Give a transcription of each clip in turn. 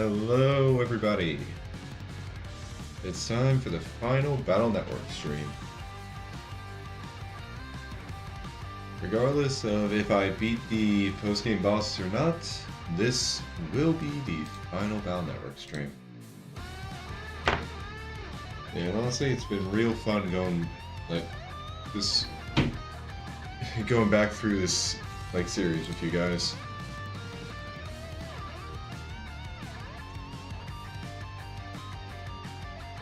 Hello, everybody. It's time for the final Battle Network stream. Regardless of if I beat the post-game bosses or not, this will be the final Battle Network stream. And honestly, it's been real fun going, going back through this, series with you guys.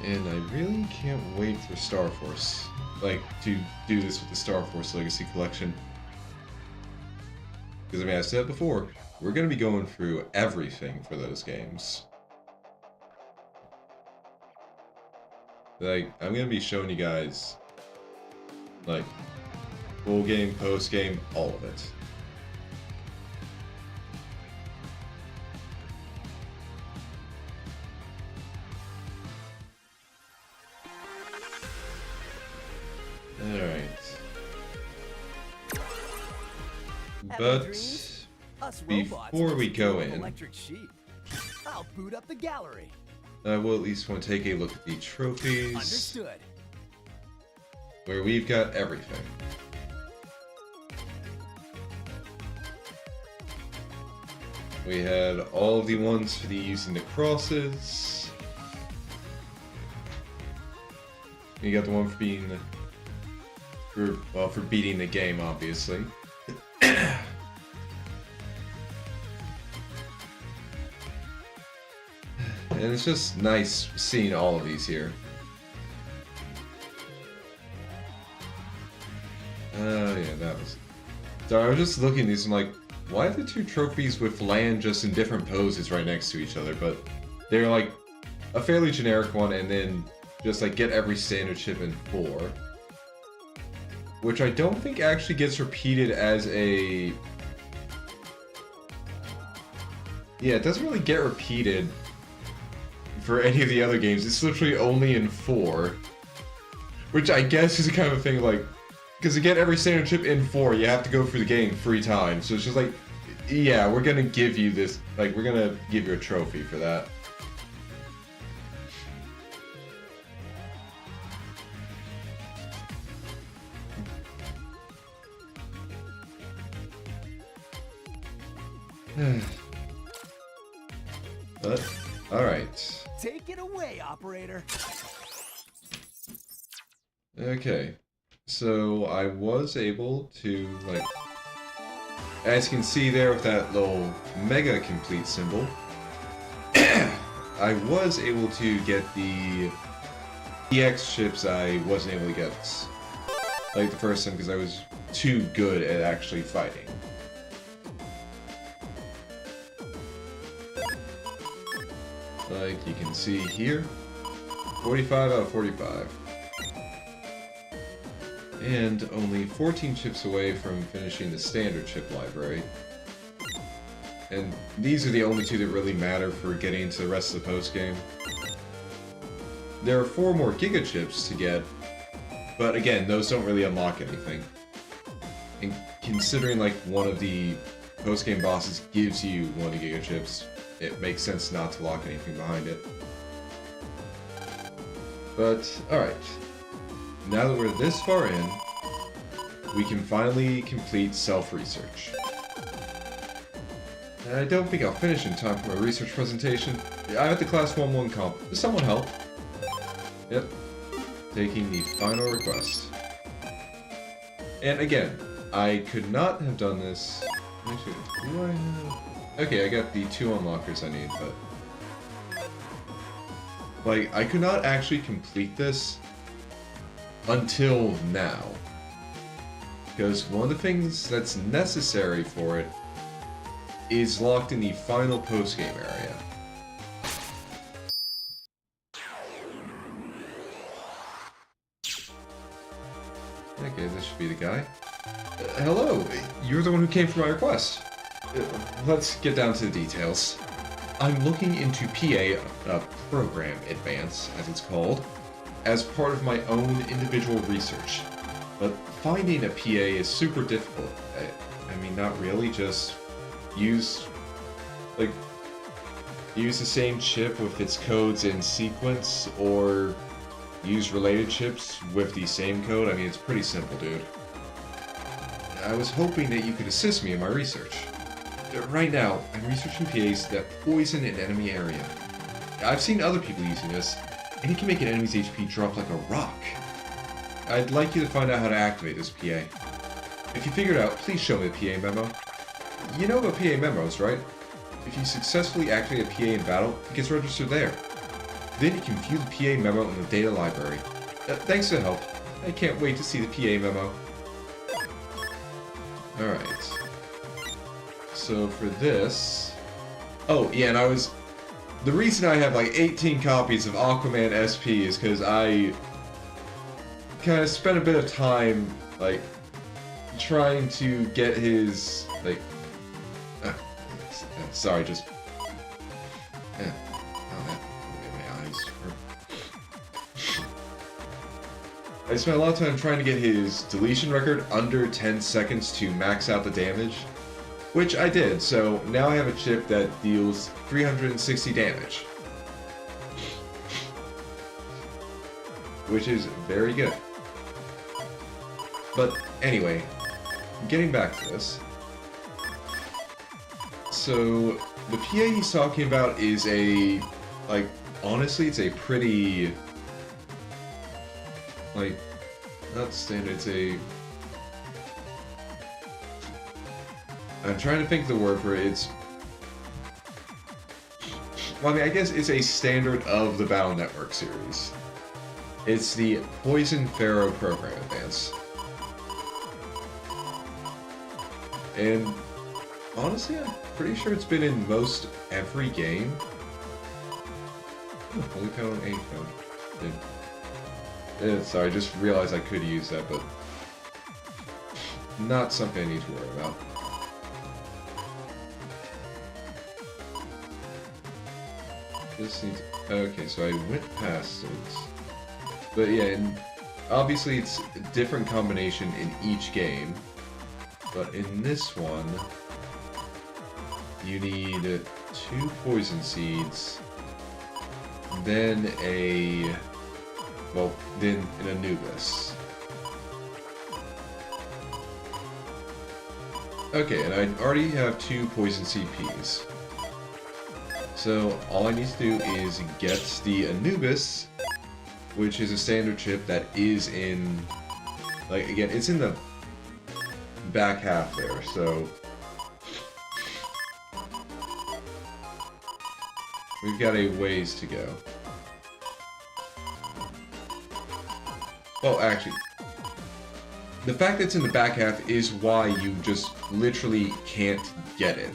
And I really can't wait for Star Force, to do this with the Star Force Legacy Collection. Because, I mean, I said before, we're going to be going through everything for those games. I'm going to be showing you guys, full game, post game, all of it. Alright. But before we go in, I'll boot up the gallery. I will at least want to take a look at the trophies. Understood. Where we've got everything. We had all of the ones for the using the crosses. You got the one for being for beating the game, obviously. And it's just nice seeing all of these here. Oh yeah, that was... So I was just looking at these and like, why are the two trophies with land just in different poses right next to each other? But they're like a fairly generic one, and then just get every standard chip in 4. Which I don't think actually gets repeated as a... Yeah, it doesn't really get repeated for any of the other games. It's literally only in 4. Which I guess is a kind of thing because to get every standard chip in 4, you have to go through the game 3 times. So it's just yeah, we're gonna give you this, we're gonna give you a trophy for that. But, alright. Take it away, operator. Okay. So, I was able to, as you can see there with that little mega complete symbol, I was able to get the EX chips I wasn't able to get, the first time because I was too good at actually fighting. Like you can see here, 45 out of 45. And only 14 chips away from finishing the standard chip library. And these are the only 2 that really matter for getting into the rest of the post-game. There are 4 more Giga chips to get, but again, those don't really unlock anything. And considering one of the post-game bosses gives you 1 of the Giga chips, it makes sense not to lock anything behind it. But, alright. Now that we're this far in, we can finally complete self-research. I don't think I'll finish in time for my research presentation. I'm at the Class 1-1 comp. Does someone help? Yep. Taking the final request. And again, I could not have done this... Actually, do I have... Okay, I got the 2 unlockers I need, but... I could not actually complete this until now. Because one of the things that's necessary for it is locked in the final post-game area. Okay, this should be the guy. Hello, you're the one who came for my request. Let's get down to the details. I'm looking into PA, Program Advance, as it's called, as part of my own individual research. But finding a PA is super difficult. I mean, not really, just use, use the same chip with its codes in sequence, or use related chips with the same code. I mean, it's pretty simple, dude. I was hoping that you could assist me in my research. Right now, I'm researching PAs that poison an enemy area. I've seen other people using this, and it can make an enemy's HP drop like a rock. I'd like you to find out how to activate this PA. If you figure it out, please show me the PA memo. You know about PA memos, right? If you successfully activate a PA in battle, it gets registered there. Then you can view the PA memo in the data library. Thanks for the help. I can't wait to see the PA memo. Alright. So for this... Oh, yeah, and the reason I have like 18 copies of Aquaman SP is because I kind of spent a bit of time, like, trying to get his, like... sorry, just... I spent a lot of time trying to get his deletion record under 10 seconds to max out the damage, which I did, so now I have a chip that deals 360 damage. Which is very good. But anyway, getting back to this. So, the PA he's talking about is a, like, honestly, it's a pretty... like, not standard, it's a... I'm trying to think of the word for it, it's... well, I mean, I guess it's a standard of the Battle Network series. It's the Poison Pharaoh Program Advance. And, honestly, I'm pretty sure it's been in most every game. Oh, holy power on 8 code. Sorry, I just realized I could use that, but not something I need to worry about. This needs... okay, so I went past it. But yeah, and obviously it's a different combination in each game. But in this one, you need 2 poison seeds, then a... well, then an Anubis. Okay, and I already have 2 poison CPs. So all I need to do is get the Anubis, which is a standard chip that is in, like, again, it's in the back half there, so we've got a ways to go. Well, actually, the fact that it's in the back half is why you just literally can't get it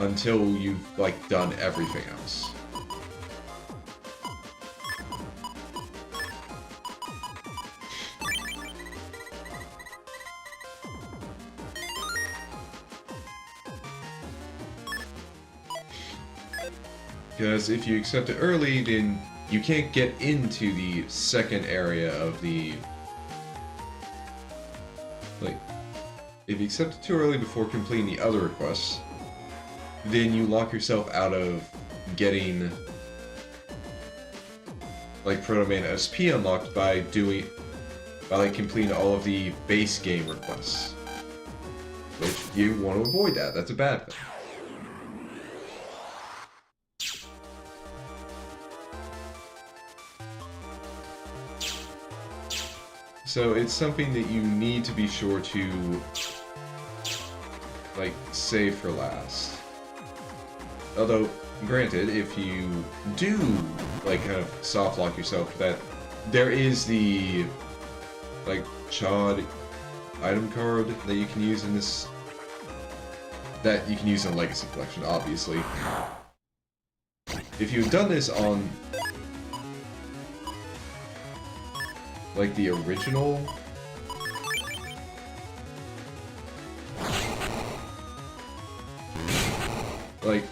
until you've, like, done everything else. Because if you accept it early, then you can't get into the second area of the... like, if you accept it too early before completing the other requests, then you lock yourself out of getting, like, Proto Man SP unlocked by like, completing all of the base game requests. Which, you want to avoid that. That's a bad thing. So it's something that you need to be sure to, like, save for last. Although, granted, if you do, like, kind of soft lock yourself, that there is the, like, Chod item card that you can use in this, that you can use in Legacy Collection, obviously. If you've done this on, like, the original, like,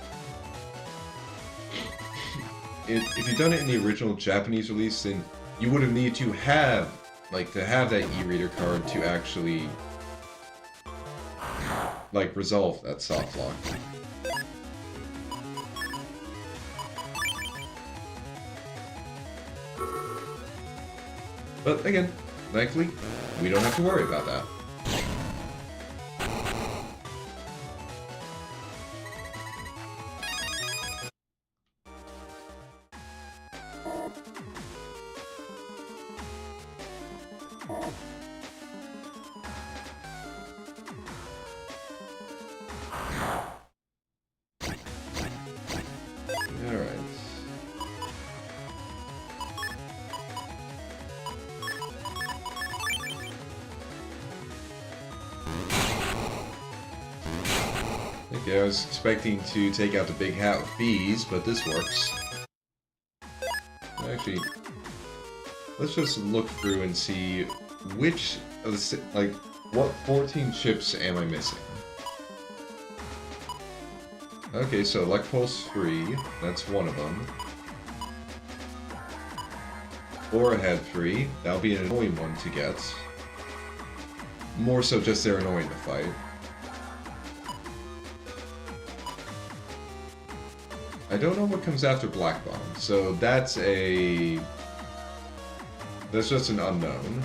if you've done it in the original Japanese release, then you would have needed to have, like, that e-reader card to actually like, resolve that soft lock. But again, thankfully, we don't have to worry about that. Okay, I was expecting to take out the big hat with bees, but this works. Actually, let's just look through and see which of the, like, what 14 chips am I missing? Okay, so Elect Pulse 3, that's one of them. Aura Head 3, that'll be an annoying one to get. More so just they're annoying to fight. I don't know what comes after Black Bomb, so that's just an unknown.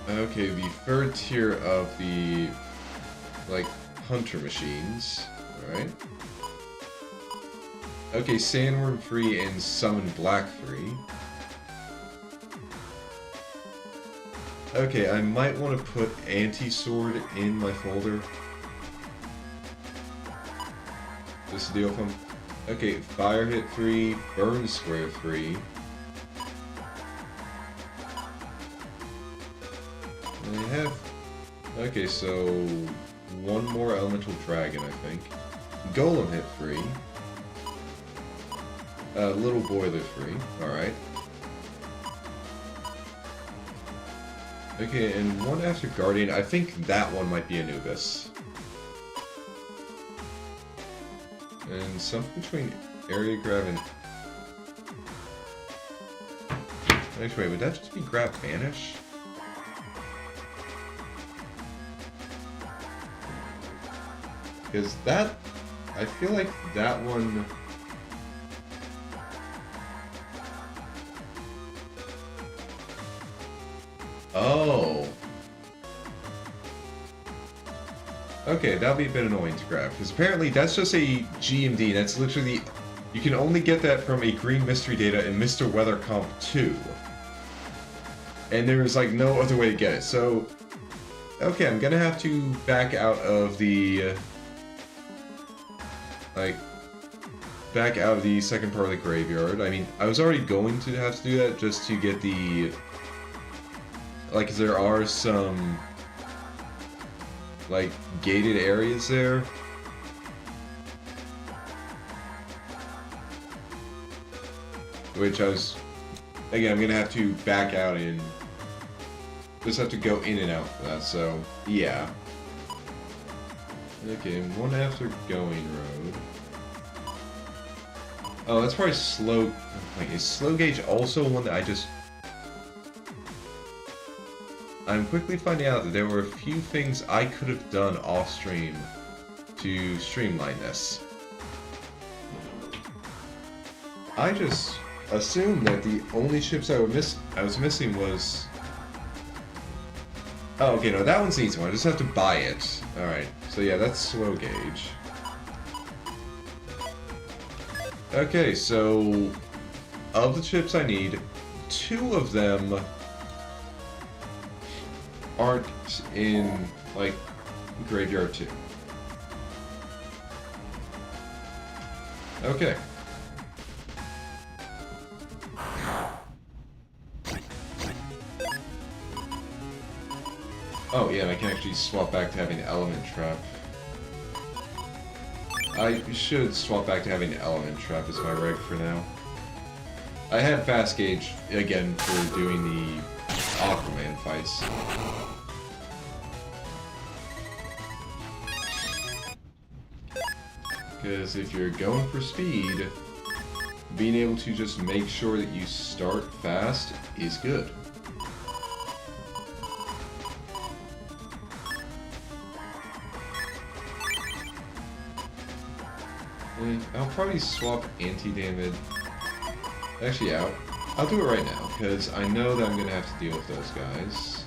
Okay, the third tier of the, like, Hunter machines, alright. Okay, Sandworm 3 and Summon Black 3. Okay, I might want to put Anti-Sword in my folder. Just to deal with them. Okay, Fire Hit 3, Burn Square 3. I have... Okay, so... one more Elemental Dragon, I think. Golem Hit 3. Little Boiler 3. Alright. Okay, and one after Guardian. I think that one might be Anubis. And something between Area Grab and... Actually, would that just be Grab Vanish? Because that... I feel like that one... Oh! Okay, that'll be a bit annoying to grab, because apparently that's just a GMD, that's literally... You can only get that from a Green Mystery Data in Mr. Weather Comp 2. And there's, like, no other way to get it, so... Okay, I'm gonna have to back out of the... back out of the second part of the graveyard. I mean, I was already going to have to do that just to get the... Like, there are some... like, gated areas there. Which I was... Again, I'm gonna have to back out and... just have to go in and out for that, so... Yeah. Okay, one after Going Road. Oh, that's probably Slow... Like, is Slow Gauge also one that I just... I'm quickly finding out that there were a few things I could have done off-stream to streamline this. I just assumed that the only chips I was missing was... Oh, okay, no, that one's the easy one. I just have to buy it. Alright, so yeah, that's Slow Gauge. Okay, so... Of the chips I need, 2 of them... aren't in, like, Graveyard 2. Okay. Oh, yeah, and I can actually swap back to having Element Trap. I should swap back to having Element Trap as my reg for now. I had Fast Gauge, again, for doing the Aquaman fights. Because if you're going for speed, being able to just make sure that you start fast is good. I'll probably swap anti-damage. Actually, I'll do it right now, because I know that I'm going to have to deal with those guys.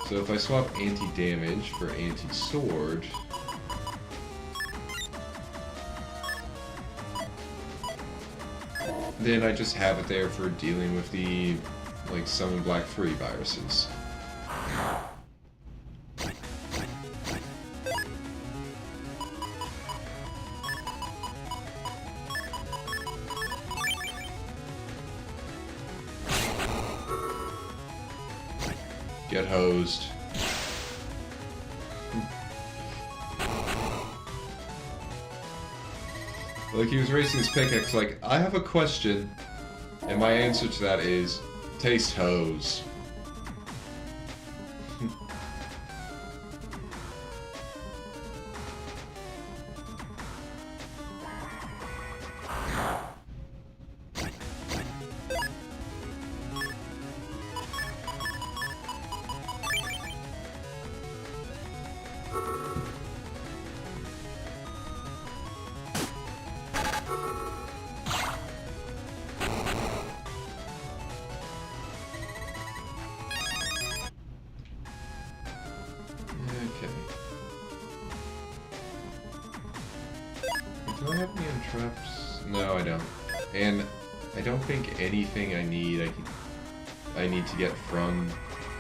So if I swap anti-damage for anti-sword... then I just have it there for dealing with the, like, Summon Black Fury viruses. Get hosed. Like, he was raising his pickaxe like, I have a question, and my answer to that is, taste hose. Do I have any traps? No, I don't. And I don't think anything I need to get from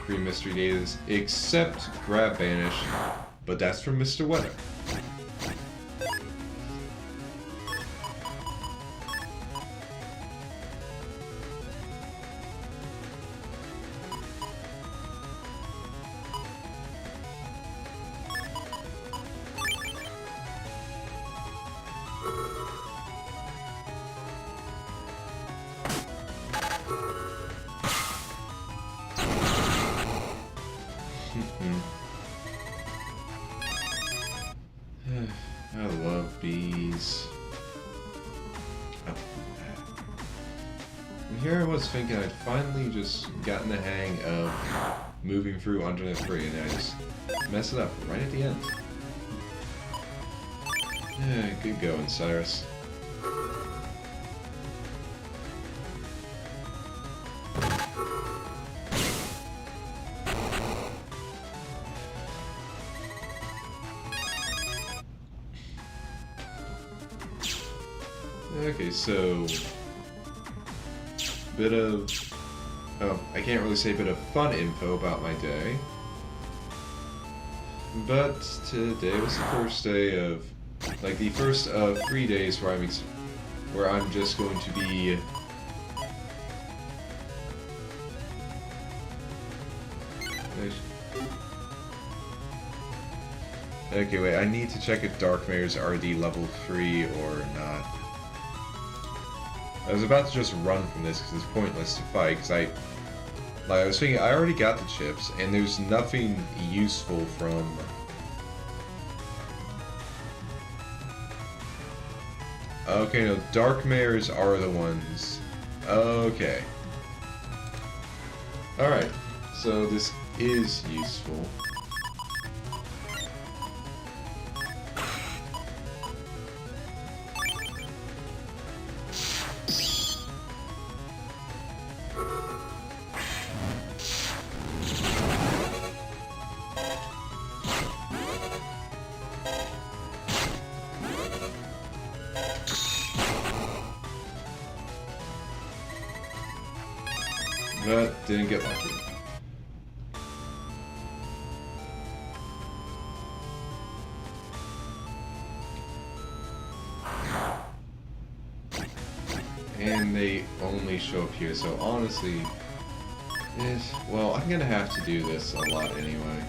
Pre-Mystery Days except Grab Vanish, but that's from Mr. Weather. I love bees. Oh. And here I was thinking I'd finally just gotten the hang of moving through Undernet 3, and I just mess it up right at the end. Yeah, good going, Cyrus. Okay, so bit of I can't really say bit of fun info about my day, but today was the first day of, like, the first of 3 days where I'm just going to be okay, wait, I need to check if Dark Mare's RD level 3 or not. I was about to just run from this because it's pointless to fight, because I was thinking I already got the chips, and there's nothing useful from... Okay, no, Dark Mares are the ones. Okay. Alright, so this is useful. But didn't get lucky. And they only show up here, so honestly, well, I'm gonna have to do this a lot anyway.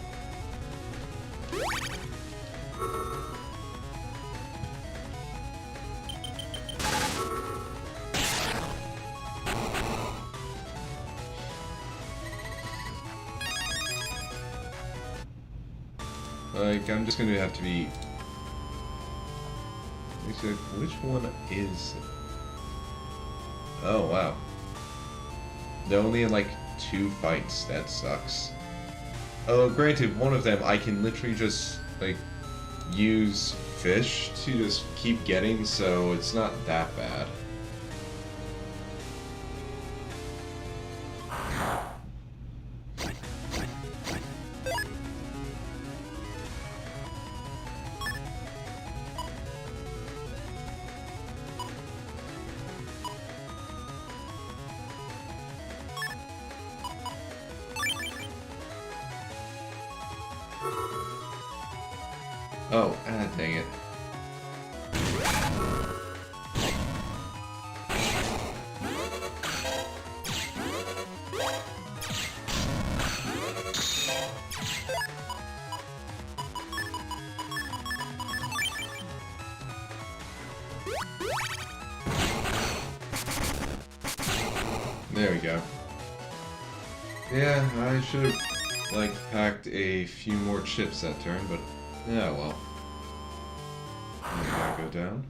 Like, I'm just gonna have to be... Which one is... Oh, wow. They're only in, like, 2 fights. That sucks. Oh, granted, one of them I can literally just, like, use fish to just keep getting, so it's not that bad. Oh, dang it. There we go. Yeah, I should have, like, packed a few more chips that turn, but yeah, well. I gotta go down.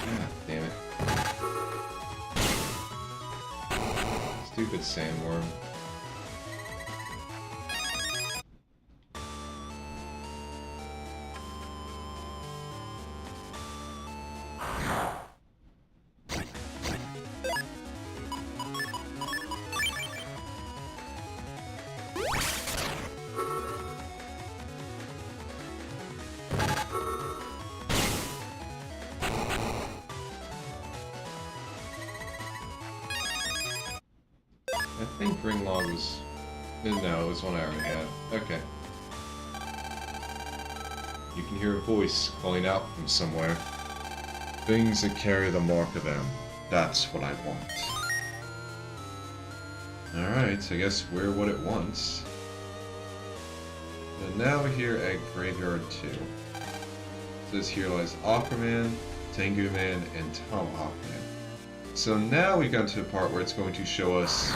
Ah, damn it. Stupid sandworm. I think Ringlog was... No, it was one I already had. Okay. You can hear a voice calling out from somewhere. Things that carry the mark of them. That's what I want. Alright, so I guess we're what it wants. And now we're here at Graveyard 2. It says here lies Aquaman, Tengu Man, and Tomahawk Man. So now we got to the part where it's going to show us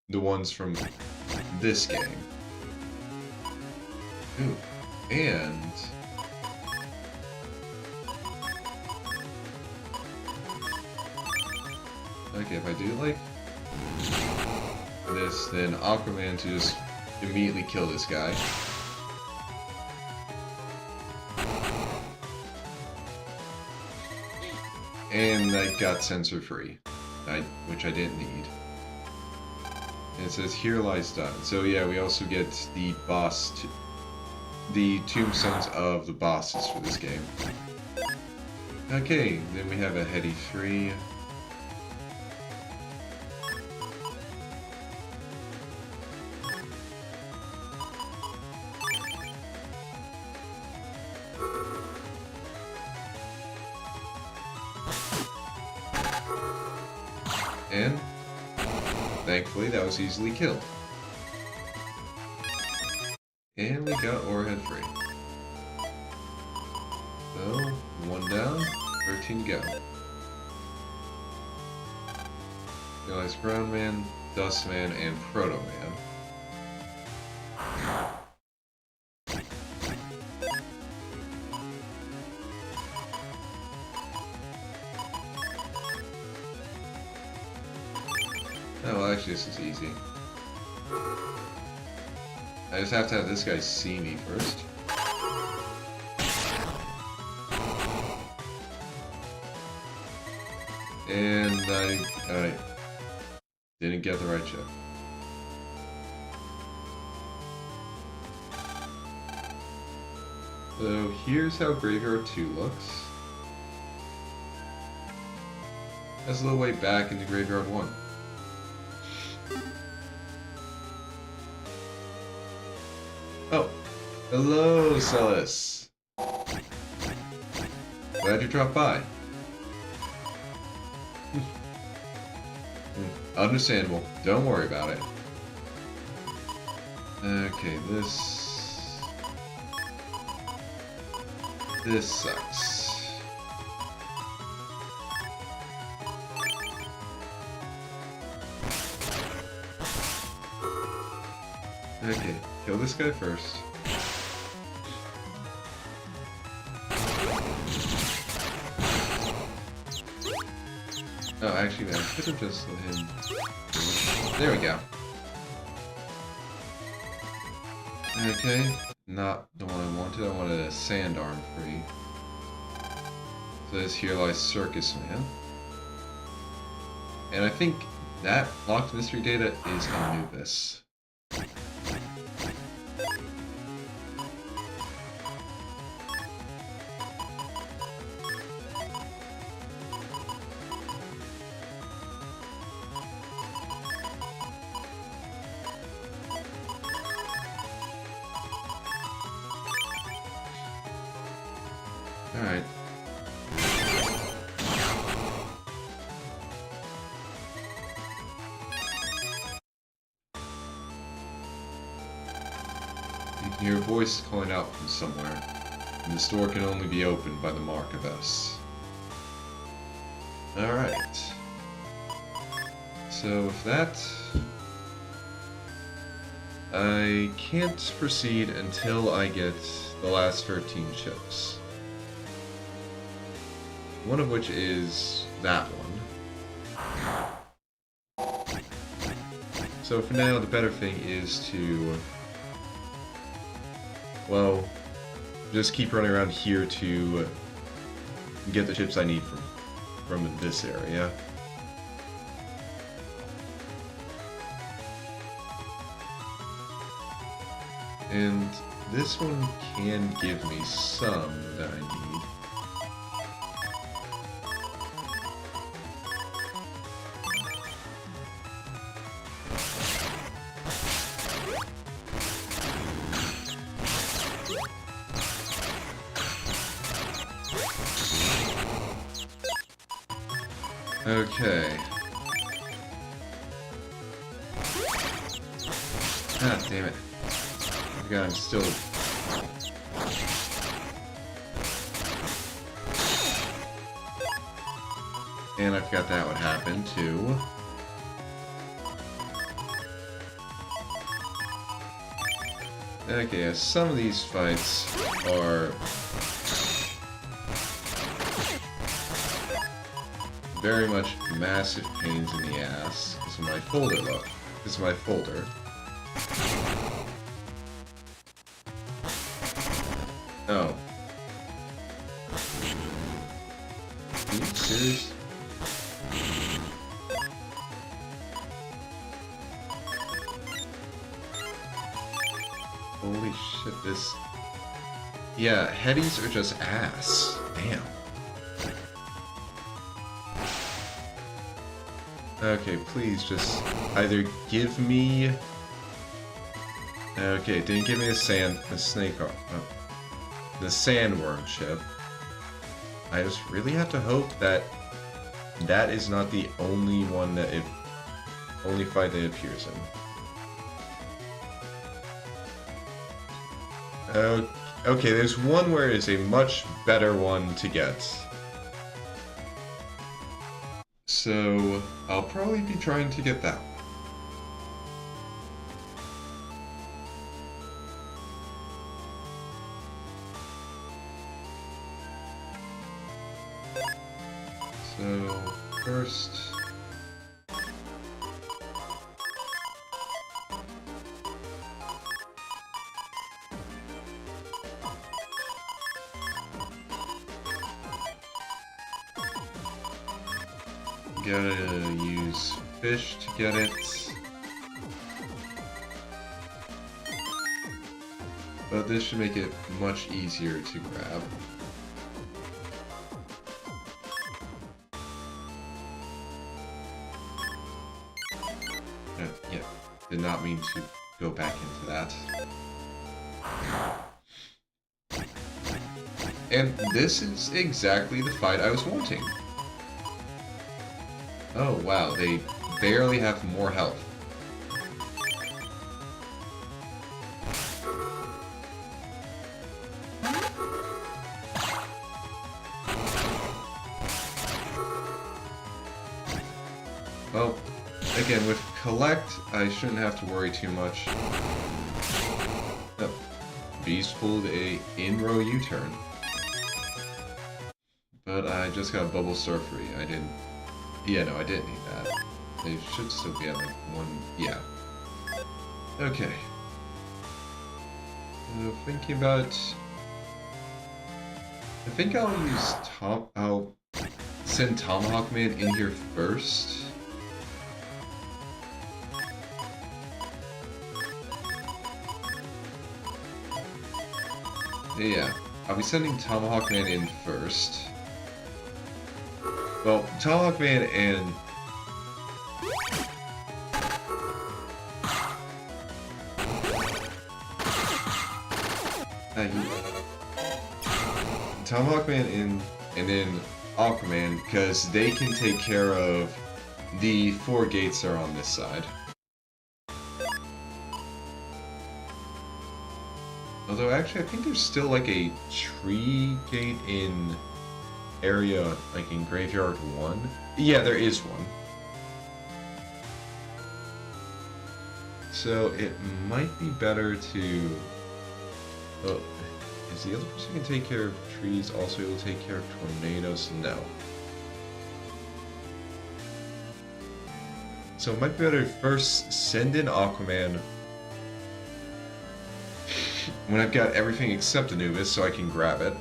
the ones from this game. Ooh, and... Okay, if I do like this, then Aquaman to just immediately kill this guy. And I got censor free, which I didn't need. And it says here lies done. So yeah, we also get the boss, the tombstones of the bosses for this game. Okay, then we have a Heady 3. And thankfully that was easily killed. And we got Orehead free. So, 1 down, 13 to go. Realize Brown Man, Dust Man, and Proto Man. Oh, well, actually, this is easy. I just have to have this guy see me first. And I didn't get the right chip. So here's how Graveyard 2 looks. That's a little way back into Graveyard 1. Oh, hello, Celis. Glad you dropped by. Understandable. Don't worry about it. Okay, this sucks. Okay, kill this guy first. Oh, actually, I could have just let him... There we go. Okay, not the one I wanted. I wanted a sand arm free. So this here lies Circus Man. And I think that locked mystery data is Anubis. Alright. You can hear a voice calling out from somewhere, and this door can only be opened by the mark of S. Alright. So with that, I can't proceed until I get the last 13 chips. One of which is that one. So for now, the better thing is to, well, just keep running around here to get the chips I need from this area. And this one can give me some that I need. Okay. Ah, damn it. I forgot I'm still... And I forgot that would happen, too. Okay, some of these fights are... very much massive pains in the ass because of my folder look. This is my folder. Oh. Are you serious? Holy shit, this... Yeah, headies are just ass. Damn. Okay, please just either give me... Okay, didn't give me the sandworm chip. I just really have to hope that that is not the only one that only fight that it appears in. Okay, there's one where it is a much better one to get. So, I'll probably be trying to get that one. So, first... Gotta use fish to get it. But this should make it much easier to grab. Yeah, did not mean to go back into that. And this is exactly the fight I was wanting. Oh wow, they barely have more health. Well, again, with Collect, I shouldn't have to worry too much. Oh, Beast pulled a in-row U-turn. But I just got Bubble Surfery. I didn't Yeah, no, I didn't need that. They should still be at like 1... Yeah. Okay. Thinking about... I think I'll send Tomahawk Man in here first. Yeah, I'll be sending Tomahawk Man in first. Well, Tomahawk Man and... Tomahawk Man and then Aquaman, because they can take care of the 4 gates that are on this side. Although, actually, I think there's still, like, a tree gate in area, like, in Graveyard 1. Yeah, there is one. So, it might be better to... Oh, is the other person who can take care of trees also able to take care of tornadoes? No. So, it might be better to first send in Aquaman when I've got everything except Anubis, so I can grab it.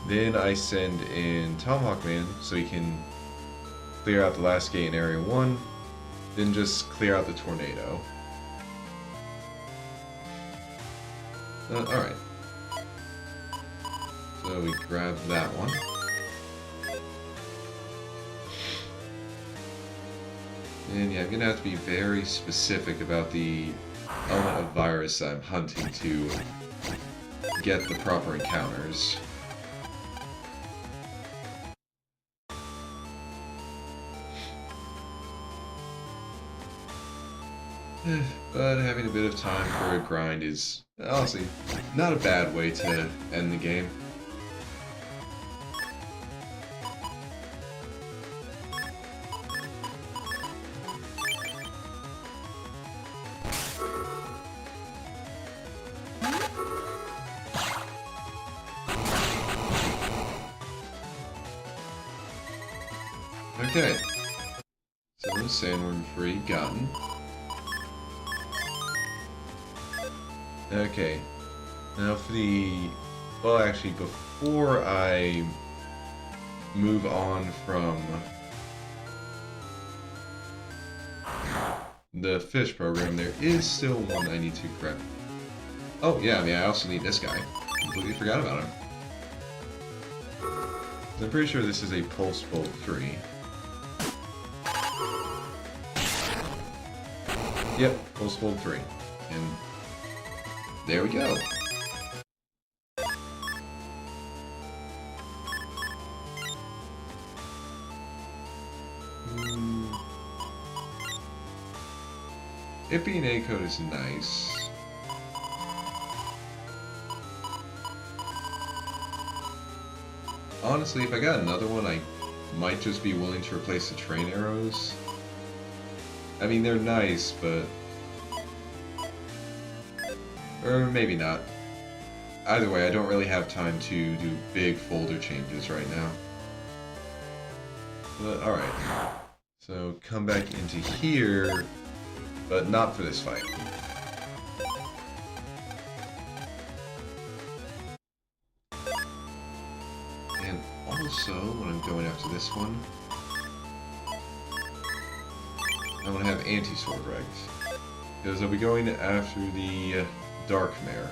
Then I send in Tomahawk Man, so he can clear out the last gate in Area 1. Then just clear out the tornado. Alright. So we grab that one. And yeah, I'm gonna have to be very specific about the element of virus I'm hunting to get the proper encounters. But having a bit of time for a grind is, honestly, not a bad way to end the game. Okay, so sandworm free, gotten. Okay, now for the... Well, actually, before I move on from the fish program, there is still one I need to grab. Oh, yeah, I mean, I also need this guy. Completely forgot about him. I'm pretty sure this is a Pulse Bolt 3. Yep, Pulse Bolt 3. And there we go. It being A code is nice. Honestly, if I got another one, I might just be willing to replace the train arrows. I mean, they're nice, but... Or maybe not. Either way, I don't really have time to do big folder changes right now. But, alright. So, come back into here, but not for this fight. And also, when I'm going after this one, I want to have Anti-Sword Rex. Because I'll be going after the Dark Mare.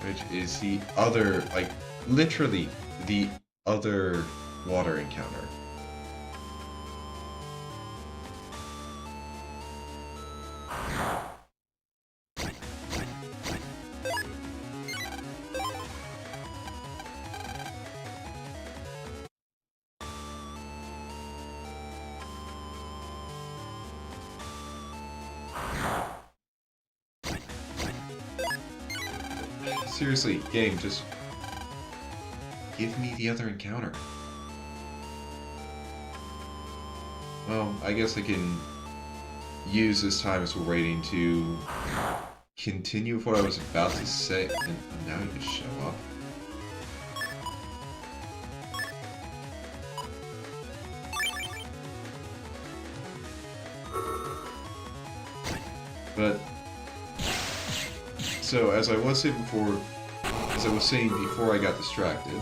Which is the other, like, literally the other water encounter. Seriously, game, just give me the other encounter. Well, I guess I can use this time as we're waiting to continue with what I was about to say. And now you just show up. But so as I was saying before I got distracted,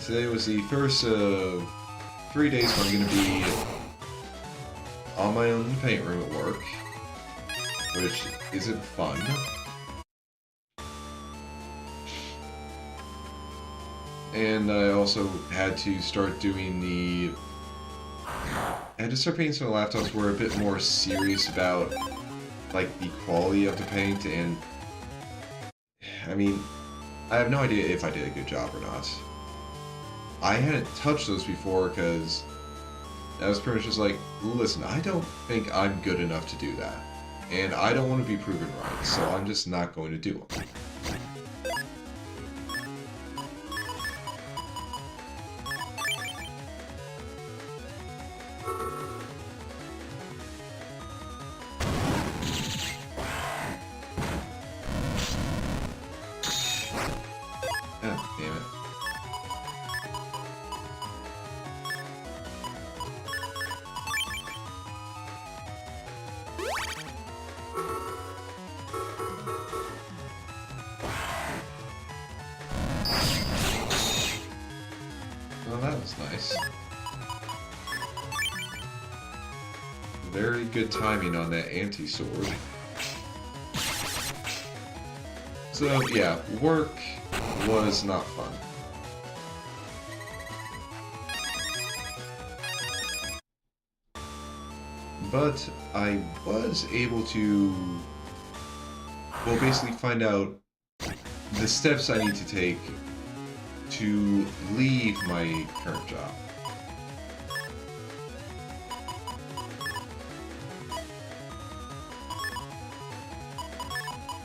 today was the first of 3 days where I'm going to be on my own in the paint room at work, which isn't fun. And I also had to start doing I had to start painting some laptops were a bit more serious about, like, the quality of the paint, and I mean, I have no idea if I did a good job or not. I hadn't touched those before because I was pretty much just like, listen, I don't think I'm good enough to do that, and I don't want to be proven right, so I'm just not going to do them. Well, that was nice. Very good timing on that anti-sword. So, yeah, work was not fun. But I was able to, well, basically find out the steps I need to take to leave my current job.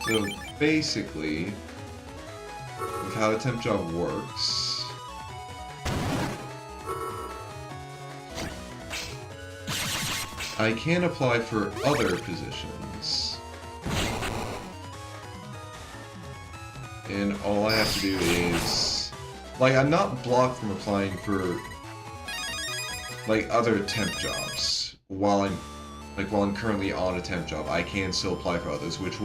So basically, with how a temp job works, I can apply for other positions. And all I have to do is, like, I'm not blocked from applying for, like, other temp jobs while I'm currently on a temp job. I can still apply for others, which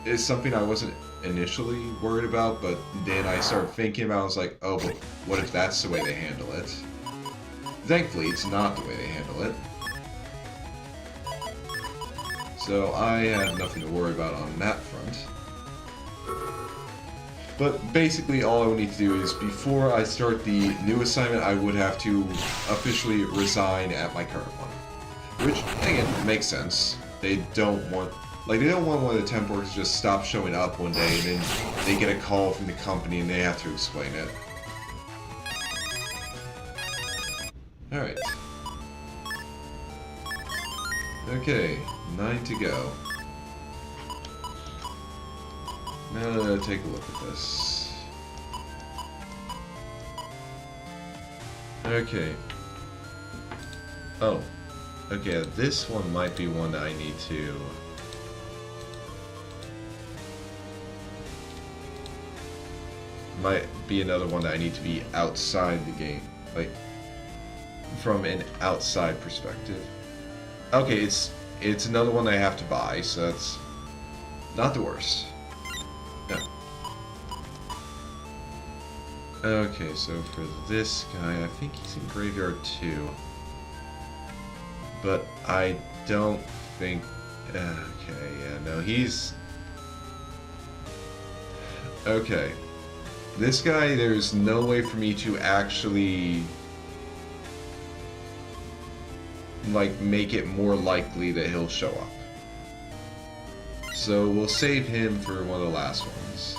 is something I wasn't initially worried about, but then I started thinking about it. I was like, oh, but what if that's the way they handle it? Thankfully, it's not the way they handle it. So I have nothing to worry about on that front. But basically all I would need to do is, before I start the new assignment, I would have to officially resign at my current one. Which, again, makes sense. They don't want one of the temp workers to just stop showing up one day and then they get a call from the company and they have to explain it. Alright. Okay, 9 to go. Now take a look at this. Okay. Oh. Okay, this one might be one that I need to... Might be another one that I need to be outside the game. Like, from an outside perspective. Okay, it's another one I have to buy, so that's not the worst. No. Okay, so for this guy, I think he's in Graveyard 2. But I don't think... Okay, yeah, no, he's... Okay. This guy, there's no way for me to actually... like, make it more likely that he'll show up. So we'll save him for one of the last ones.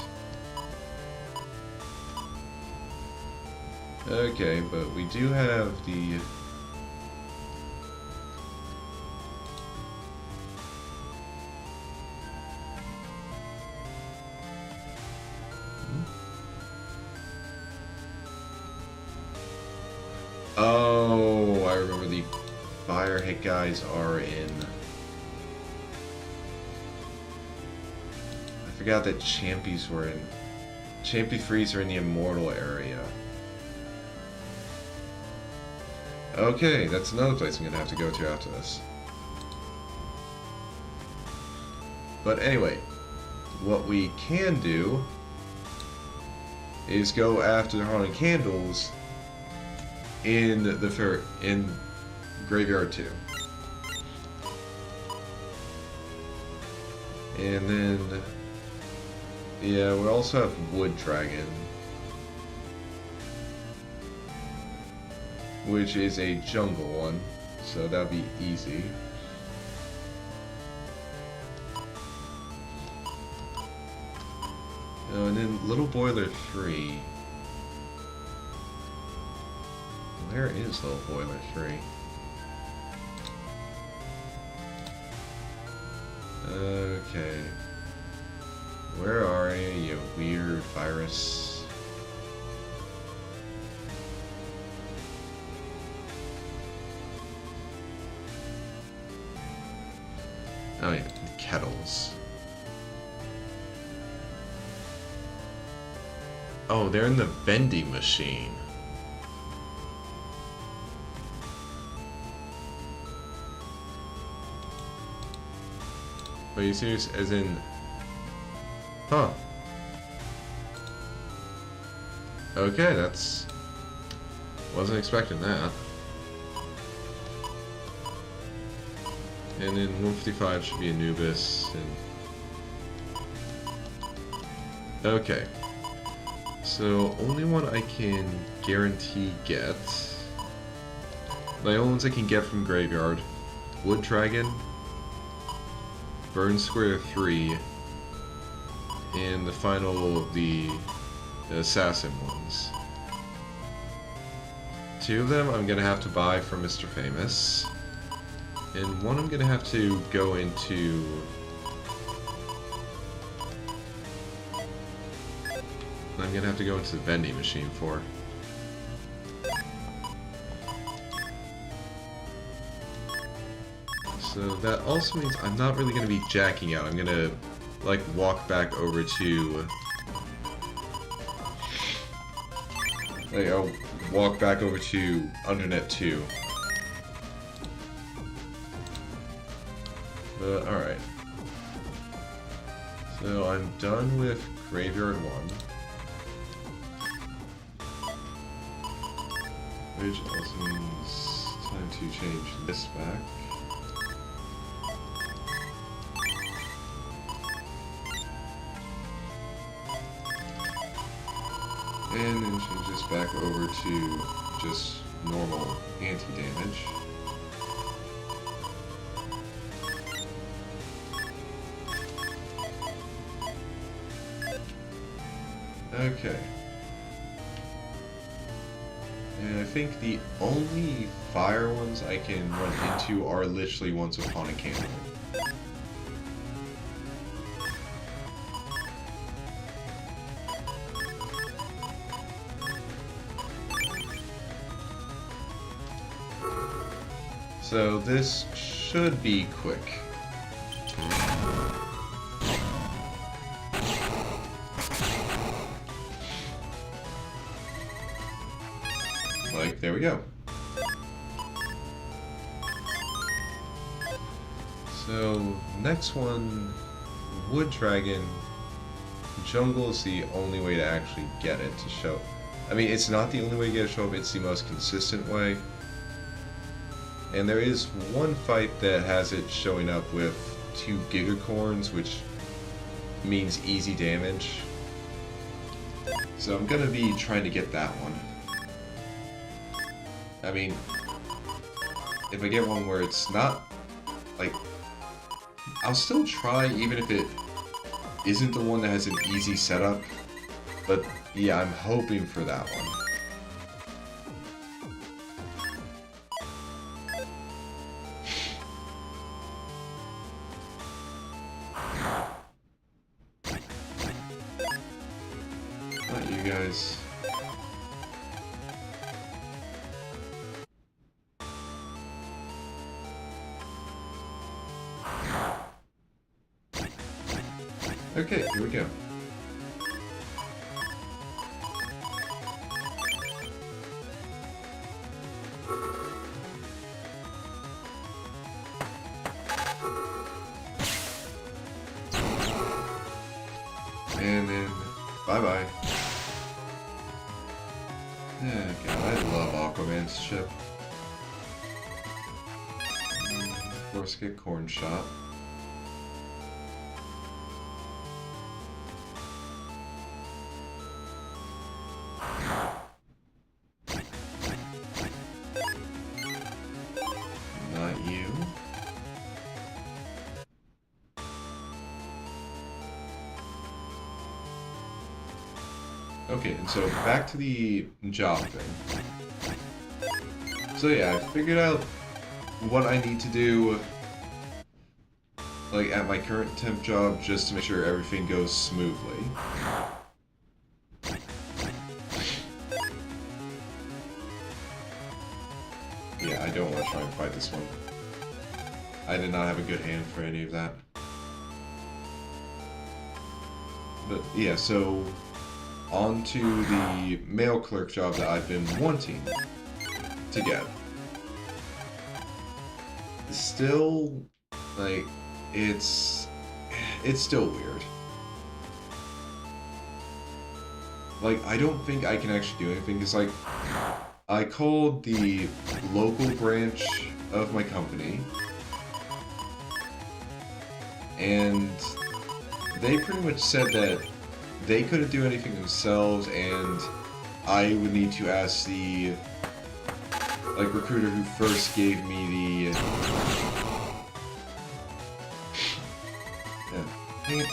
Okay, but we do have the... Oh, I remember egg guys are in... I forgot that Champies were in... Champy 3s are in the Immortal area. Okay, that's another place I'm gonna have to go to after this. But anyway, what we can do is go after the Haunted Candles in in Graveyard 2. And then, yeah, we also have Wood Dragon, which is a jungle one, so that'll be easy. Oh, and then Little Boiler 3. Where is Little Boiler 3? Okay. Where are you, you weird virus? Oh yeah, the kettles. Oh, they're in the vending machine. Are you serious? As in... Huh. Okay, that's... Wasn't expecting that. And then 155 should be Anubis, and... Okay. So, only one I can guarantee get... The only ones I can get from Graveyard. Wood Dragon, Burn Square 3, and the final of the Assassin ones. 2 of them I'm gonna have to buy from Mr. Famous, and one I'm gonna have to go into... I'm gonna have to go into the vending machine for. So that also means I'm not really gonna be jacking out. I'm gonna, like, walk back over to... Like, I'll walk back over to Undernet 2. But, alright. So I'm done with Graveyard 1. Which also means time to change this back. And then change this back over to just normal anti-damage. Okay. And I think the only fire ones I can run into are literally ones with Haunted Candle. So this should be quick. Like, there we go. So, next one, Wood Dragon. Jungle is the only way to actually get it to show. I mean, it's not the only way to get it to show up, it's the most consistent way. And there is one fight that has it showing up with 2 Gigacorns, which means easy damage. So I'm gonna be trying to get that one. I mean, if I get one where it's not, like, I'll still try even if it isn't the one that has an easy setup. But yeah, I'm hoping for that one. Not you guys. Okay, here we go. And then, bye-bye. Yeah, God, I love Aquaman's ship. Of course, get corn shot. Not you. Okay, and so back to the job thing. So yeah, I figured out what I need to do, like, at my current temp job, just to make sure everything goes smoothly. Yeah, I don't want to try and fight this one. I did not have a good hand for any of that. But yeah, so on to the mail clerk job that I've been wanting to get. Still, like, it's still weird. Like, I don't think I can actually do anything, because, like, I called the local branch of my company, and they pretty much said that they couldn't do anything themselves, and I would need to ask the, like, recruiter who first gave me the... Yeah.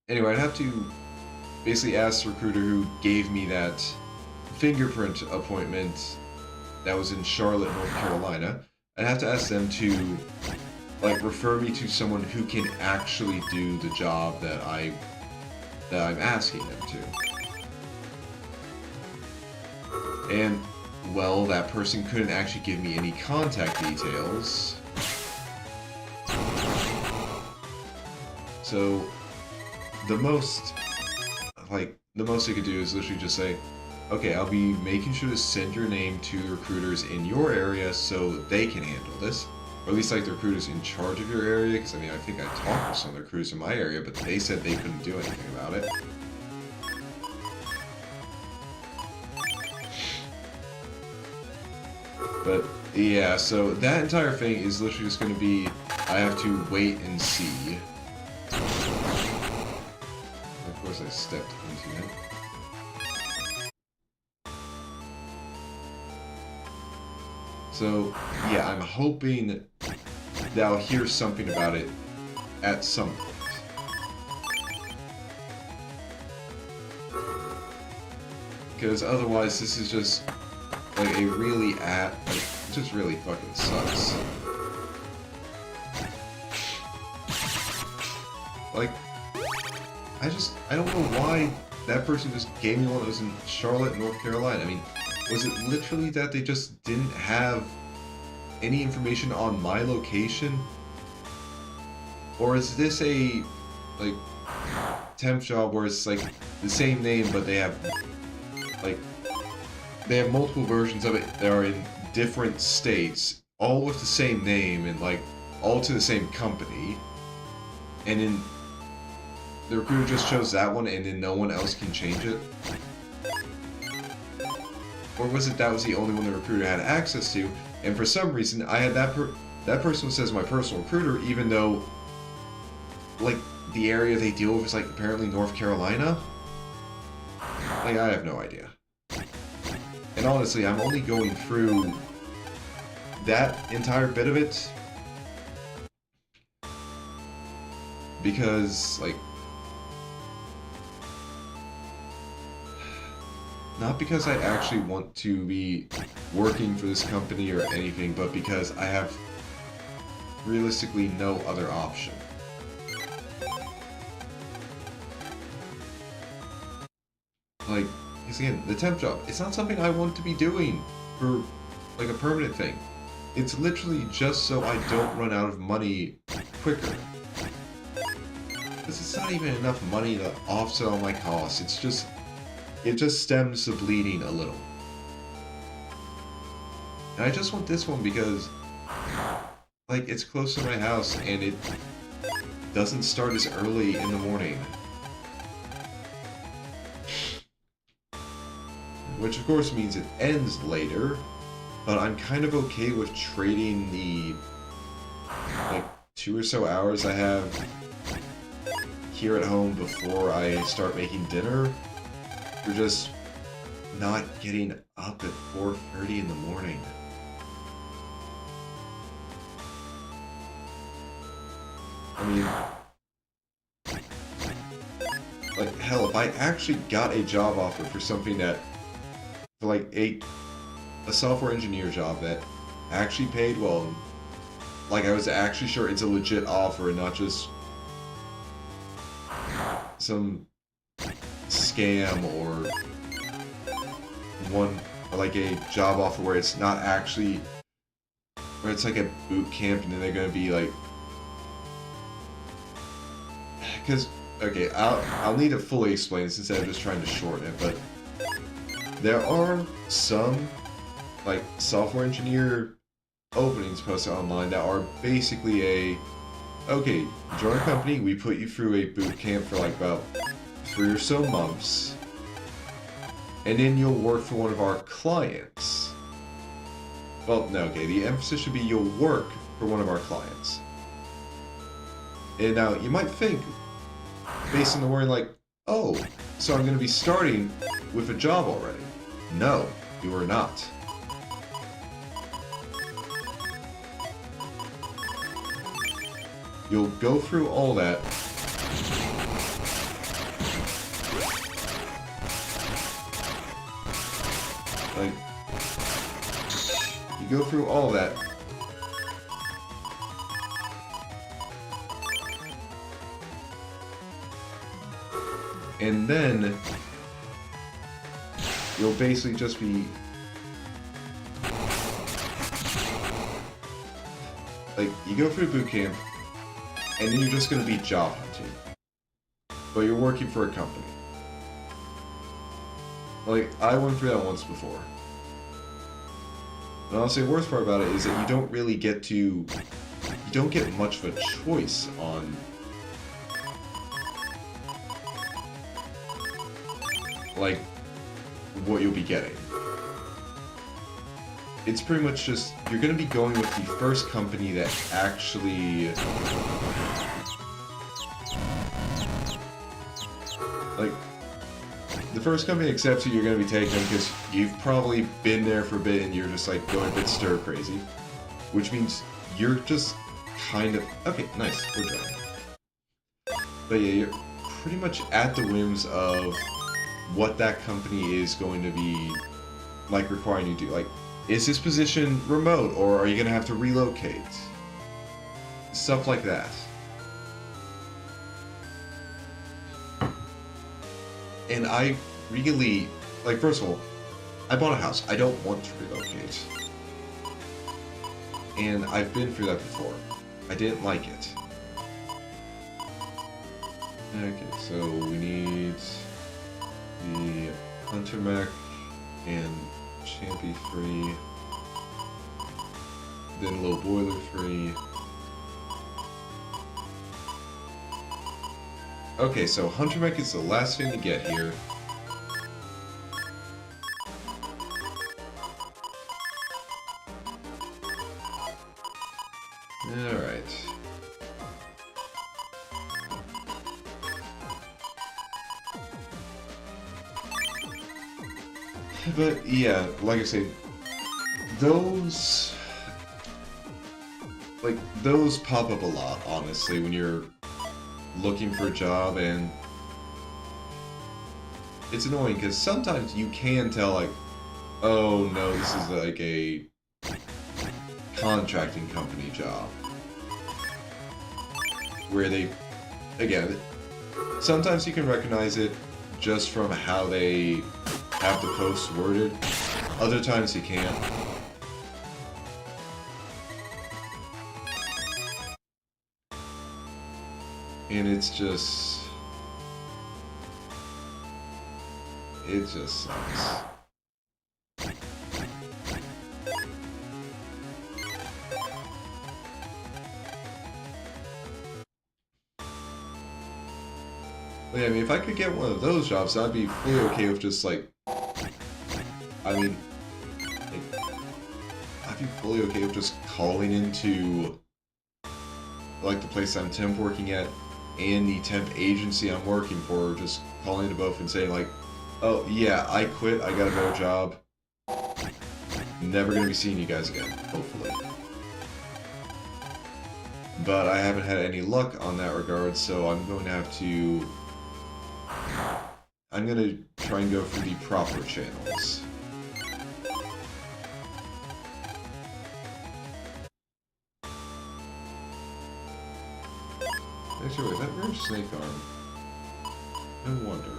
Anyway, I'd have to basically ask the recruiter who gave me that fingerprint appointment that was in Charlotte, North Carolina. I'd have to ask them to, like, refer me to someone who can actually do the job that I'm asking them to. And, well, that person couldn't actually give me any contact details. So, the most they could do is literally just say, okay, I'll be making sure to send your name to the recruiters in your area so they can handle this. Or at least, like, the recruiters in charge of your area, because, I mean, I think I talked with some of the recruiters in my area, but they said they couldn't do anything about it. But, yeah, so that entire thing is literally just going to be, I have to wait and see. Of course I stepped into it. So, yeah, I'm hoping that I'll hear something about it at some point. Because otherwise, this is just, like, a really like, it just really fucking sucks. Like, I don't know why that person just gave me one that was in Charlotte, North Carolina. I mean, was it literally that they just didn't have any information on my location? Or is this a, like, temp job where it's, like, the same name, but they have, like, they have multiple versions of it that are in different states, all with the same name, and, like, all to the same company, and then the recruiter just chose that one, and then no one else can change it? Or was it that was the only one the recruiter had access to, and for some reason I had that person was as my personal recruiter, even though, like, the area they deal with is, like, apparently North Carolina? Like, I have no idea. And honestly, I'm only going through that entire bit of it because, like, not because I actually want to be working for this company or anything, but because I have realistically no other option. Like, because again, the temp job, it's not something I want to be doing for, like, a permanent thing. It's literally just so I don't run out of money quicker. Because it's not not even enough money to offset all my costs. It just stems the bleeding a little. And I just want this one because, like, it's close to my house and it doesn't start as early in the morning. Which of course means it ends later, but I'm kind of okay with trading the, like, 2 or so hours I have here at home before I start making dinner for just not getting up at 4:30 in the morning. I mean, like, hell, if I actually got a job offer for something that, for like a software engineer job that actually paid well, like I was actually sure it's a legit offer and not just some scam or like a job offer where it's not actually, where it's like a boot camp and then they're gonna be like, because, okay, I'll need to fully explain this instead of just trying to shorten it, but there are some, like, software engineer openings posted online that are basically okay, join our company, we put you through a boot camp for like about 3 or so months, and then you'll work for one of our clients. Well, no, okay, the emphasis should be you'll work for one of our clients. And now, you might think, based on the word, like, oh, so I'm going to be starting with a job already. No, you are not. You'll go through all that. Like, you go through all that. And then you'll basically just be like, you go through boot camp, and then you're just going to be job hunting. But you're working for a company. Like, I went through that once before. And honestly, the worst part about it is that you don't really get to, you don't get much of a choice on, like, what you'll be getting. It's pretty much just, you're going to be going with the first company that actually, like, the first company that accepts you, you're going to be taking them because you've probably been there for a bit and you're just, like, going a bit stir-crazy. Which means you're just kind of, okay, nice, we're done. But yeah, you're pretty much at the whims of what that company is going to be, like, requiring you to do. Like, is this position remote, or are you going to have to relocate? Stuff like that. And I really, like, first of all, I bought a house. I don't want to relocate. And I've been through that before. I didn't like it. Okay, so we need the Hunter Mech and Champy 3, then Low Boiler 3. Okay, so Hunter Mech is the last thing to get here. Alright. But yeah, like I said, those pop up a lot, honestly, when you're looking for a job, and it's annoying because sometimes you can tell, like, oh no, this is like a contracting company job, where they, again, sometimes you can recognize it just from how they have the posts worded, other times you can't. And it's just, It just sucks. But yeah, I mean, if I could get one of those jobs, I'd be fully okay with just like, I mean, like, I'd be fully okay with just calling into like the place I'm temp working at and the temp agency I'm working for, just calling to both and saying like, oh yeah, I quit, I got a better job. Never gonna be seeing you guys again, hopefully. But I haven't had any luck on that regard, so I'm going to have to... I'm going to try and go through the proper channels. Actually, wait, that rare snake arm. I wonder.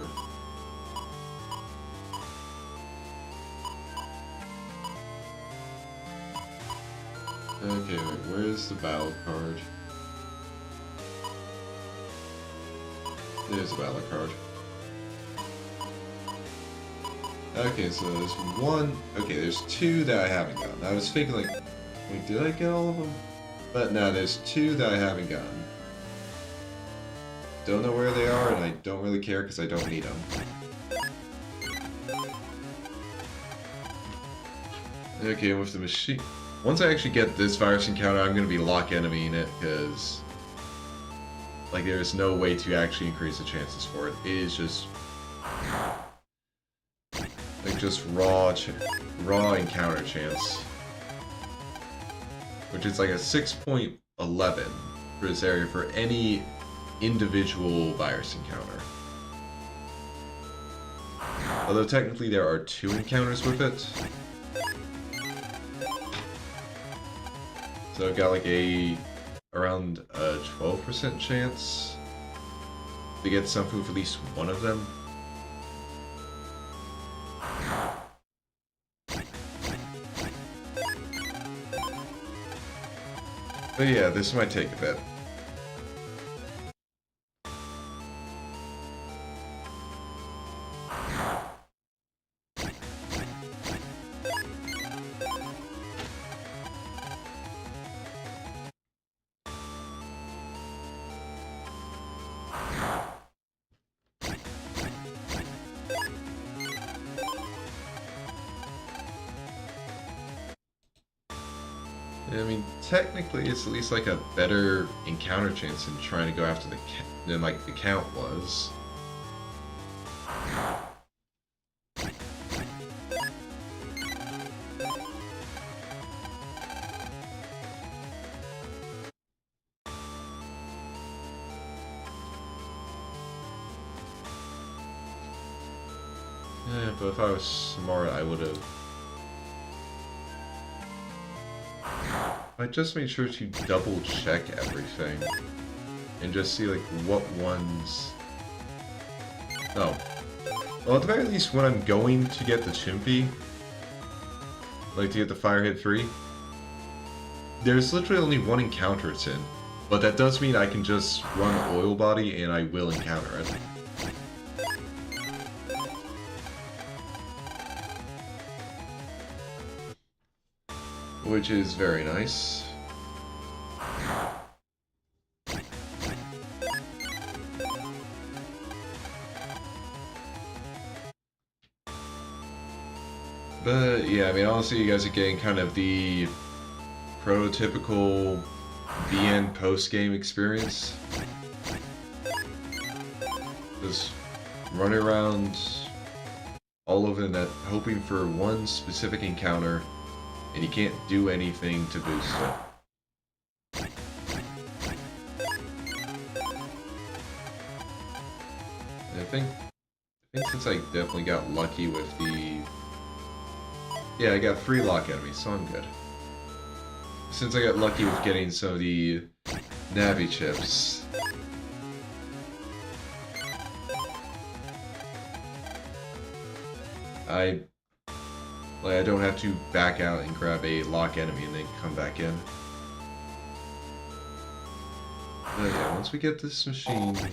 Okay, wait, where's the battle card? There's a battle card. Okay, so there's one... Okay, there's two that I haven't gotten. I was thinking like... Wait, did I get all of them? But no, there's two that I haven't gotten. Don't know where they are, and I don't really care because I don't need them. Okay, with the machine... Once I actually get this virus encounter, I'm going to be lock enemy in it, because... Like, there's no way to actually increase the chances for it. It is just... Like, just raw encounter chance. Which is like a 6.11 for this area for any individual virus encounter. Although technically there are 2 encounters with it. So I've got like around a 12% chance to get something with at least one of them. But yeah, this might take a bit. I mean, technically, it's at least like a better encounter chance than trying to go after than like the count was. Yeah, but if I was smart, I would have. I just made sure to double check everything and just see like what ones. Oh, well, at the very least, when I'm going to get the Chimpy, like to get the Firehead 3, there's literally only one encounter it's in, but that does mean I can just run Oil Body and I will encounter it. Which is very nice. But yeah, I mean, honestly, you guys are getting kind of the prototypical BN post-game experience. Just running around all over the net, hoping for one specific encounter, and you can't do anything to boost it. And I think since I definitely got lucky with the... Yeah, I got 3 lock enemies, so I'm good. Since I got lucky with getting some of the Navi chips, I don't have to back out and grab a lock enemy and then come back in. But yeah, once we get this machine, like,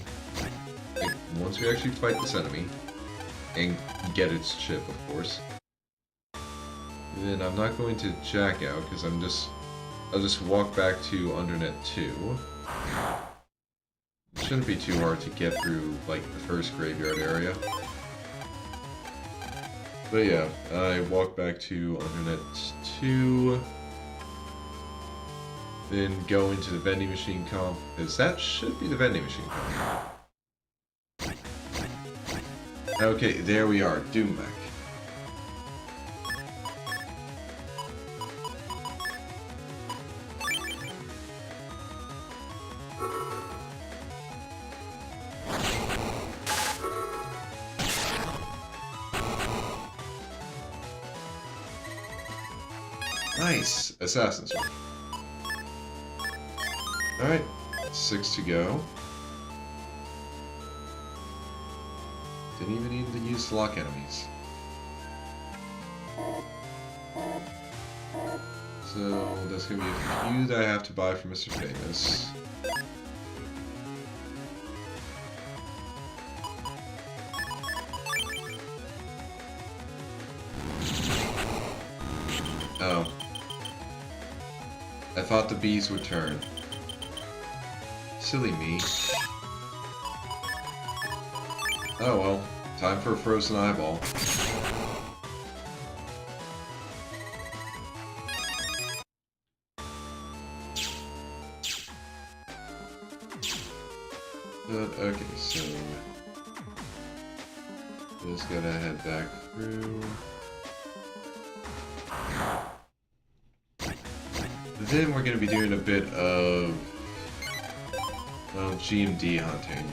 once we actually fight this enemy, and get its chip, of course. And then I'm not going to jack out because I'll just walk back to Undernet 2. It shouldn't be too hard to get through like the first graveyard area. But yeah, I walk back to Undernet 2. Then go into the vending machine comp, because that should be the vending machine comp. Okay, there we are, Doombek. Nice! Assassin's Sword. Alright, 6 to go. Didn't even need to use lock enemies. So, there's gonna be a few that I have to buy from Mr. Famous. Oh. I thought the bees would turn. Silly me. Oh well, time for a frozen eyeball. But, okay, so... just gotta head back through... Then we're gonna be doing a bit of... well, GMD hunting.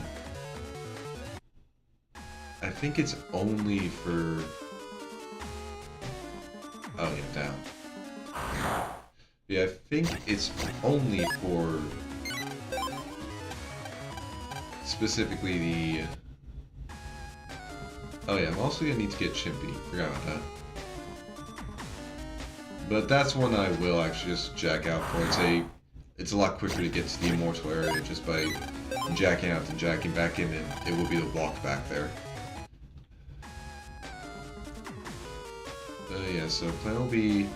I think it's only for... oh yeah, down. Yeah, I think it's only for... specifically the... oh yeah, I'm also gonna need to get Chimpy. Forgot about that. But that's one I will actually just jack out for. It's a lot quicker to get to the Immortal area just by jacking out and jacking back in, and it will be the walk back there. Yeah, so plan will be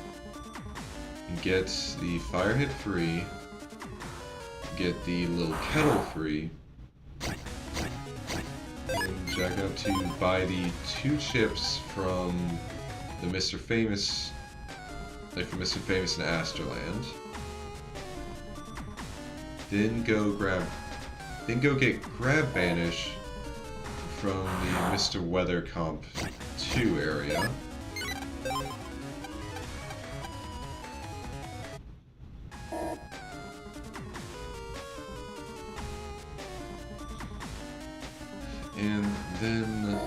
get the fire hit free, get the little kettle free, and jack out to buy the 2 chips from the Mr. Famous, like from Mr. Famous in Asterland. Then go get Grab Banish from the Mr. Weather Comp 2 area. And then...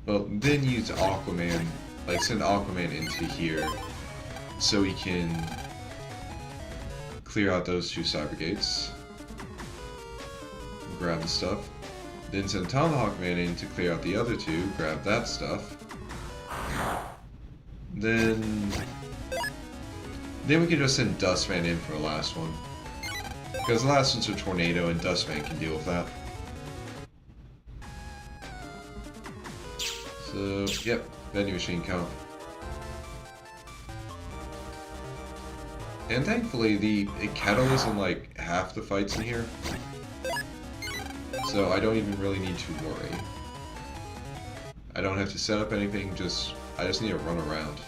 well, then use Aquaman, like send Aquaman into here so he can clear out those 2 cyber gates. Grab the stuff. Then send Tomahawk Man in to clear out the other 2, grab that stuff. Then we can just send Dustman in for the last one. Because the last one's a tornado and Dustman can deal with that. So, yep, vending machine comp. And thankfully, the kettle is in like half the fights in here. So I don't even really need to worry. I don't have to set up anything, I just need to run around.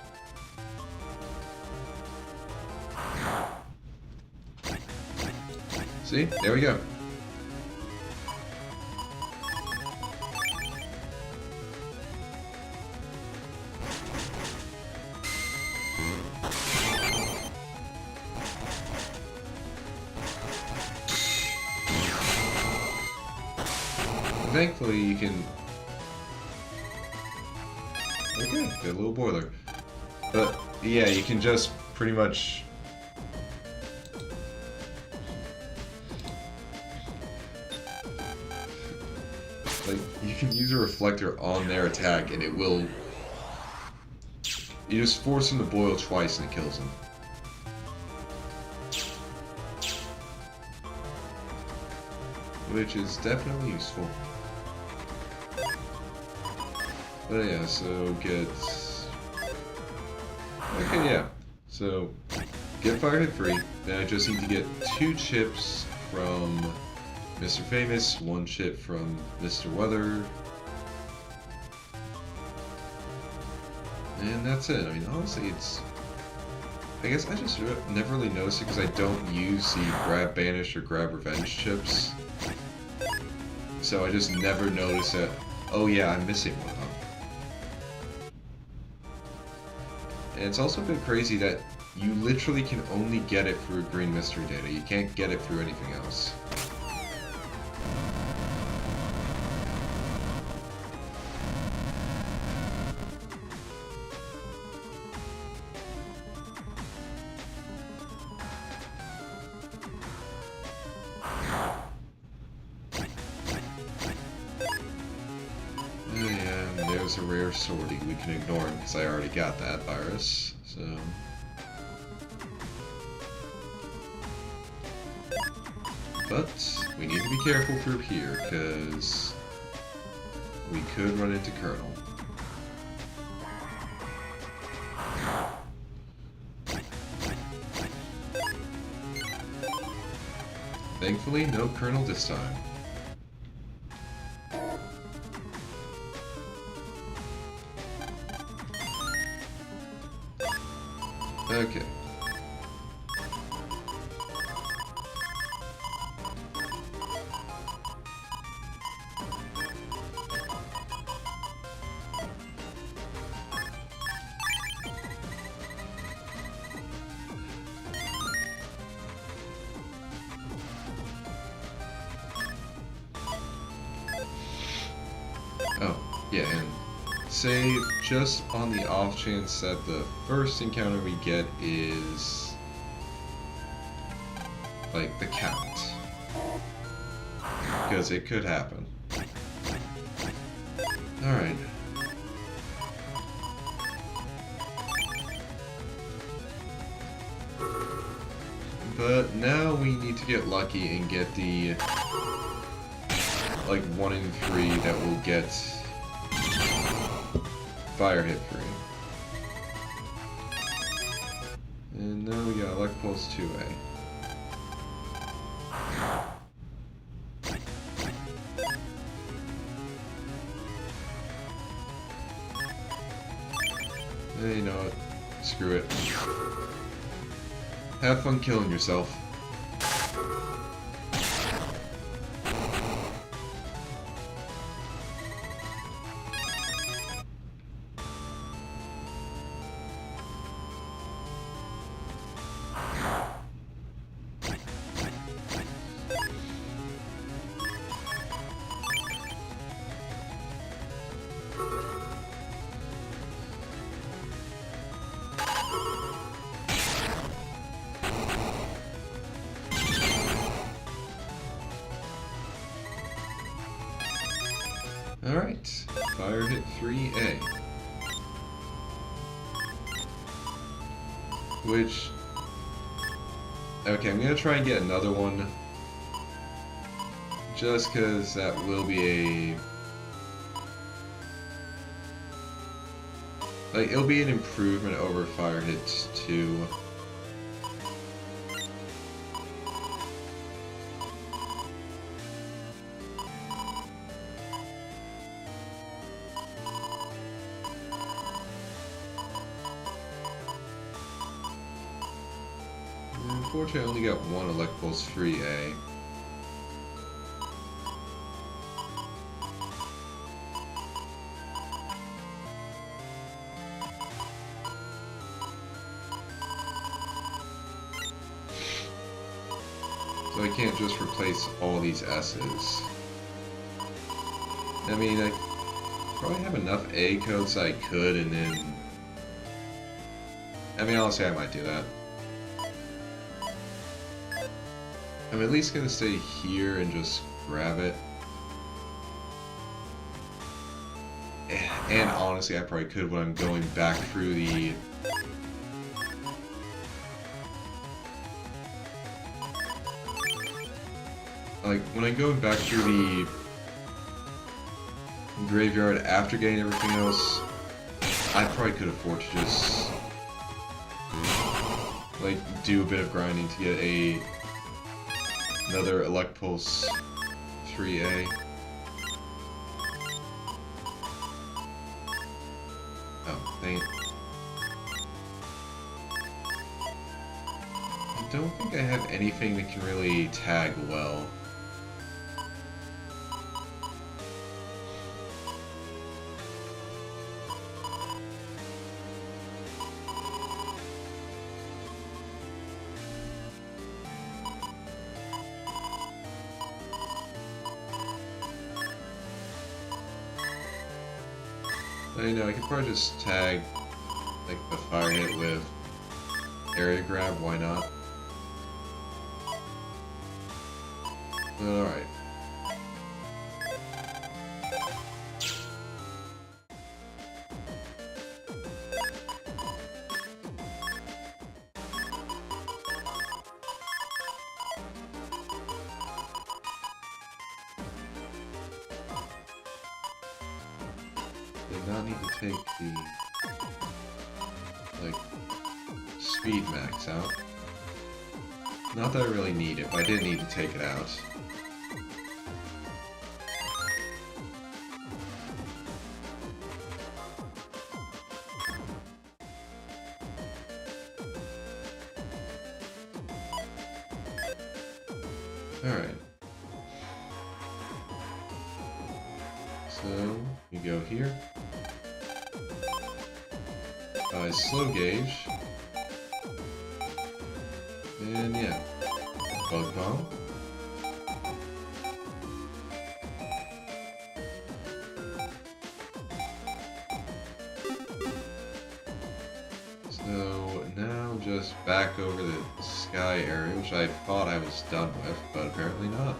See? There we go. Thankfully, you can... okay, got a little boiler. But, yeah, you can just pretty much... like, you can use a reflector on their attack and it will... you just force them to boil twice and it kills them. Which is definitely useful. But yeah, so get... Okay, yeah. So, get Fire Hit free. Then I just need to get 2 chips from Mr. Famous, 1 chip from Mr. Weather. And that's it. I mean, honestly, it's... I guess I just never really noticed it because I don't use the Grab Banish or Grab Revenge chips. So I just never noticed that, oh yeah, I'm missing one of them. And it's also a bit crazy that you literally can only get it through Green Mystery Data. You can't get it through anything else. And there's a rare sortie. We can ignore him because I already got that virus, so... But we need to be careful through here, because we could run into Colonel. Thankfully, no Colonel this time. Okay. Oh, yeah, and say just on the off chance that the first encounter we get is like the count, because it could happen. Alright. But now we need to get lucky and get the like 1 in 3 that will get Fire Hit free. And now we got Elect Pulse 2A. You know what? Screw it. Have fun killing yourself. Alright, Fire Hit 3A. Which... Okay, I'm gonna try and get another one. Just because that will be a... Like, it'll be an improvement over Fire Hit 2. Unfortunately, I only got 1 Elect Pulse 3A. So I can't just replace all these S's. I mean, I probably have enough A codes I could, and then... I mean, honestly, I might do that. I'm at least gonna stay here and just grab it. And honestly, I probably could when I'm going back through the... Like, when I'm going back through the graveyard after getting everything else, I probably could afford to just like do a bit of grinding to get another Elect Pulse 3A. Oh, dang it. I don't think I have anything that can really tag well. I know, I could probably just tag like the fire hit with area grab, why not? Alright. Did not need to take the like speed max out. Not that I really need it, but I did need to take it out. Alright. So, you go here. Slow gauge. And yeah. Bug bomb. So now just back over the sky area, which I thought I was done with, but apparently not.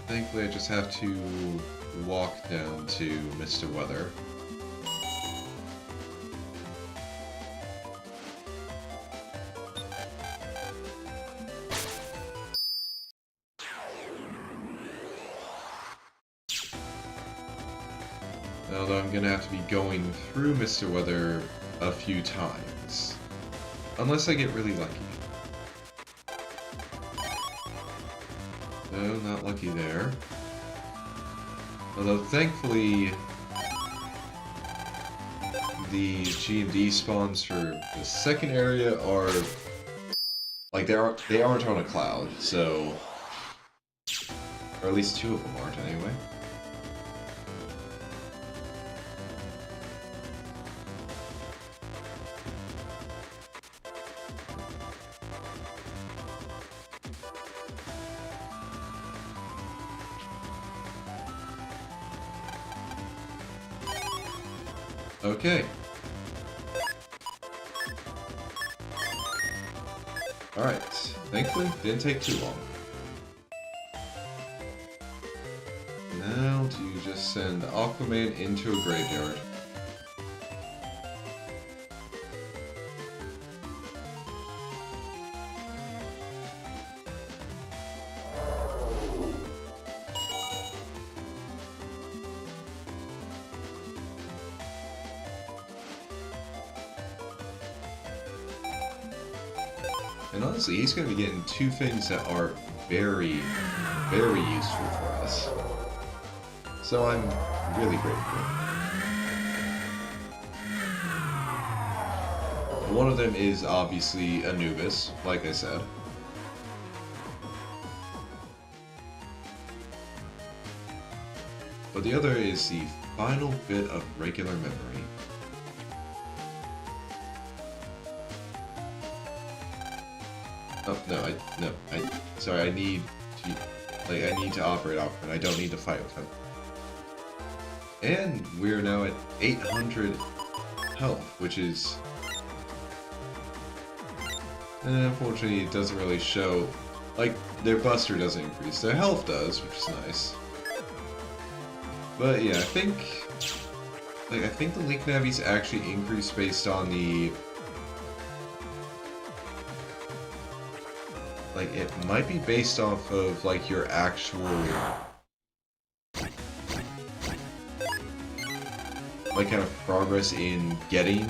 Thankfully, I just have to walk down to Mr. Weather. Although I'm gonna have to be going through Mr. Weather a few times. Unless I get really lucky. No, not lucky there. Although, thankfully, the GMD spawns for the second area are... like, they aren't on a cloud, so... or at least two of them aren't, anyway. Okay. Alright. Thankfully, didn't take too long. Now to just send Aquaman into a graveyard. And honestly, he's going to be getting two things that are very, very useful for us. So I'm really grateful. One of them is obviously Anubis, like I said. But the other is the final bit of regular memory. Oh, sorry, I need to operate Aquaman. I don't need to fight with him. And we're now at 800 health, which is And unfortunately, it doesn't really show. Like, their buster doesn't increase. Their health does, which is nice. But yeah, I think the Link Navies actually increase based on the... Like, it might be based off of, like, your actual... Like, kind of progress in getting...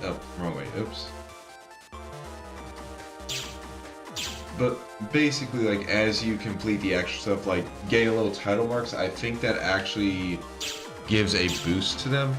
Oh, wrong way, oops. But basically, like, as you complete the extra stuff, like, getting a little title marks, I think that actually gives a boost to them.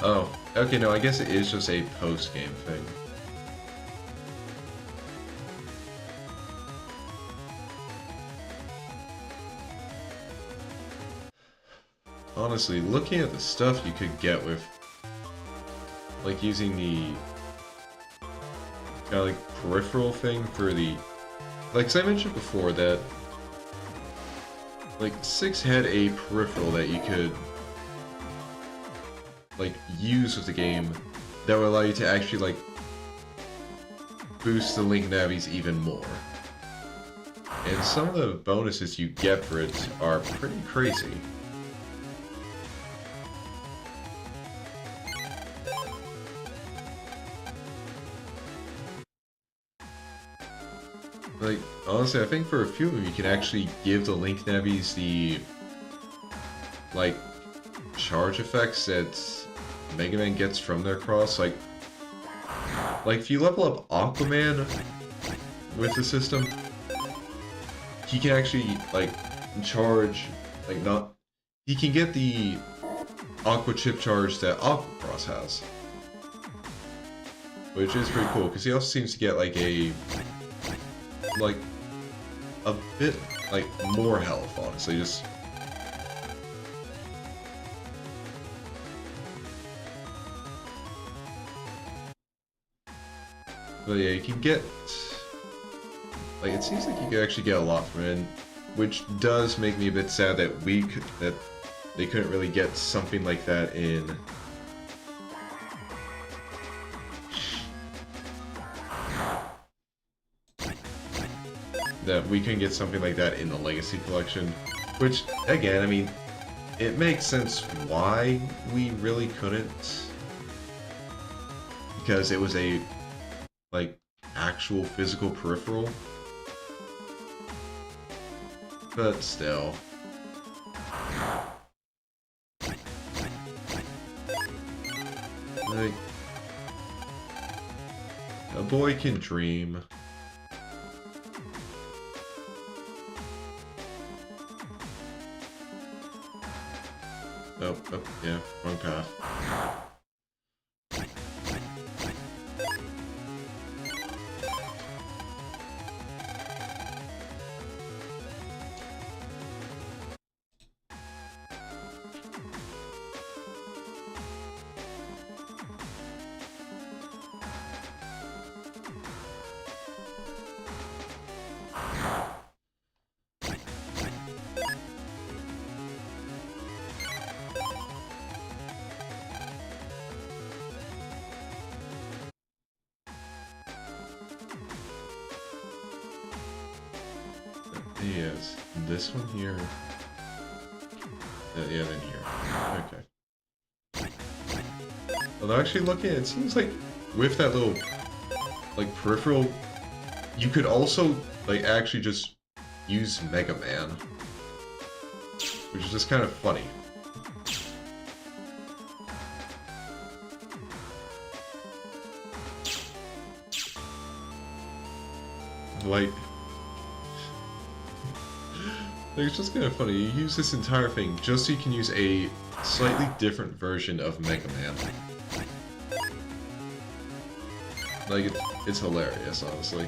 Oh, okay, no, I guess it is just a post-game thing. Honestly, looking at the stuff you could get with, like, using the kind of, like, peripheral thing for the... Like, as I mentioned before, that, like, 6 had a peripheral that you could... like, use with the game that would allow you to actually, like, boost the Link Navies even more. And some of the bonuses you get for it are pretty crazy. Like, honestly, I think for a few of them you can actually give the Link Navies the, like, charge effects that Mega Man gets from their cross. Like if you level up Aquaman with the system, he can actually, like, charge, like, not... He can get the Aqua Chip charge that Aqua Cross has. Which is pretty cool, because he also seems to get, like, a bit, like, more health, honestly, just... But yeah, you can get... Like, it seems like you can actually get a lot from it, which does make me a bit sad that that they couldn't really get something like that in... That we couldn't get something like that in the Legacy Collection. Which, again, I mean, it makes sense why we really couldn't. Because it was a, like, actual physical peripheral. But still. Like, a boy can dream. Oh, yeah, wrong path. Yes, this one here. Yeah, then here. Okay. Although actually looking at it, it seems like with that little, like, peripheral, you could also, like, actually just use Mega Man. Which is just kind of funny. Like... It's just kind of funny. You use this entire thing just so you can use a slightly different version of Mega Man. Like, it's hilarious, honestly.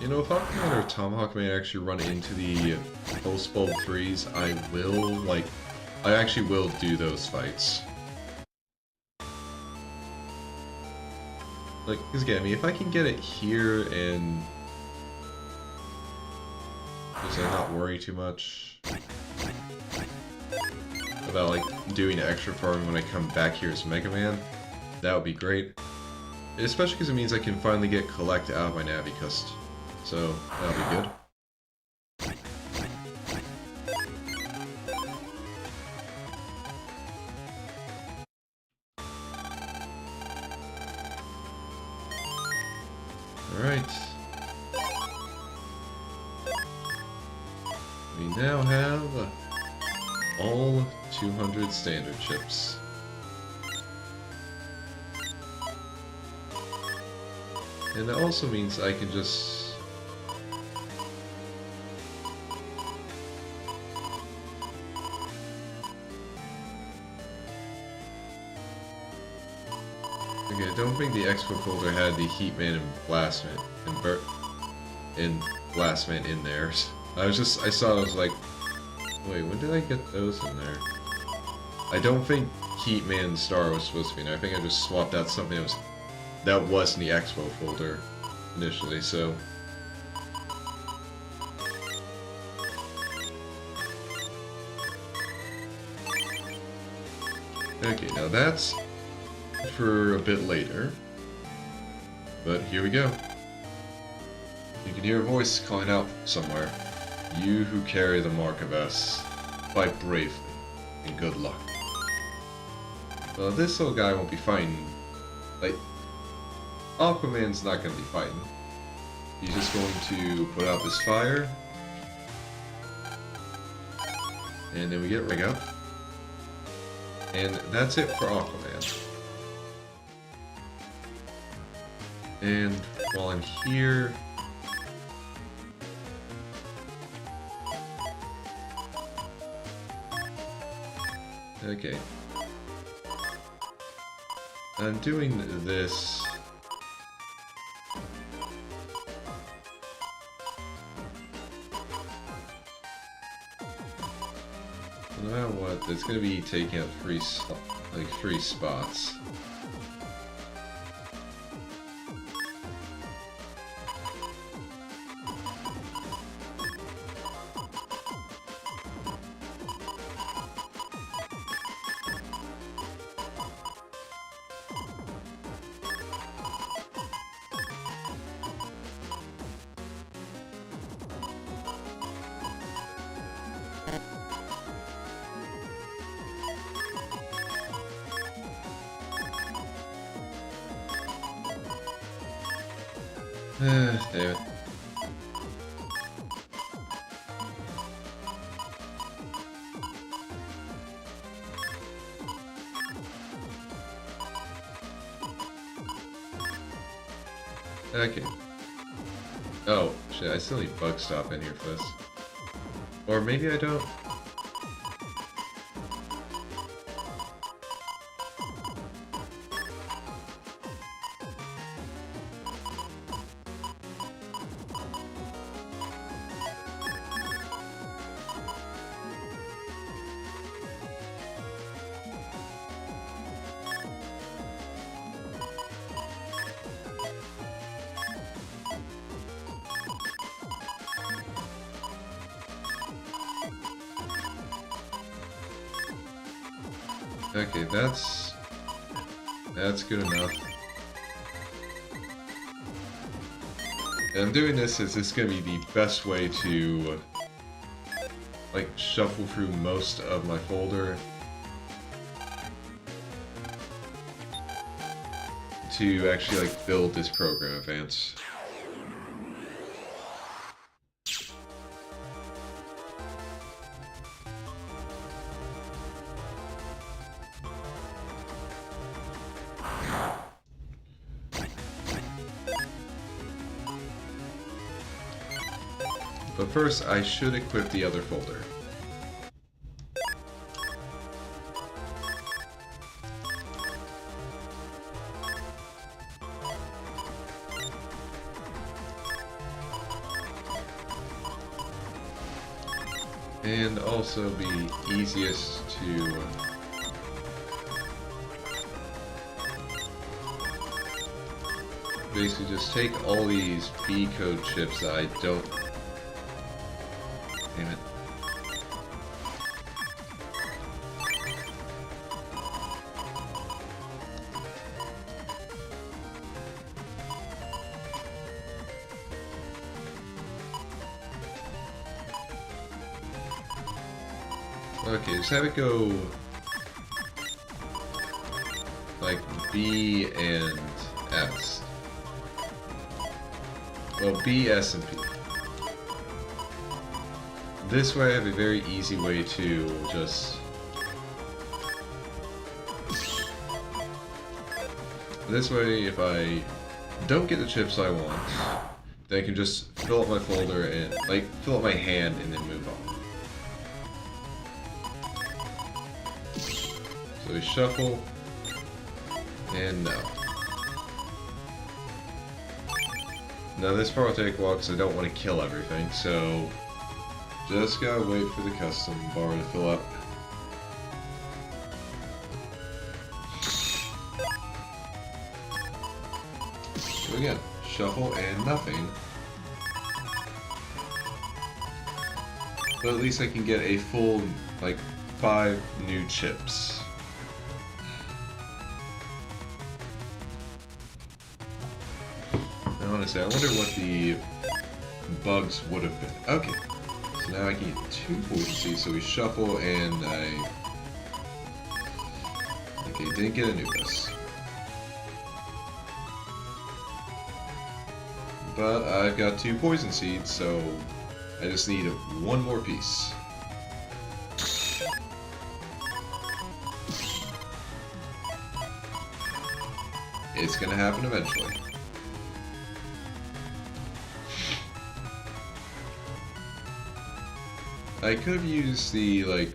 You know, if Aquaman or Tomahawk Man actually run into the post-bulb 3s, I actually will do those fights. Like, because again, I mean, if I can get it here and just not worry too much about, like, doing extra farming when I come back here as Mega Man, that would be great. Especially because it means I can finally get Collect out of my Navicust. So, that'll be good. Alright. We now have all 200 standard chips. And that also means I can just... Okay, I don't think the Expo folder had the Heatman and Blastman and Blastman in there. I saw it, I was like, wait, when did I get those in there? I don't think Heatman Star was supposed to be in there. I think I just swapped out something that was in the Expo folder initially, so... Okay, now that's for a bit later. But here we go. You can hear a voice calling out somewhere. You who carry the mark of S, fight bravely, and good luck. Well, this little guy won't be fighting. Like, Aquaman's not going to be fighting. He's just going to put out this fire. And then we get Rig Up. And that's it for Aquaman. And while I'm here... Okay. I'm doing this... No matter what, it's gonna be taking up three spots. Damn it. Okay. Oh, shit, I still need Bug Stop in here for this. Or maybe I don't. Okay, that's good enough. And I'm doing this as it's gonna be the best way to like shuffle through most of my folder to actually like build this program advance. But first, I should equip the other folder. And also be easiest to basically just take all these B code chips that I don't... Damn it. Okay, just have it go like B and S. Well, B, S, and P. This way I have a very easy way to just... This way, if I don't get the chips I want, then I can just fill up my folder and, like, fill up my hand and then move on. So we shuffle, and no. Now this part will take a while because I don't want to kill everything, so just gotta wait for the custom bar to fill up. So again, shuffle and nothing. But at least I can get a full, like, 5 new chips. Honestly, I wonder what the bugs would have been. Okay, so now I can get 2 poison seeds, so we shuffle and I... Okay, didn't get Anubis. But I've got 2 poison seeds, so I just need 1 more piece. It's gonna happen eventually. I could have used the, like,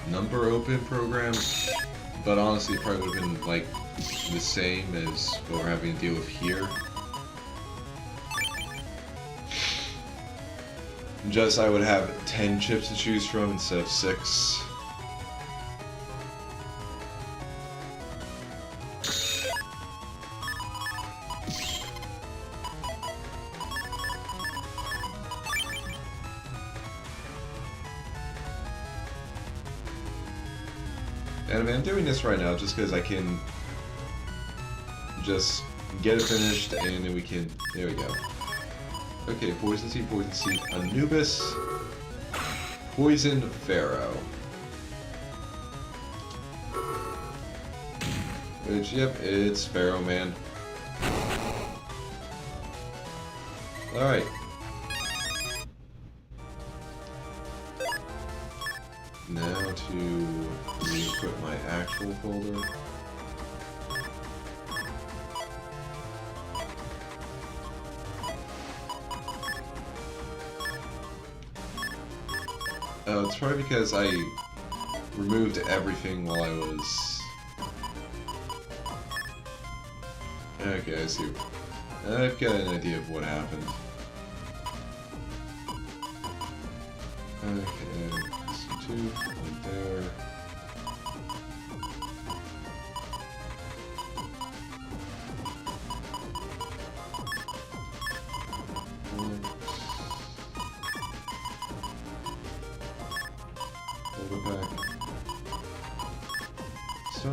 number open program, but honestly it probably would have been, like, the same as what we're having to deal with here. Just I would have 10 chips to choose from instead of 6. And I mean, I'm doing this right now just because I can just get it finished and then we can... There we go. Okay, Poison Seed, Anubis, Poison Pharaoh. Which, yep, it's Pharaoh, man. Alright. Now to re-equip my actual folder. Oh, it's probably because I removed everything while I was... Okay, I see. I've got an idea of what happened. Okay, so 2, right there. Back. So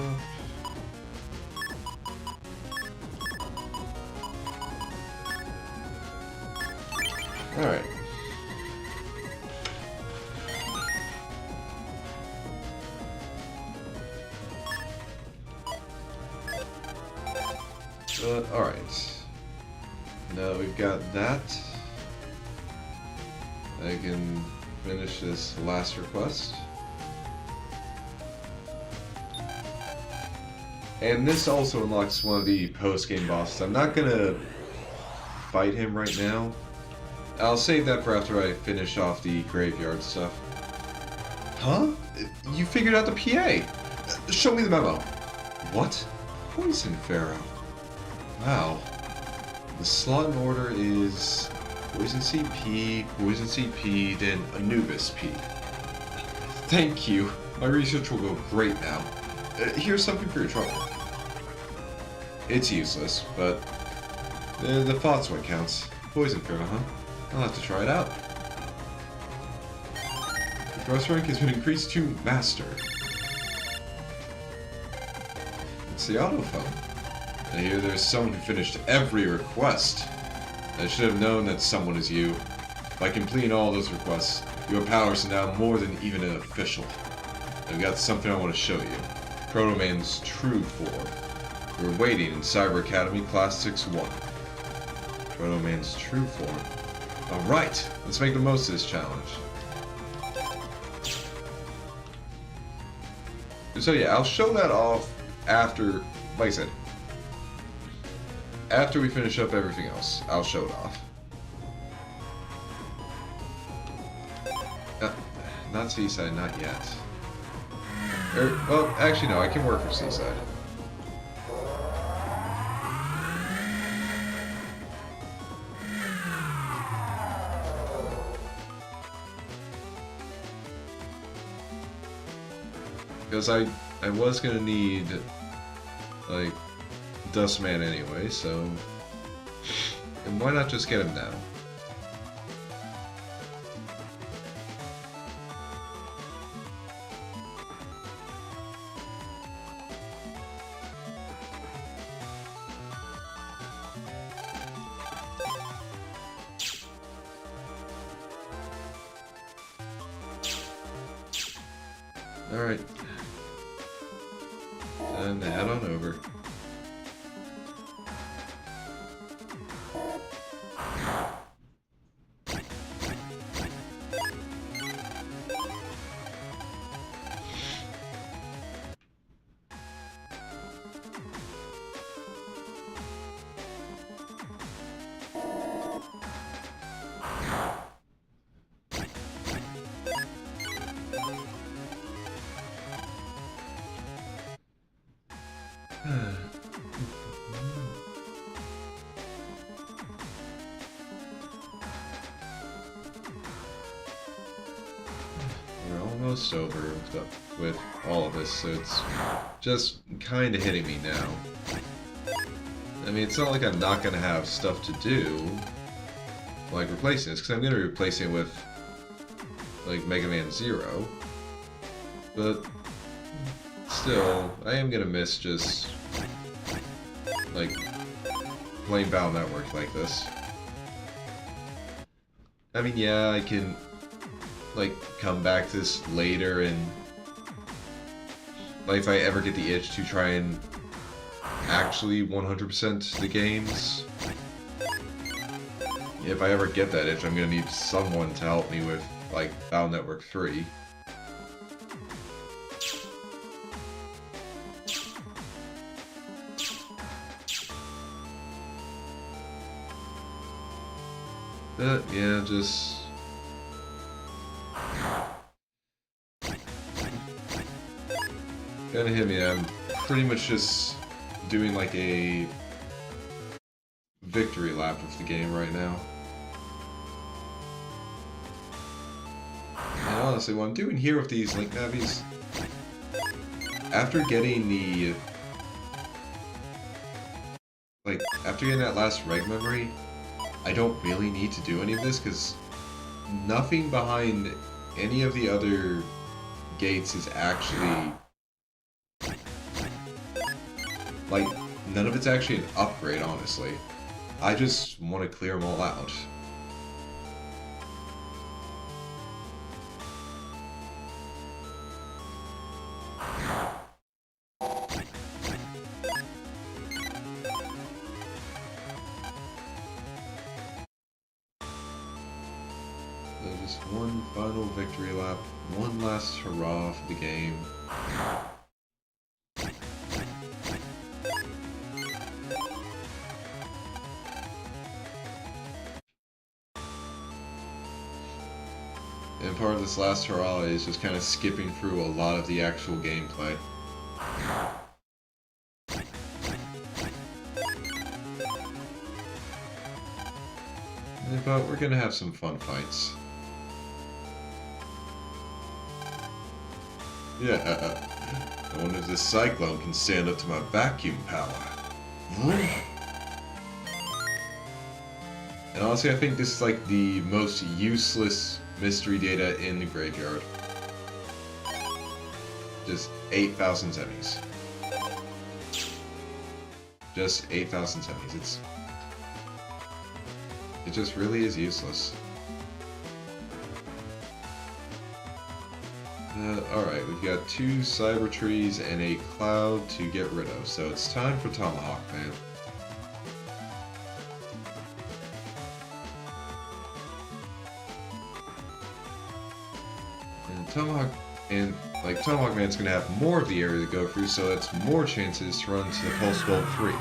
alright. Alright. Now we've got that. I can finish this last request. And this also unlocks one of the post-game bosses. I'm not gonna fight him right now. I'll save that for after I finish off the graveyard stuff. Huh? You figured out the PA! Show me the memo! What? Poison Pharaoh. Wow. The slot in order is Poison Seed P, Poison Seed P, then Anubis P. Thank you. My research will go great now. Here's something for your trouble. It's useless, but the thought's what counts. Poison kernel, huh? I'll have to try it out. The thrust rank has been increased to Master. It's the autophone. I hear there's someone who finished every request. I should have known that someone is you. By completing all those requests, your powers are now more than even an official. I've got something I want to show you. Proto Man's true form. We're waiting in Cyber Academy Class 6-1. Proto Man's true form. Alright, let's make the most of this challenge. So yeah, I'll show that off after, like I said, after we finish up everything else, I'll show it off. Not Seaside, not yet. Well, actually no, I can work for Seaside. Because I was gonna need, like, Dustman anyway, so... And why not just get him now? Alright. And head on over. We're almost over with all of this, so it's just kind of hitting me now. I mean, it's not like I'm not going to have stuff to do, like replacing this, because I'm going to be replacing it with, like, Mega Man Zero. But still, I am going to miss just, like, playing Battle Network like this. I mean, yeah, I can, like, come back to this later and, like, if I ever get the itch to try and actually 100% the games. If I ever get that itch, I'm gonna need someone to help me with, like, Battle Network 3. But, yeah, just... Kinda hit me. I'm pretty much just doing like a victory lap of the game right now. And honestly, what I'm doing here with these Link Navis, after getting the, like, after getting that last reg memory, I don't really need to do any of this, because nothing behind any of the other gates is actually, like, none of it's actually an upgrade, honestly. I just want to clear them all out. So just one final victory lap, one last hurrah for the game. And part of this last hurrah is just kind of skipping through a lot of the actual gameplay. But we're gonna have some fun fights. Yeah, I wonder if this cyclone can stand up to my vacuum power. And honestly, I think this is like the most useless mystery data in the graveyard. Just 8,000 semis. Just 8,000 semis. It just really is useless. Alright, we've got 2 cyber trees and a cloud to get rid of, so it's time for Tomahawk Man. And Tomahawk Man's gonna have more of the area to go through, so that's more chances to run to the Pulse Bolt 3.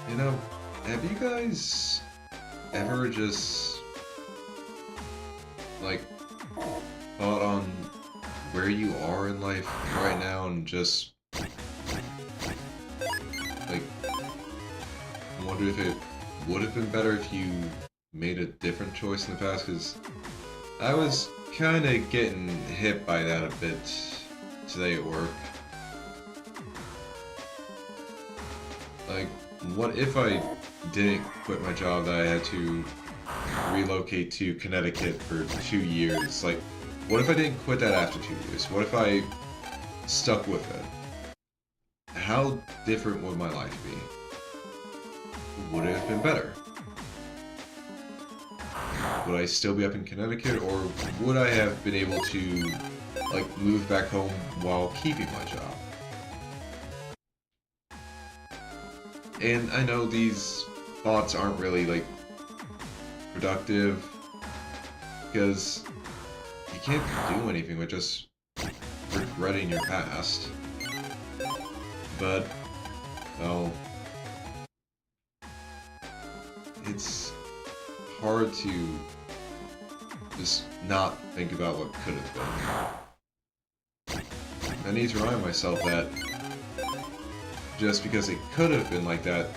You know, have you guys ever just, like, thought on where you are in life right now and just, like, wonder if it would have been better if you made a different choice in the past? Because I was kind of getting hit by that a bit today at work. Like, what if I didn't quit my job that I had to relocate to Connecticut for 2 years? Like, what if I didn't quit that after 2 years? What if I stuck with it? How different would my life be? Would it have been better? Would I still be up in Connecticut, or would I have been able to, like, move back home while keeping my job? And I know these thoughts aren't really, like, productive, because you can't do anything with just regretting your past. But, well, it's hard to just not think about what could have been. I need to remind myself that just because it could have been like that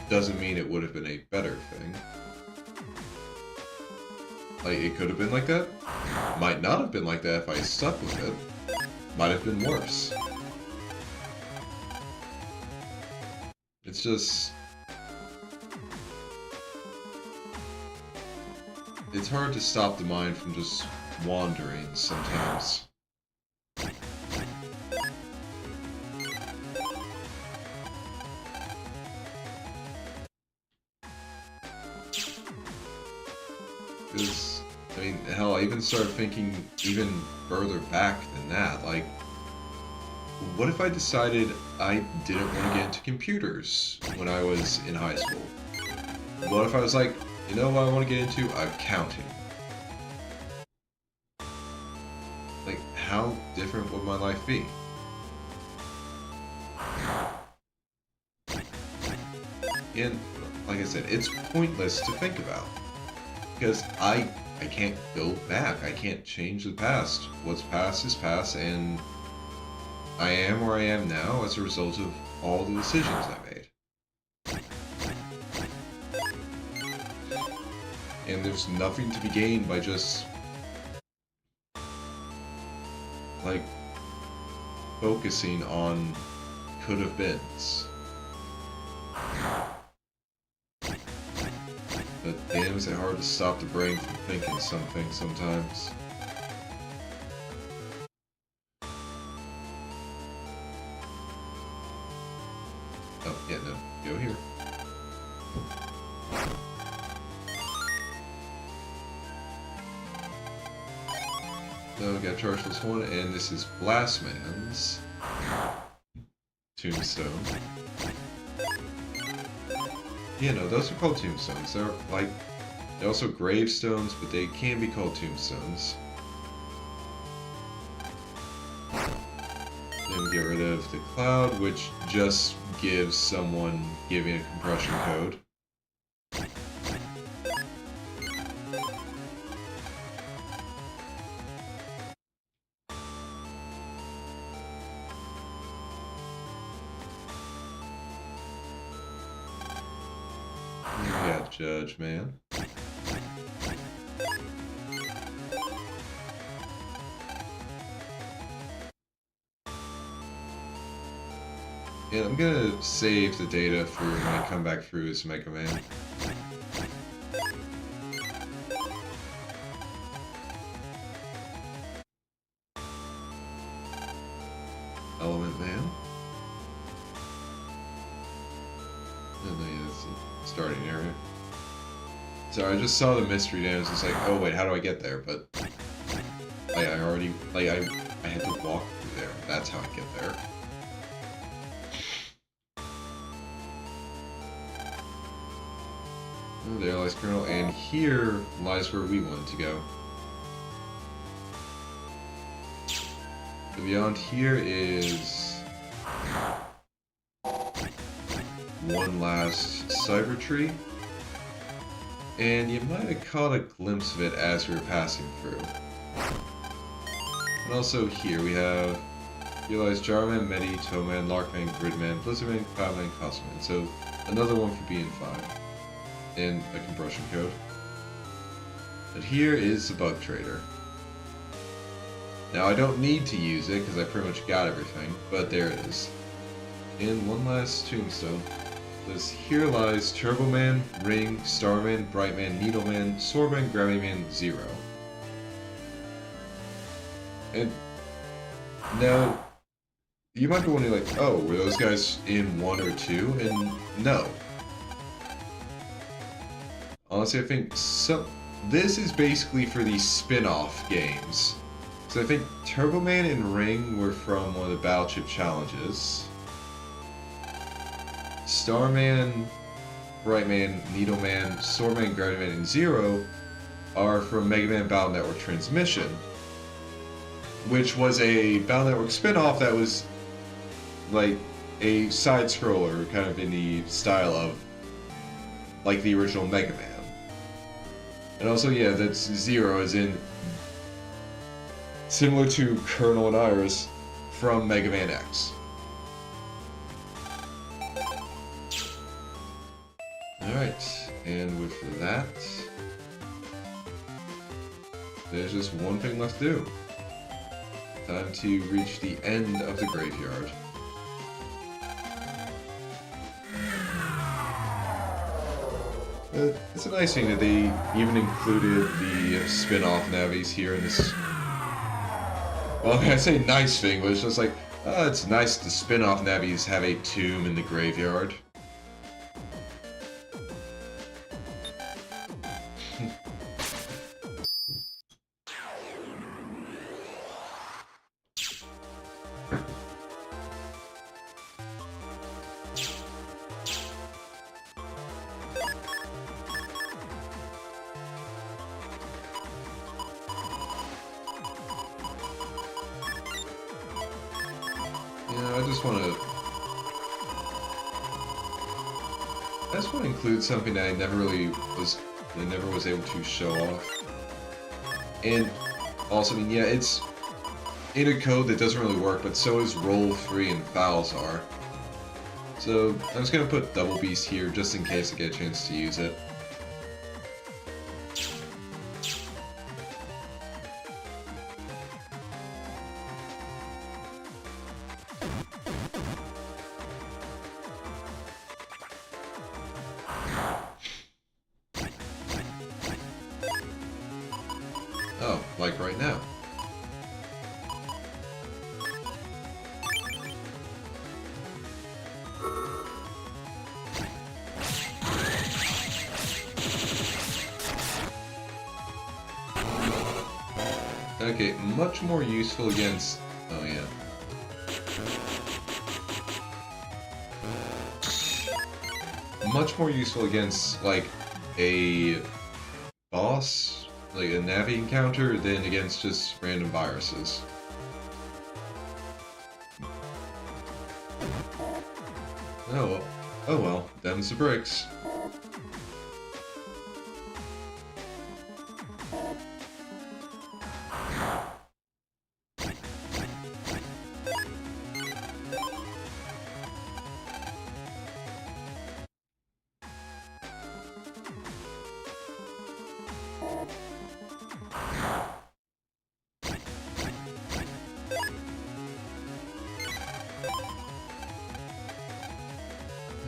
doesn't mean it would have been a better thing. Like, it could have been like that. Might not have been like that if I stuck with it. Might have been worse. It's just... it's hard to stop the mind from just wandering sometimes. Because, I mean, hell, I even started thinking even further back than that. Like, what if I decided I didn't want to get into computers when I was in high school? What if I was like, you know what I want to get into? Accounting. Like, how different would my life be? And, like I said, it's pointless to think about. Because I can't go back. I can't change the past. What's past is past, and I am where I am now as a result of all the decisions I made. And there's nothing to be gained by just, like, focusing on could-have-beens. But damn, is it hard to stop the brain from thinking something sometimes. Oh, yeah, no. Go here. So we gotta charge this one, and this is Blastman's tombstone. Yeah, no, those are called tombstones. They're like They're also gravestones, but they can be called tombstones. Then we get rid of the cloud, which just gives someone giving a compression code. We got Judge, man. And I'm gonna save the data for when I come back through as Mega Man. Element Man. And then that's the starting area. Sorry, I just saw the mystery dams. It's like, oh wait, how do I get there? But like I already I had to walk through there. That's how I get there. Oh, there lies Colonel, and here lies where we wanted to go. So beyond here is one last cyber tree, and you might have caught a glimpse of it as we were passing through. And also here we have here lies Jarman, Medi, Toeman, Larkman, Gridman, Blizzardman, Cloudman, Cosman. So another one for being 5. And a compression code. But here is the bug trader. Now I don't need to use it because I pretty much got everything, but there it is. And one last tombstone. Says here lies Turbo Man, Ring, Starman, Brightman, Needleman, Swordman, Gravity Man, 0. And now you might be wondering like, oh, were those guys in 1 or 2? And no. Honestly, I think this is basically for these spin-off games. So I think Turbo Man and Ring were from one of the Battleship challenges. Starman, Brightman, Needleman, Swordman, Gravity Man, and 0 are from Mega Man Battle Network Transmission, which was a Battle Network spin-off that was like a side-scroller, kind of in the style of like the original Mega Man. And also, yeah, that's 0 as in similar to Colonel and Iris from Mega Man X. Alright, and with that, there's just one thing left to do. Time to reach the end of the graveyard. It's a nice thing that they even included the spin-off navies here in this. Well, I mean, I say nice thing, but it's just like, it's nice the spin-off navies have a tomb in the graveyard. I just want to include something that I never was able to show off. And also, I mean, yeah, it's in a code that doesn't really work, but so is roll 3 and fouls are. So I'm just gonna put Double Beast here just in case I get a chance to use it. Oh, like right now. Okay, much more useful against... oh yeah. Much more useful against, like, a boss, like a Navi encounter, than against just random viruses. Oh, oh well, them's the bricks.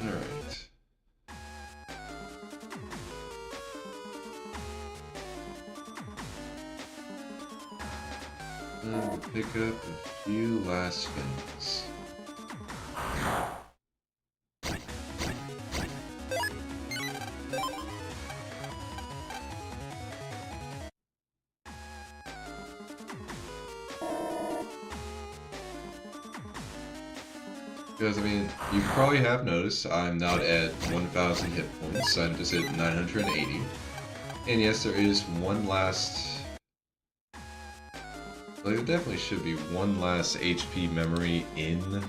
Alright. And we'll pick up a few last things. Because, I mean, you probably have noticed I'm not at 1,000 hit points, I'm just at 980. And yes, there is one last... Like, there definitely should be one last HP memory in...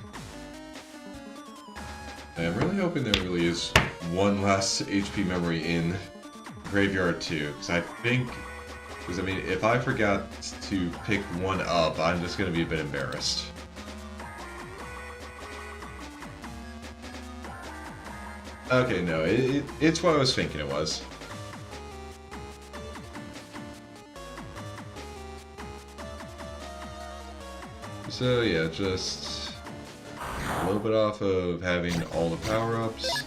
I'm really hoping there really is one last HP memory in Graveyard 2, because I think... Because, I mean, if I forgot to pick one up, I'm just going to be a bit embarrassed. Okay, no, it's what I was thinking it was. So yeah, just a little bit off of having all the power-ups.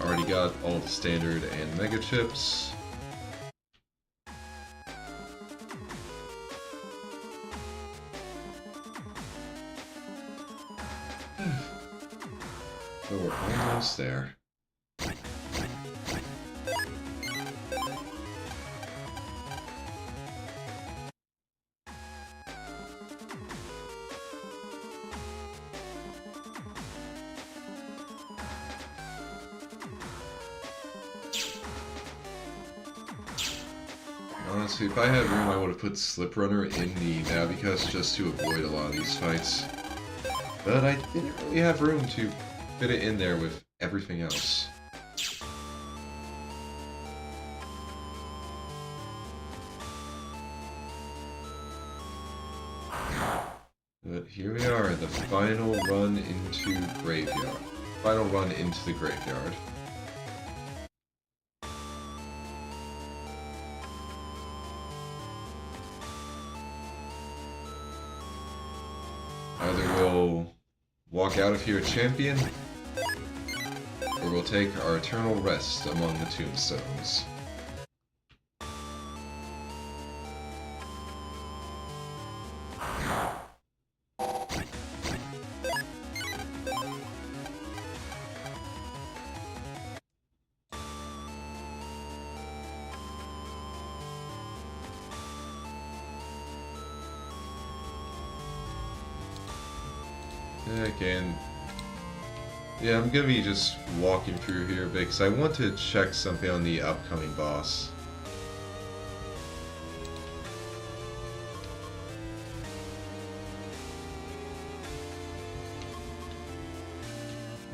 Already got all the standard and mega chips. So we're almost there. Honestly, if I had room, I would have put Slip Runner in the Navicus just to avoid a lot of these fights. But I didn't really have room to fit it in there with everything else. But here we are, the final run into Graveyard. Final run into the Graveyard. Either we'll walk out of here a champion, or we'll take our eternal rest among the tombstones. Again, yeah, I'm gonna be just walking through here a bit because I want to check something on the upcoming boss.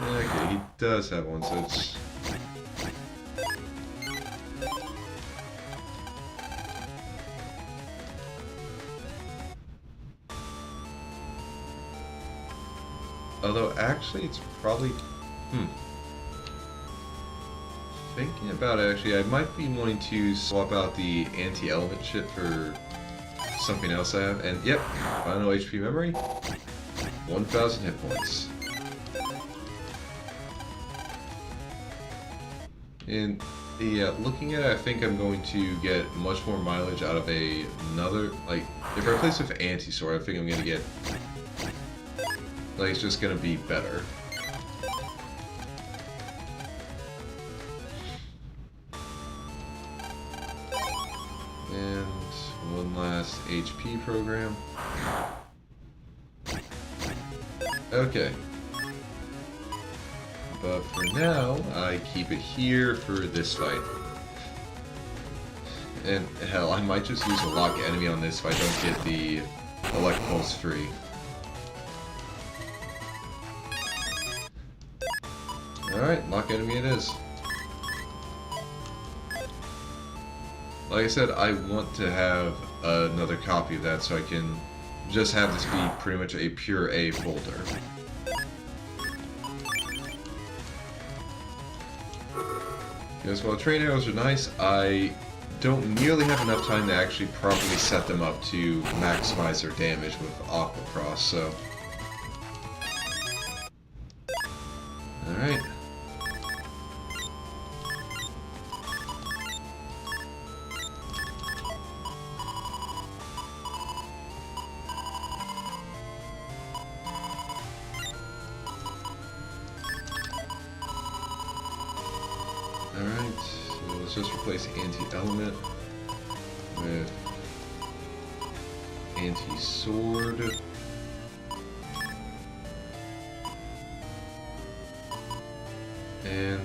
Okay, he does have one, so it's... Although, actually, it's probably... Thinking about it, actually, I might be wanting to swap out the anti-element chip for something else I have. And, yep, final HP memory, 1,000 hit points. And, yeah, looking at it, I think I'm going to get much more mileage out of another... Like, if I replace it with Anti-Sword, I think I'm going to get... Like, it's just gonna be better. And one last HP program. Okay. But for now, I keep it here for this fight. And hell, I might just use a lock enemy on this if I don't get the Elect Pulse free. Alright, lock enemy it is. Like I said, I want to have another copy of that so I can just have this be pretty much a pure A folder. Because while train arrows are nice, I don't nearly have enough time to actually properly set them up to maximize their damage with Aqua Cross, so... Alright. Alright, so let's just replace Anti-Element with Anti-Sword. And...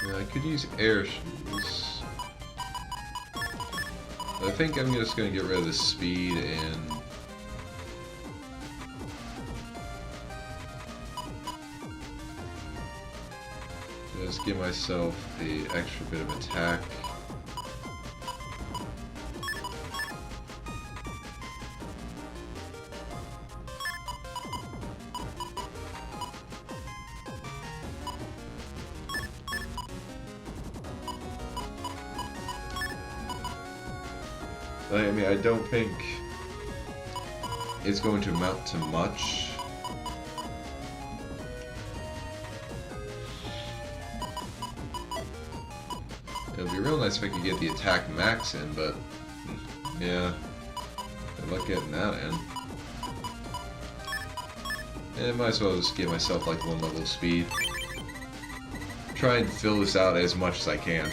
I could use air shoes. I think I'm just gonna get rid of the speed and just give myself the extra bit of attack. I mean, I don't think it's going to amount to much. It would be real nice if I could get the attack max in, but yeah, good luck getting that in. And I might as well just give myself like one level of speed. Try and fill this out as much as I can.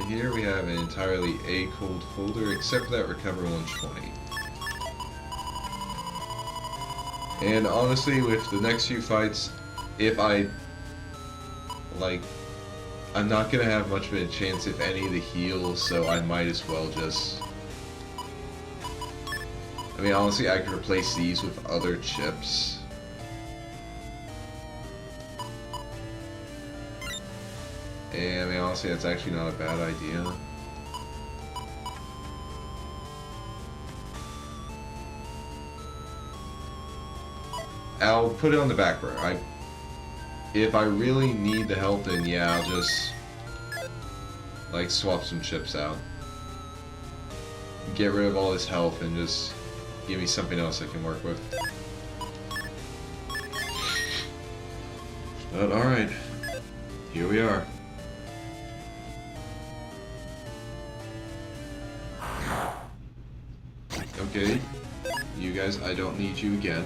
Here we have an entirely A cold folder, except for that recover 120. And honestly, with the next few fights, if I, like, I'm not gonna have much of a chance, if any, to heal, so I might as well just... I mean, honestly, I could replace these with other chips. And I mean, honestly, that's actually not a bad idea. I'll put it on the back burner. If I really need the help, then yeah, I'll just like swap some chips out. Get rid of all this health and just give me something else I can work with. But alright, here we are. Okay, you guys, I don't need you again.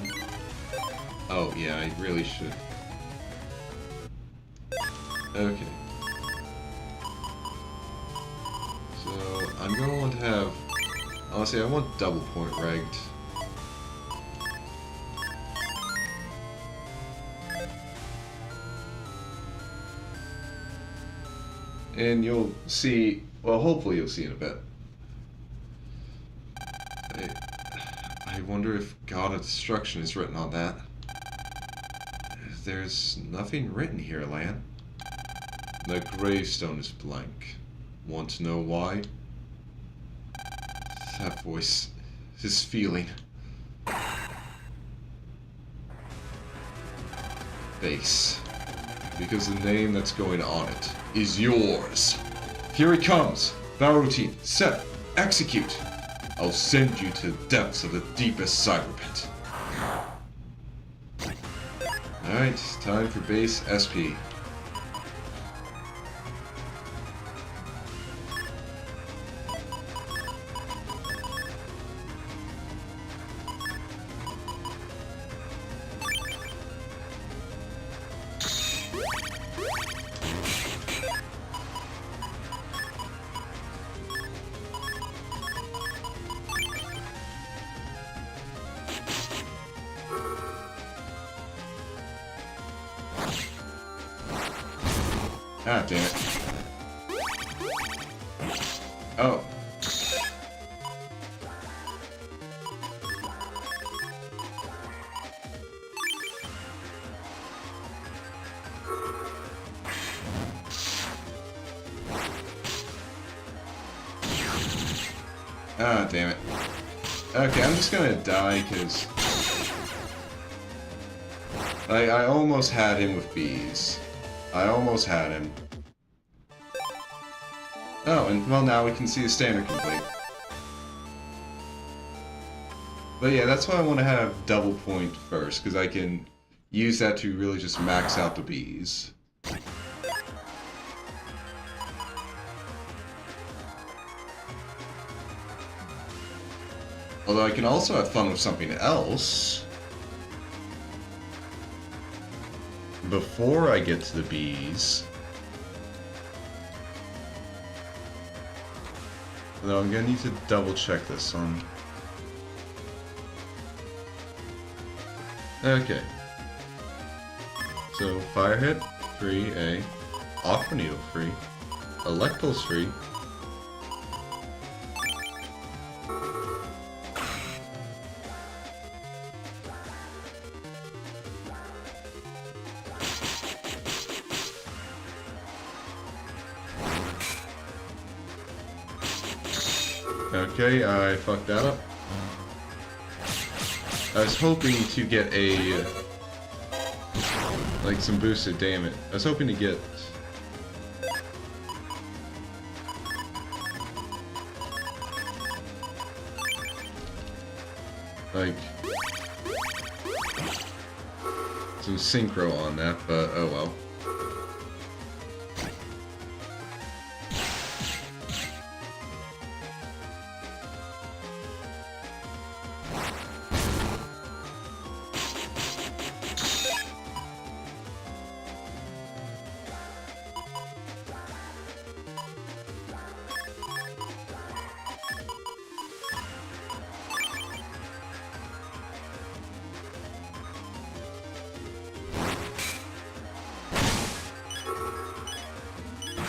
Oh, yeah, I really should. Okay. So, I'm going to want to have... Honestly, I want double point ranked. And you'll see... Well, hopefully you'll see in a bit. I wonder if God of Destruction is written on that. There's nothing written here, Lan. The gravestone is blank. Want to know why? That voice, this feeling. Base. Because the name that's going on it is yours. Here it comes. Battle routine. Set. Execute. I'll send you to the depths of the deepest cyber pit. Alright, time for base SP. Ah, damn it. Oh. Ah, damn it. Okay, I'm just gonna die, because I almost had him with bees. I almost had him. Oh, and well, now we can see the standard complete. But yeah, that's why I want to have double point first, because I can use that to really just max out the bees. Although I can also have fun with something else before I get to the bees. Although I'm gonna need to double check this one. Okay. So fire hit, free, A. Offer needle, free. Electals, free. Okay, I fucked that up. I was hoping to get a... like some boosted, damn it. I was hoping to get... like... some synchro on that, but oh well.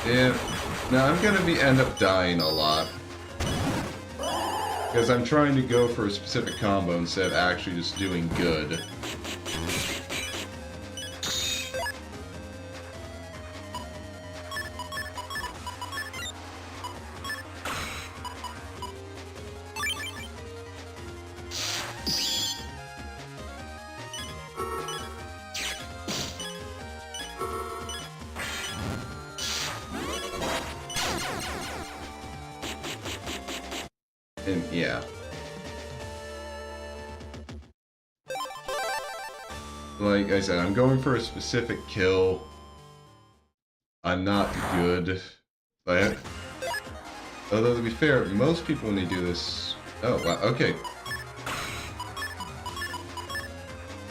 Yeah, now I'm gonna end up dying a lot. Because I'm trying to go for a specific combo instead of actually just doing good. And yeah. Like I said, I'm going for a specific kill. I'm not good. Like, although to be fair, most people when they do this... Oh, wow, okay.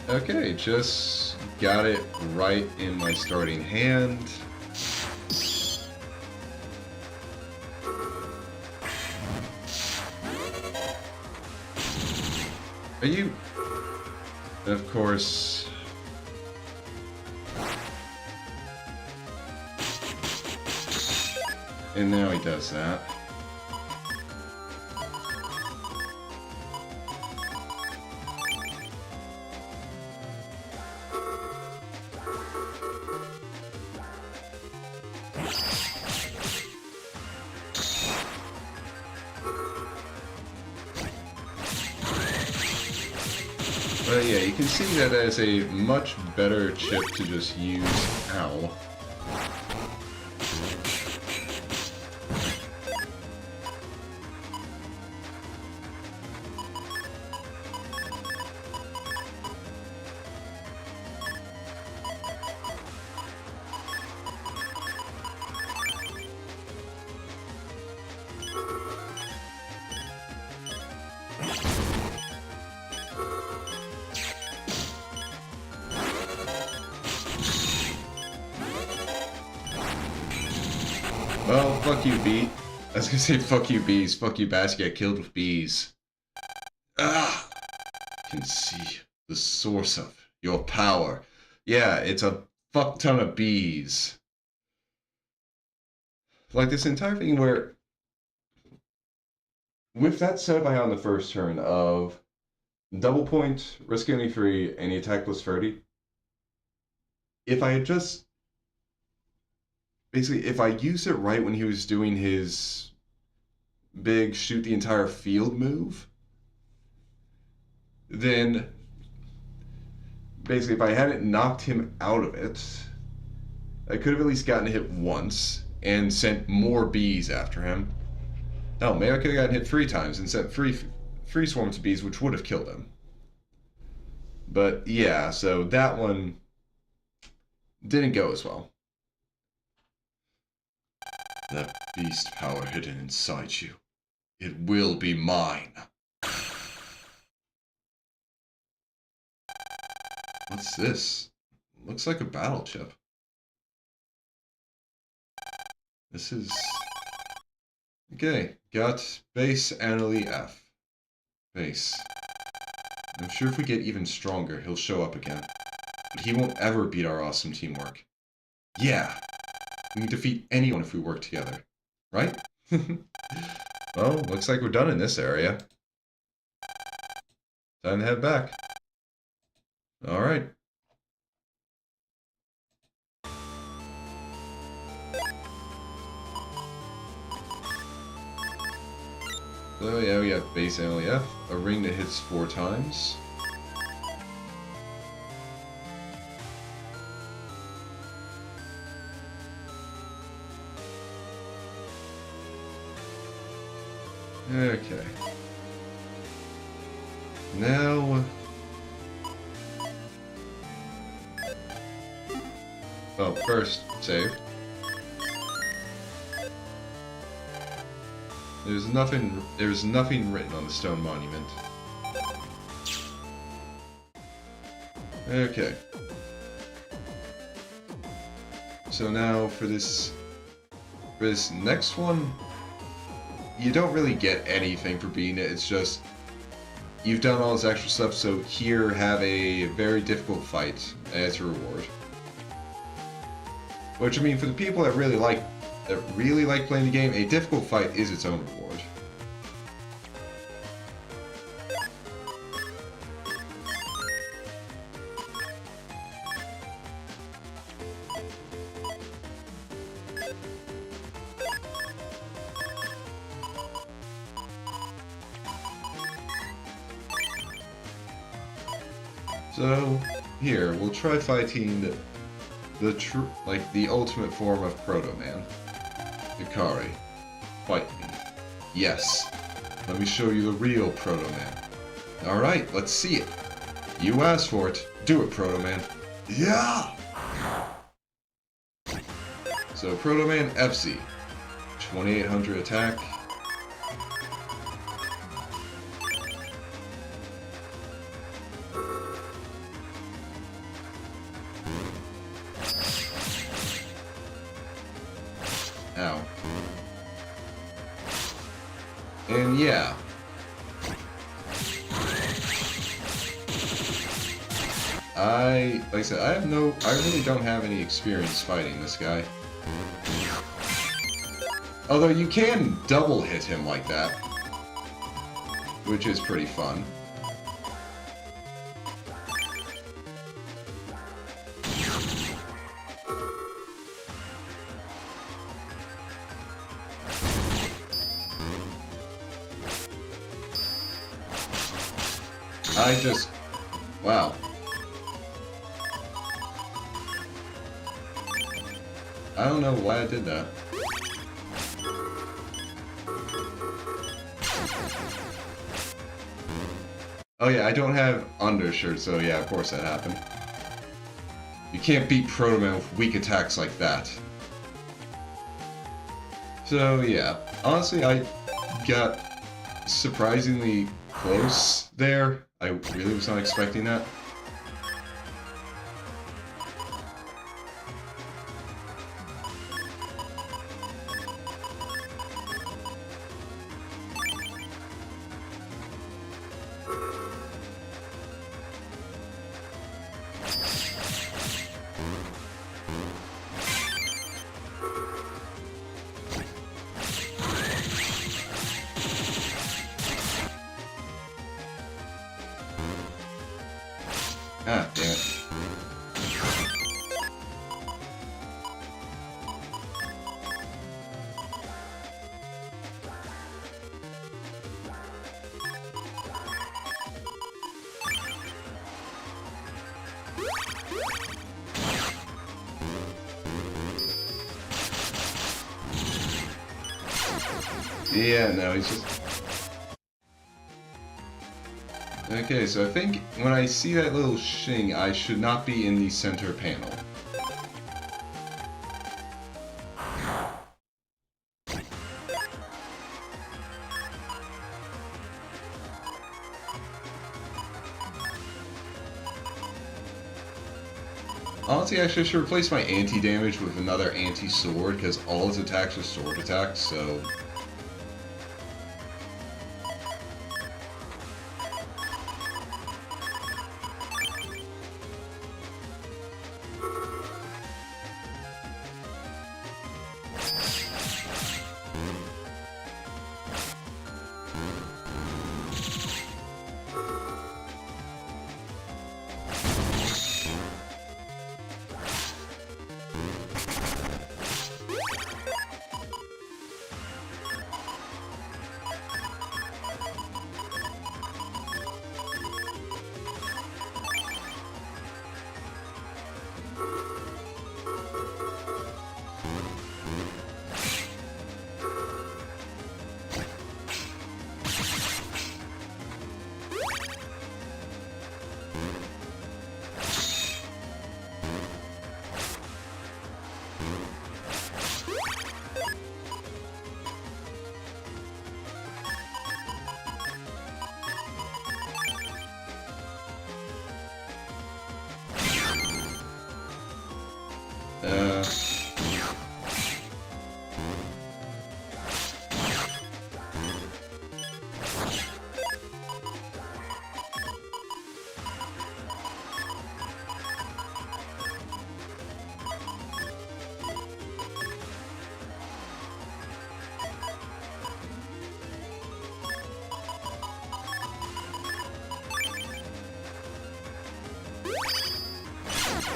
Okay, just got it right in my starting hand. Are you... And of course... And now he does that. But yeah, you can see that as a much better chip to just use. Ow. Well, fuck you, bee. I was gonna say fuck you, bees. Fuck you, bats. Get killed with bees. Ah! I can see the source of your power. Yeah, it's a fuck ton of bees. like this entire thing where, with that setup I had on the first turn of double point, risk any free, and he attack plus 30, if I had just, basically, if I used it right when he was doing his big shoot the entire field move, then basically if I hadn't knocked him out of it, I could have at least gotten hit once and sent more bees after him. No, maybe I could have gotten hit 3 times and sent three swarms of bees, which would have killed him. But yeah, so that one didn't go as well. That beast power hidden inside you. It will be mine. What's this? Looks like a battle chip. This is... Okay, got base Annalie F. Base. I'm sure if we get even stronger, he'll show up again. But he won't ever beat our awesome teamwork. Yeah! We can defeat anyone if we work together. Right? Well, looks like we're done in this area. Time to head back. Alright. So yeah, we have base LEF, a ring that hits 4 times. Okay. Now... Oh, first, save. There's nothing written on the stone monument. Okay. So now for this next one, you don't really get anything for beating it. It's just you've done all this extra stuff, so here have a very difficult fight as a reward. Which, I mean, for the people that really like playing the game, a difficult fight is its own reward. So, here, we'll try fighting the ultimate form of Proto Man. Hikari, fight me. Yes. Let me show you the real Proto Man. Alright, let's see it. You asked for it. Do it, Proto Man. Yeah! So, Proto Man FC. 2800 attack. Ow. And yeah. Like I said, I really don't have any experience fighting this guy. Although you can double hit him like that, which is pretty fun. Wow. I don't know why I did that. Oh yeah, I don't have undershirt, so yeah, of course that happened. You can't beat Proto Man with weak attacks like that. So yeah, honestly, I got surprisingly close there. I really was not expecting that. Ah, damn it. Yeah, no, he's just... Okay, so I think when I see that little shing, I should not be in the center panel. Honestly, actually, I should replace my anti-damage with another anti-sword, because all its attacks are sword attacks, so...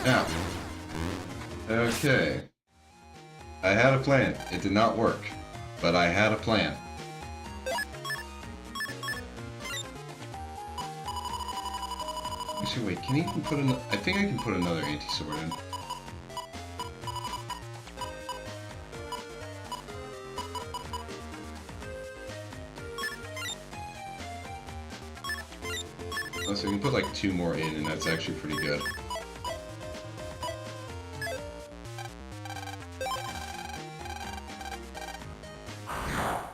Now, okay. I had a plan. It did not work, but I had a plan. Actually, wait, can you even put an... I think I can put another anti-sword in. Oh, so we can put like 2 more in, and that's actually pretty good.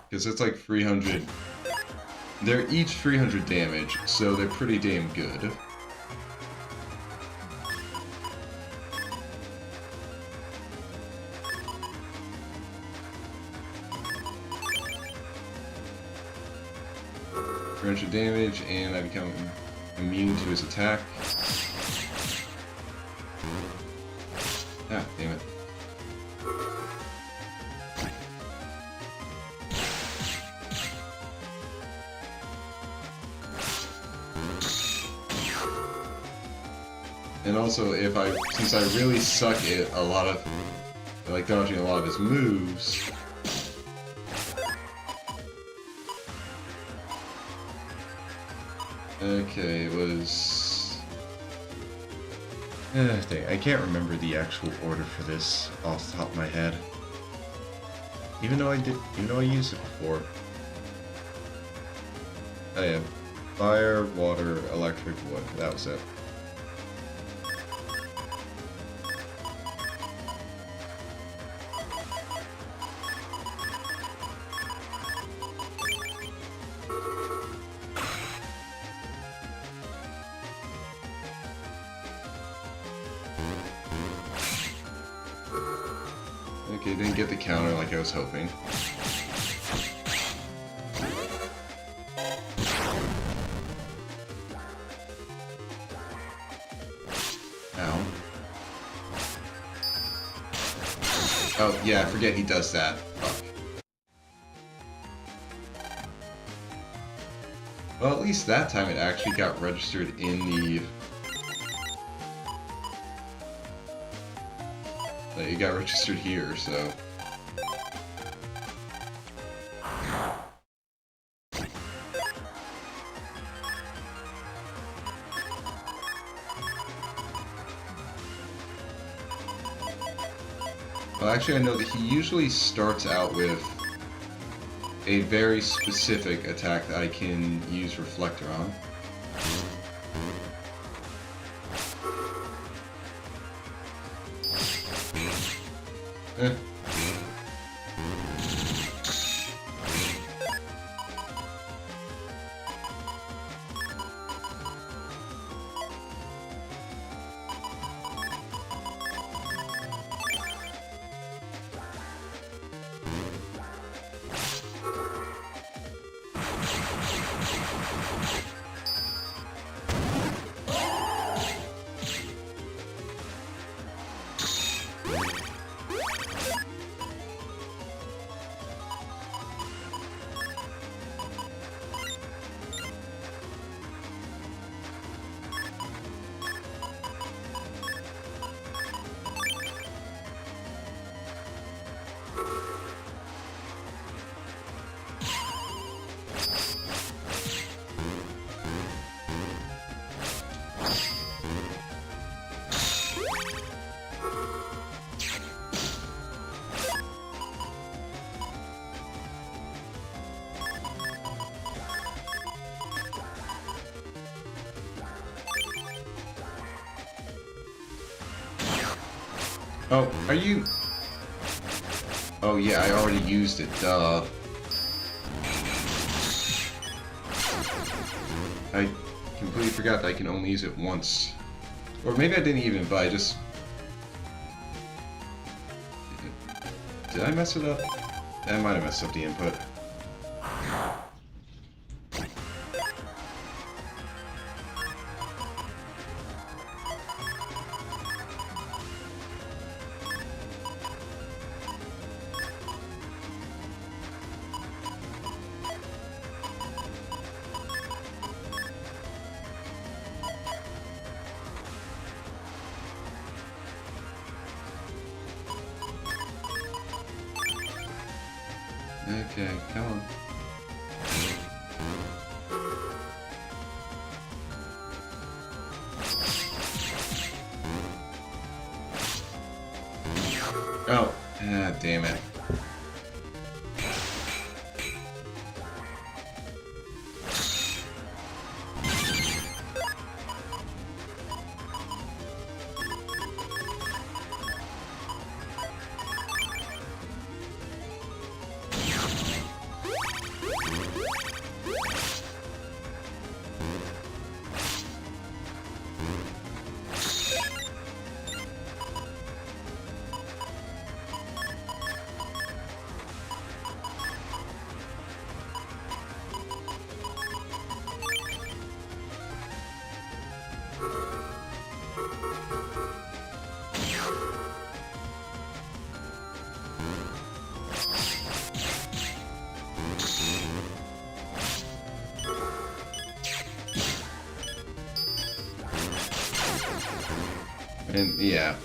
Because it's like 300... They're each 300 damage, so they're pretty damn good. Damage, and I become immune to his attack. Ah, damn it. And also, since I really suck at a lot of, like dodging a lot of his moves, okay, it was... dang, I can't remember the actual order for this off the top of my head. Even though I used it before. Oh yeah. Fire, water, electric, wood. That was it. Okay, didn't get the counter like I was hoping. Ow. Oh, yeah, I forget he does that. Fuck. Well, at least that time it actually got registered in the It got registered here, so... Well, actually, I know that he usually starts out with a very specific attack that I can use Reflector on. Eh. Oh, are you... Oh yeah, I already used it, duh. I completely forgot that I can only use it once. Or maybe I didn't even, but I just... Did I mess it up? I might have messed up the input. Okay, come on. Oh, damn it. And yeah.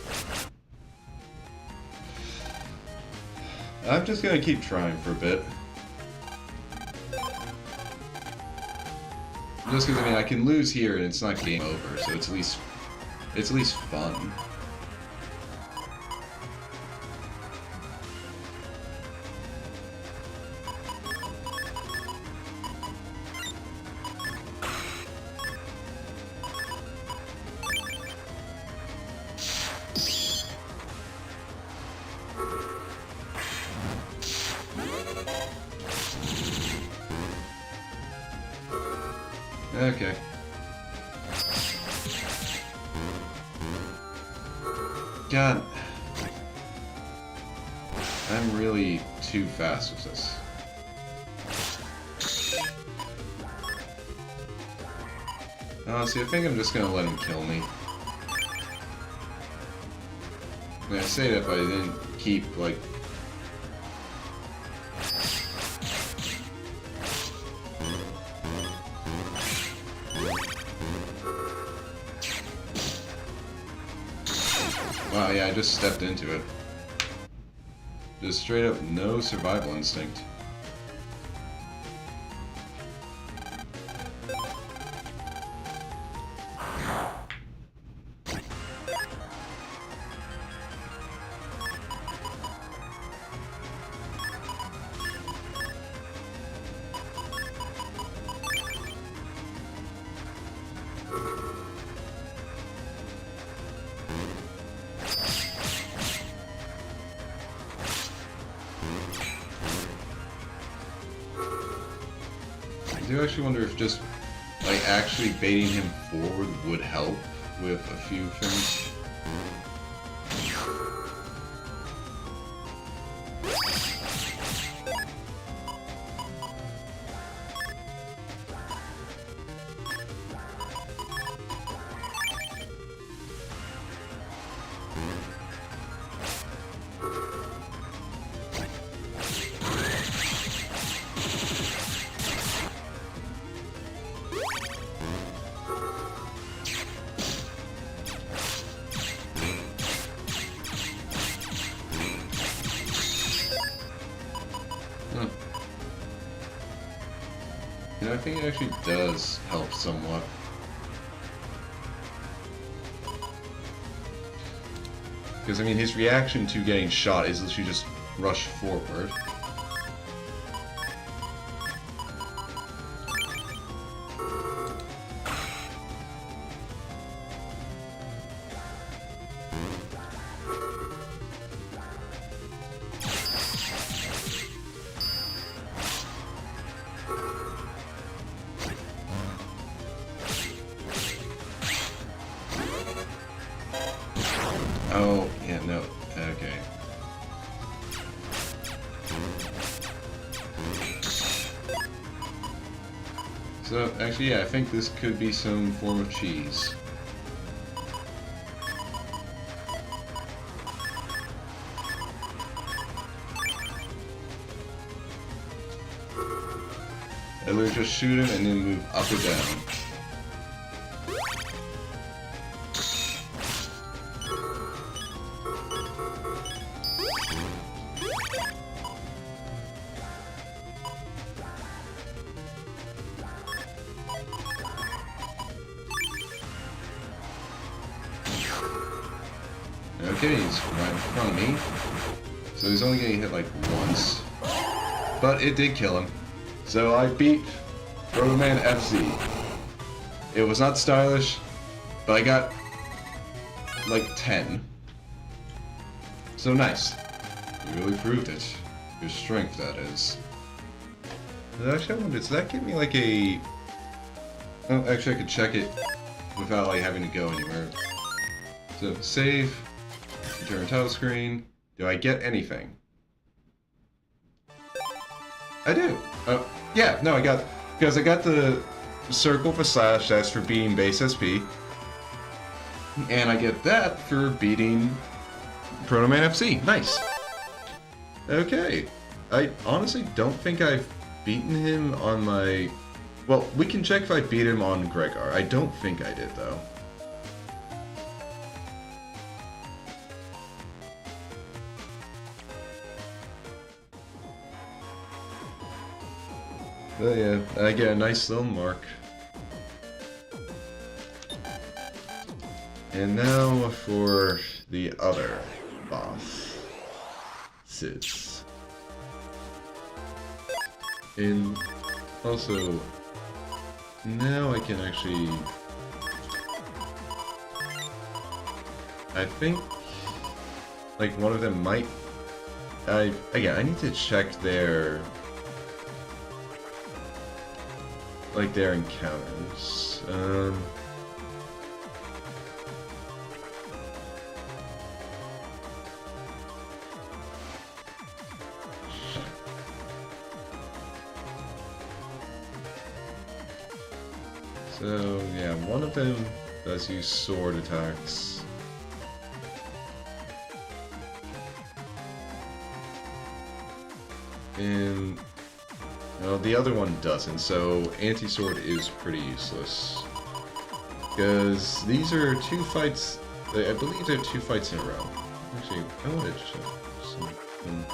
I'm just gonna keep trying for a bit. Just because, I mean, I can lose here and it's not game over, so it's at least fun. Okay. God. I'm really too fast with this. Honestly, I think I'm just gonna let him kill me. I mean, I say that if I didn't keep, like... Wow, yeah, I just stepped into it. Just straight up no survival instinct. I do actually wonder if just, like, actually baiting him forward would help with a few things. You know, I think it actually does help somewhat. Because, I mean, his reaction to getting shot is literally just rush forward. Oh, yeah, no. Okay. So, actually, yeah, I think this could be some form of cheese. I literally just shoot him and then move up or down. Okay, he's right in front of me. So he's only getting hit like once. But it did kill him. So I beat Roman FC. It was not stylish, but I got like 10. So nice. You really proved it. Your strength, that is. Actually, I wonder, does that give me like a... Oh, actually I could check it without like having to go anywhere. So, save. Return title screen. Do I get anything? I do. Oh, yeah, no, I got... Because I got the circle for slash, that's for beating base SP. And I get that for beating Proto Man FC. Nice. Okay. I honestly don't think I've beaten him on my... Well, we can check if I beat him on Gregor. I don't think I did, though. But yeah, I get a nice little mark. And now for the other boss. Sis. And also, now I can actually... I think, like, one of them might... Again, I need to check their... like, their encounters. So, yeah, one of them does use sword attacks. And... no, the other one doesn't, so anti-sword is pretty useless. Because these are two fights... I believe they're two fights in a row. Actually, I want to check something.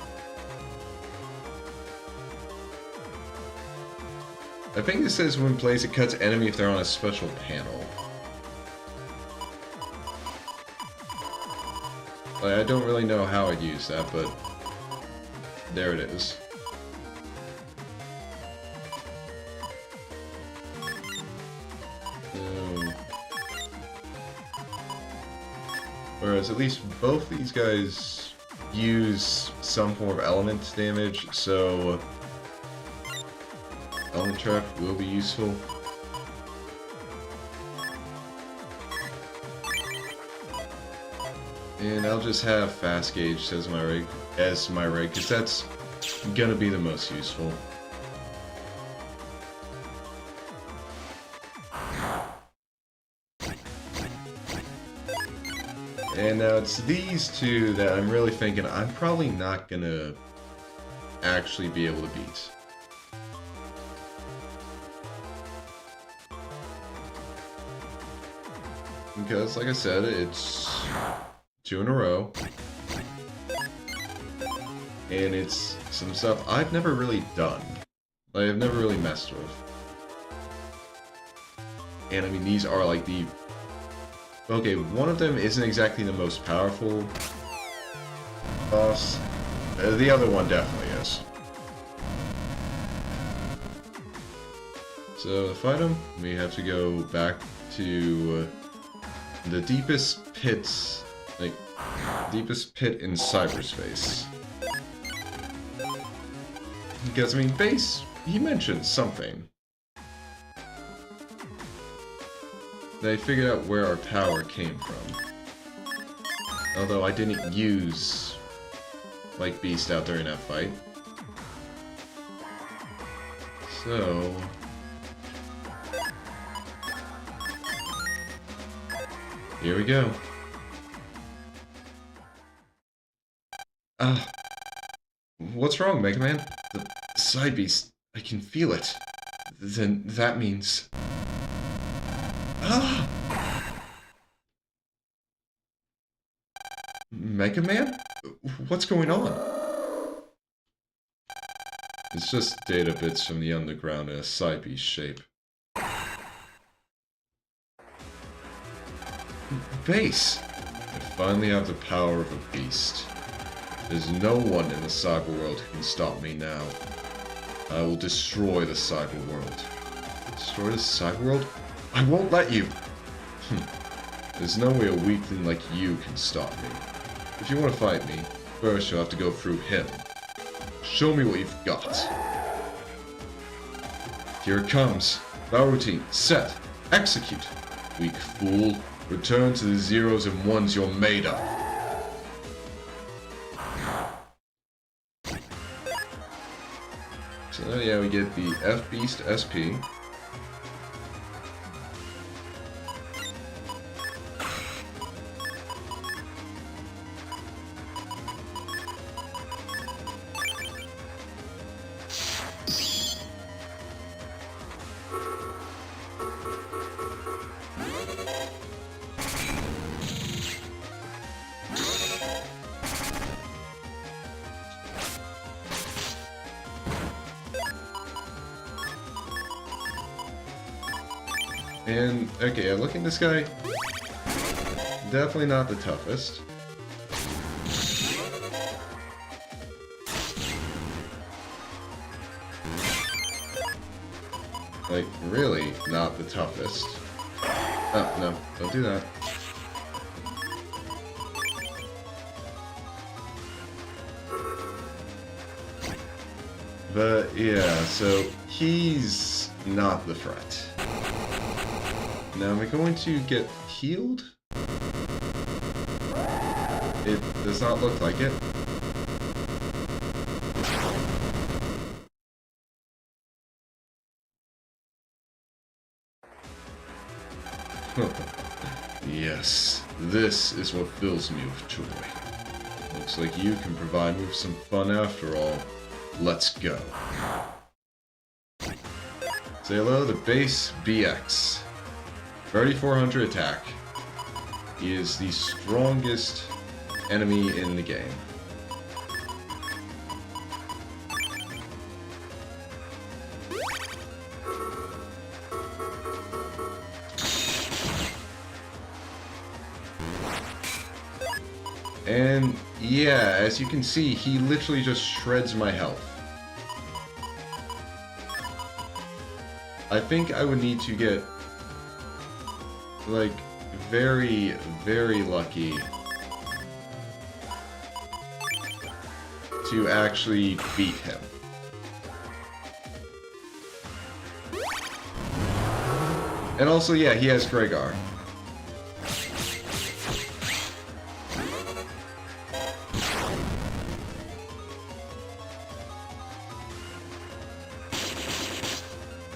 I think it says when plays it cuts enemy if they're on a special panel. Like, I don't really know how I'd use that, but there it is. Whereas at least both these guys use some form of element damage, so element trap will be useful. And I'll just have fast gauge as my rig, because that's gonna be the most useful. And now it's these two that I'm really thinking I'm probably not gonna actually be able to beat. Because, like I said, it's 2 in a row. And it's some stuff I've never really done. Like, I've never really messed with. And I mean, these are like the... Okay, one of them isn't exactly the most powerful boss. The other one definitely is. So to fight him, we have to go back to the deepest pits, like deepest pit in cyberspace. Because I mean, Base, he mentioned something. I figured out where our power came from. Although I didn't use, like, Beast out during that fight. So... here we go. What's wrong, Mega Man? The side beast, I can feel it. Then that means... Mega Man? What's going on? It's just data bits from the underground in a side beast shape. Base! I finally have the power of a beast. There's no one in the cyber world who can stop me now. I will destroy the cyber world. Destroy the cyber world? I won't let you! There's no way a weakling like you can stop me. If you want to fight me, first you'll have to go through him. Show me what you've got. Here it comes. Battle routine. Set. Execute. Weak fool. Return to the zeros and ones you're made of. So yeah, we get the F-Beast SP. And, okay, looking at this guy, definitely not the toughest. Like, really not the toughest. Oh, no, don't do that. But, yeah, so he's not the threat. Now, am I going to get healed? It does not look like it. Yes, this is what fills me with joy. Looks like you can provide me with some fun after all. Let's go. Say hello to Base BX. 3400 attack. He is the strongest enemy in the game. And yeah, as you can see, he literally just shreds my health. I think I would need to get, like, very, very lucky to actually beat him. And also, yeah, he has Gregar.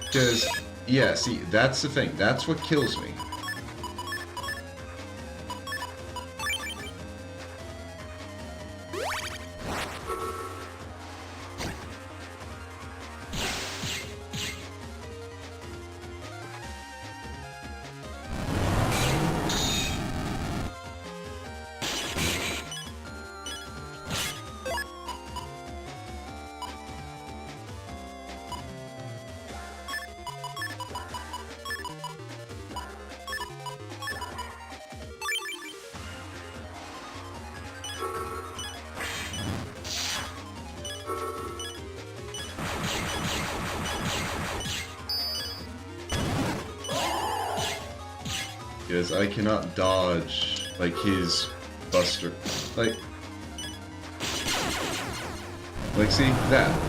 Because, yeah, see, that's the thing. That's what kills me. Because I cannot dodge, like, his buster. Like, see, that.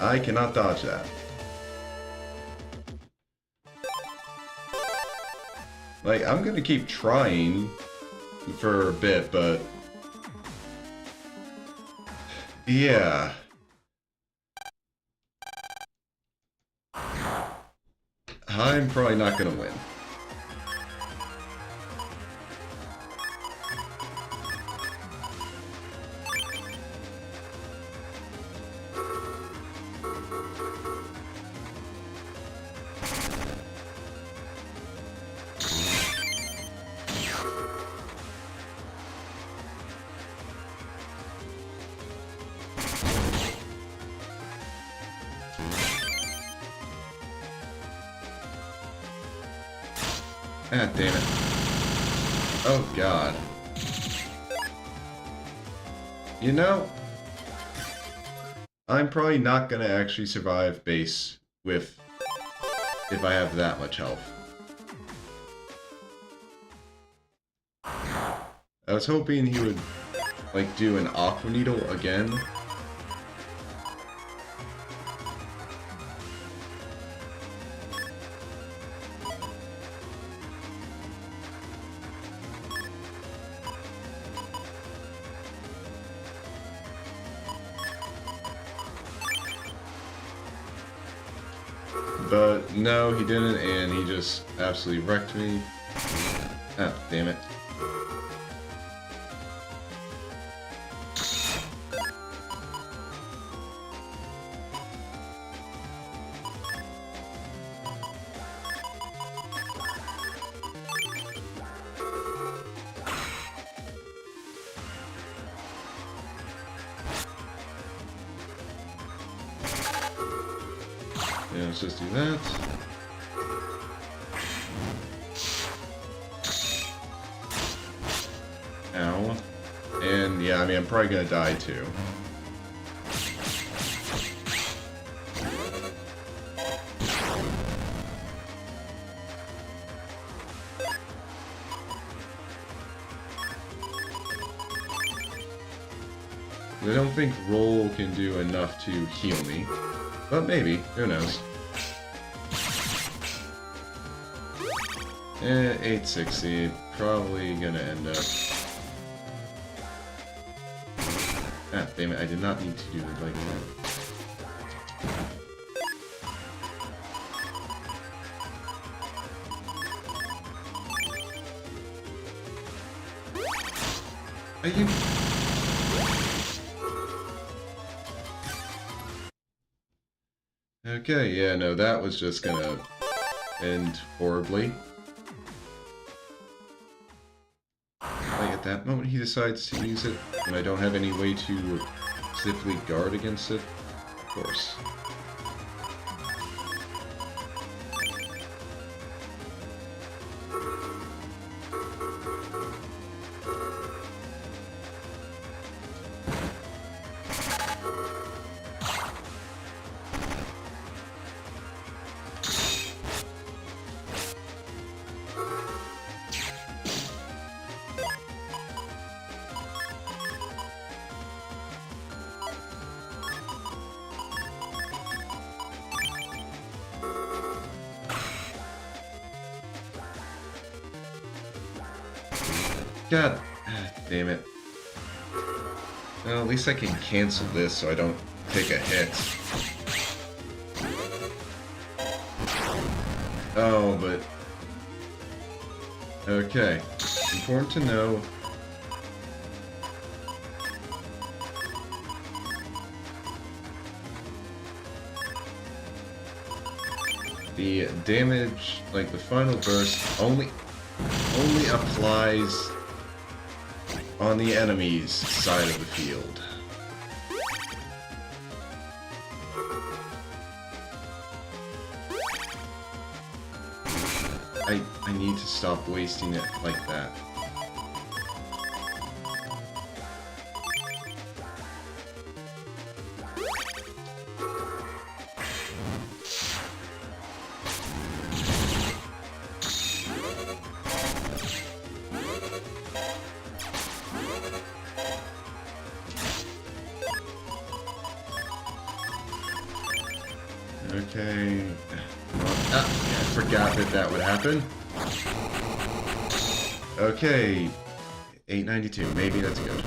I cannot dodge that. Like, I'm gonna keep trying for a bit, but... yeah. I'm probably not gonna win. Ah, damn it. Oh, God. You know, I'm probably not gonna actually survive base with... if I have that much health. I was hoping he would, like, do an Aqua Needle again. But no, he didn't, and he just absolutely wrecked me. Ah, damn it. Yeah, let's just do that. Ow. And yeah, I mean, I'm probably gonna die too. I don't think roll can do enough to heal me. But maybe, who knows. 860, probably gonna end up... ah, damn it, I did not need to do it like that. Are you... okay, yeah, no, that was just gonna end horribly. Like, at that moment he decides to use it, and I don't have any way to specifically guard against it. Of course. God damn it. Well, at least I can cancel this so I don't take a hit. Oh, but... Okay. Important to know... The damage, like the final burst, only applies on the enemy's side of the field. I need to stop wasting it like that. Okay. I forgot that would happen. Okay. 892. Maybe that's good.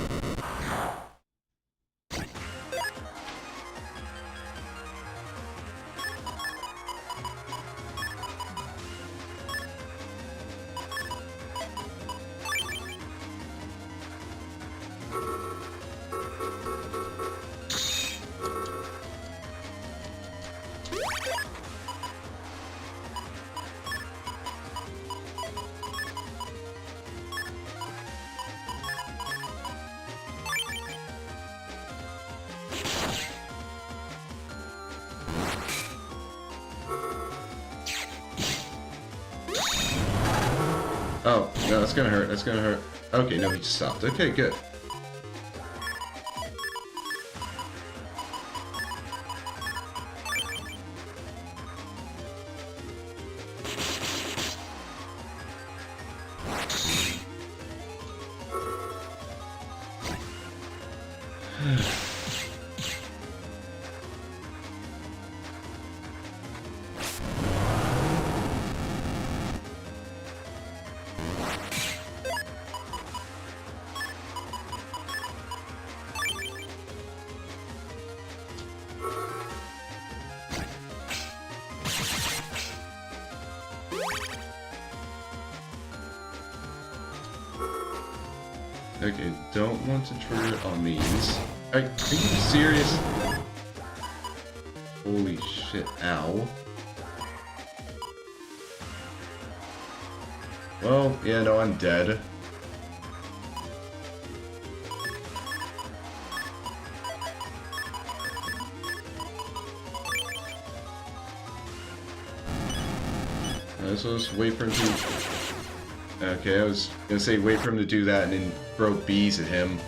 Oh, no, that's gonna hurt, that's gonna hurt. Okay, no, he just stopped. Okay, good. Okay, don't want to trigger it on these. Are you serious? Holy shit, ow. Well, yeah, no, I'm dead. So let's wait for him to... Okay, I was gonna say wait for him to do that and then throw bees at him.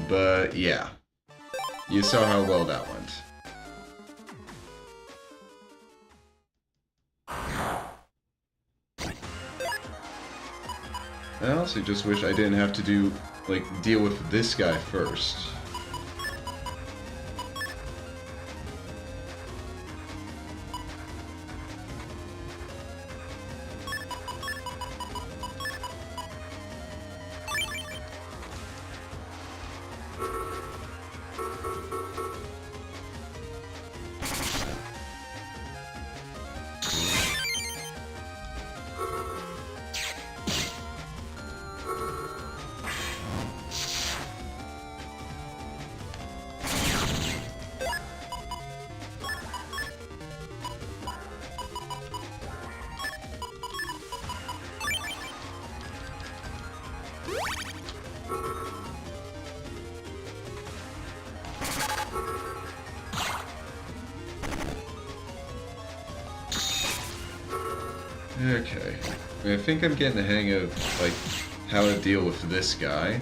But yeah. You saw how well that went. I also just wish I didn't have to do, like, deal with this guy first. Okay. I think I'm getting the hang of, like, how to deal with this guy.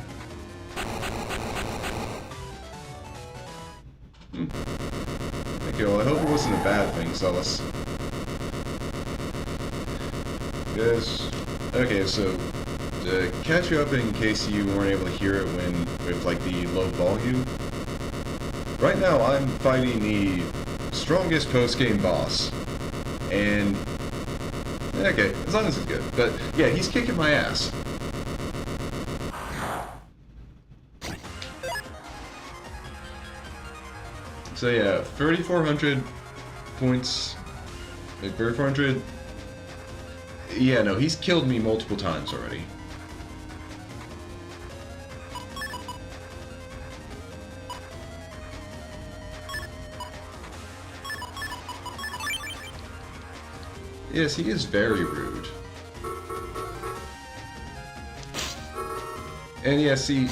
Okay, well, I hope it wasn't a bad thing, so let's... Okay, so, to catch you up in case you weren't able to hear it with, like, the low volume, right now I'm fighting the strongest post-game boss, and... Okay, as long as it's good. But, yeah, he's kicking my ass. So yeah, 3,400 points. Like 3,400. Yeah, no, he's killed me multiple times already. Yes, he is very rude. And yeah, see,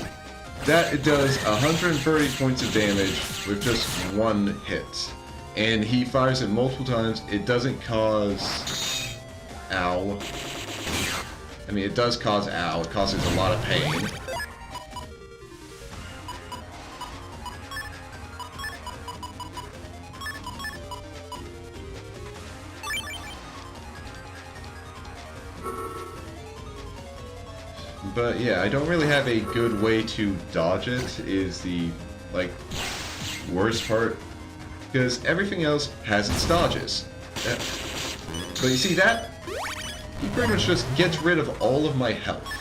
that it does 130 points of damage with just one hit. And he fires it multiple times. It doesn't cause... Ow. I mean, it does cause ow. It causes a lot of pain. But yeah, I don't really have a good way to dodge it, is the, like, worst part. Because everything else has its dodges. But you see that? He pretty much just gets rid of all of my health.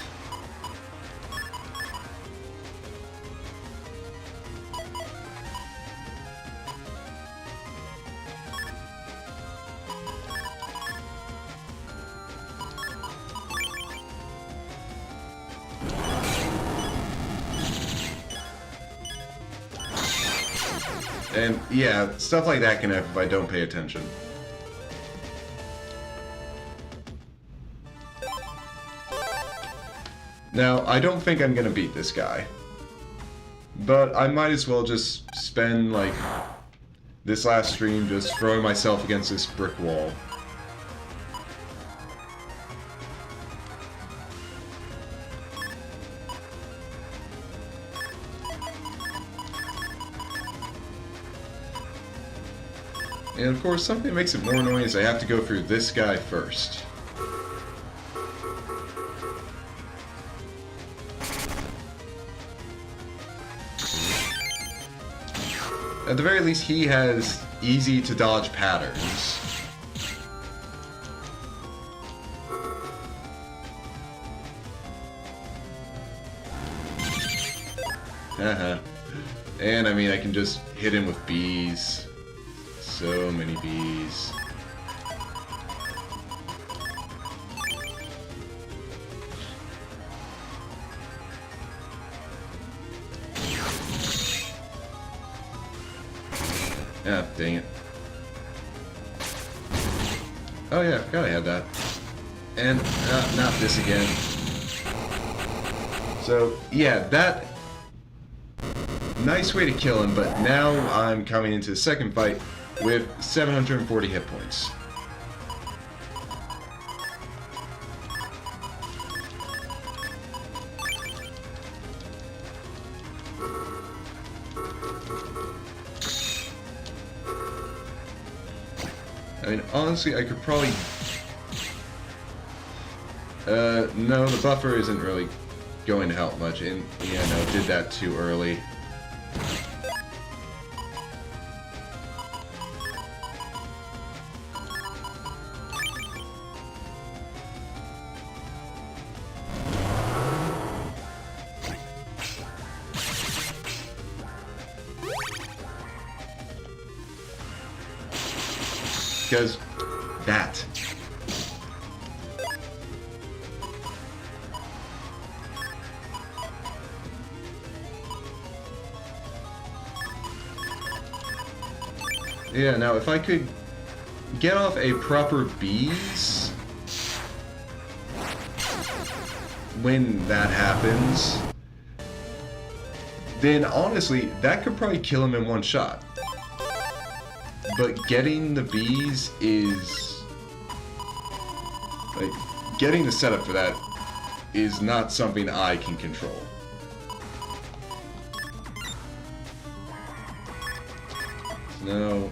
And yeah, stuff like that can happen if I don't pay attention. Now, I don't think I'm gonna beat this guy. But I might as well just spend, like, this last stream just throwing myself against this brick wall. And of course, something that makes it more annoying is I have to go through this guy first. At the very least, he has easy to dodge patterns. Haha. And I mean, I can just hit him with bees. So many bees. Ah, dang it. Oh yeah, I forgot I had that. And, not this again. So, yeah, that... Nice way to kill him, but now I'm coming into the second fight with 740 hit points. I mean, honestly, I could probably... no, the buffer isn't really going to help much, and, yeah, no, did that too early. Because that. Yeah, now if I could get off a proper bees when that happens, then honestly, that could probably kill him in one shot. But getting the bees is... like, getting the setup for that is not something I can control. No.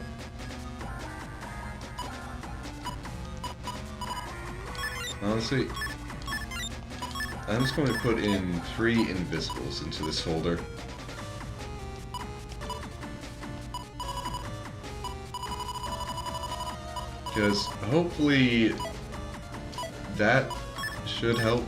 Honestly, I'm just going to put in 3 invisibles into this folder. Because hopefully that should help.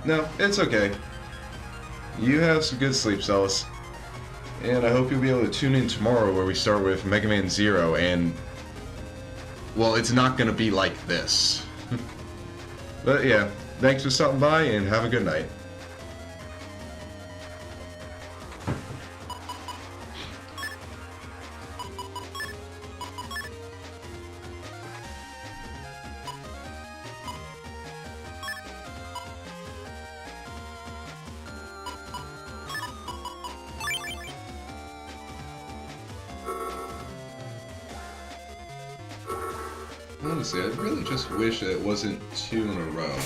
No, it's okay. You have some good sleep, Celis. And I hope you'll be able to tune in tomorrow where we start with Mega Man Zero and... well, it's not gonna be like this. But yeah, thanks for stopping by and have a good night. Honestly, I really just wish that it wasn't 2 in a row.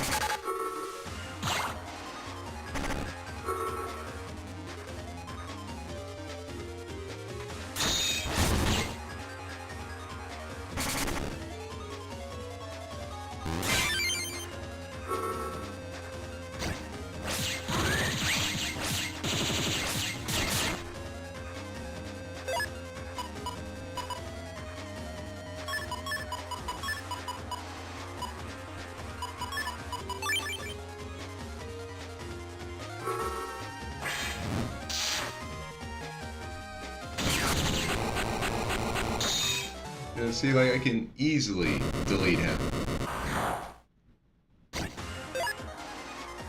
Yeah, see, like, I can easily delete him.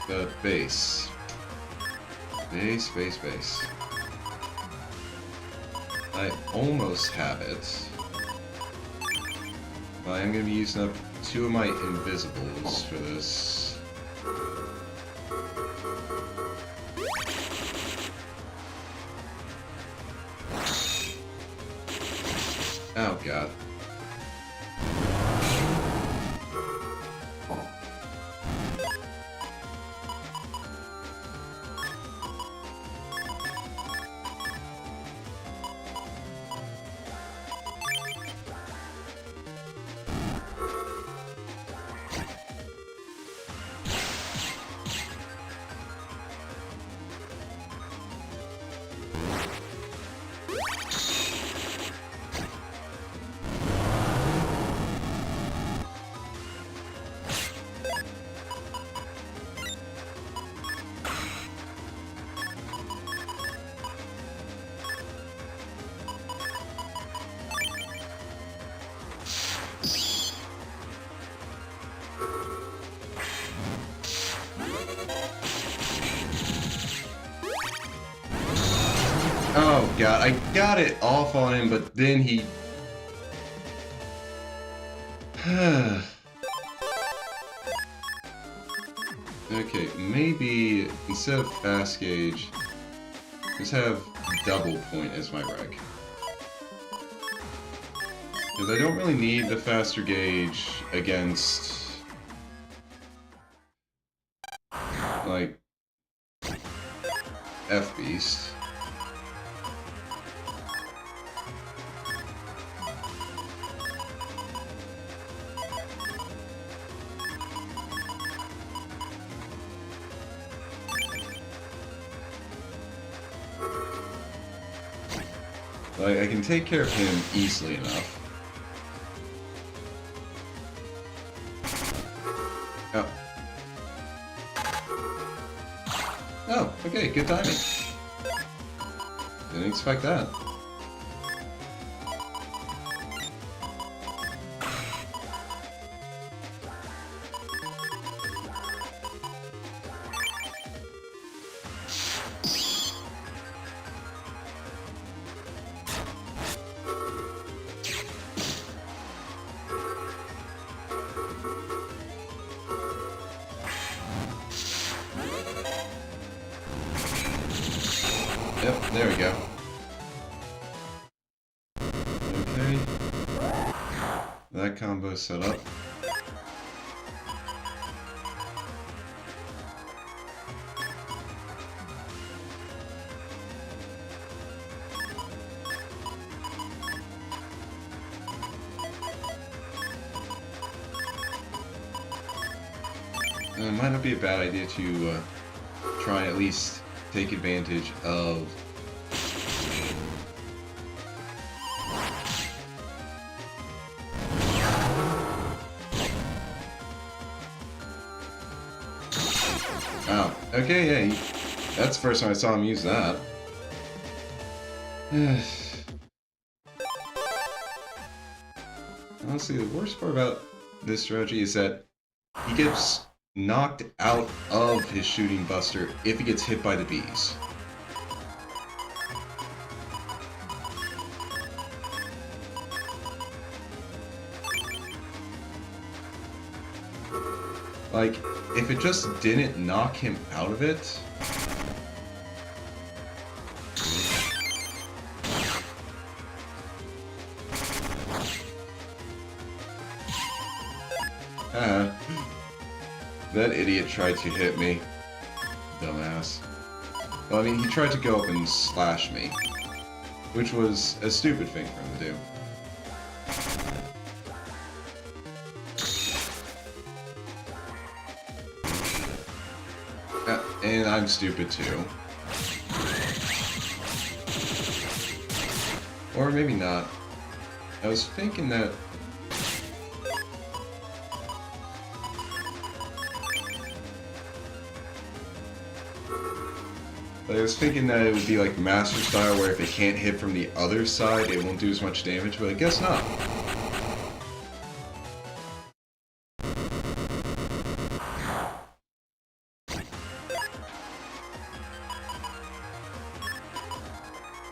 The base. Base. I almost have it. But I am going to be using up 2 of my invisibles for this. Oh god. Oh god, I got it off on him, but then he... Okay, maybe instead of fast gauge, just have double point as my reg. Because I don't really need the faster gauge against... like... F-Beast. Like, I can take care of him easily enough. Oh. Oh, okay, good timing. Didn't expect that. Yep, there we go. Okay. That combo set up. It might not be a bad idea to try and at least take advantage of Okay, yeah, that's the first time I saw him use that. Honestly, the worst part about this strategy is that he gets knocked out of his shooting buster if he gets hit by the bees. Like, if it just didn't knock him out of it... That idiot tried to hit me. Dumbass. Well, I mean, he tried to go up and slash me. Which was a stupid thing for him to do. And I'm stupid too. Or maybe not. I was thinking that... I was thinking that it would be like Master Style, where if it can't hit from the other side, it won't do as much damage, but I guess not.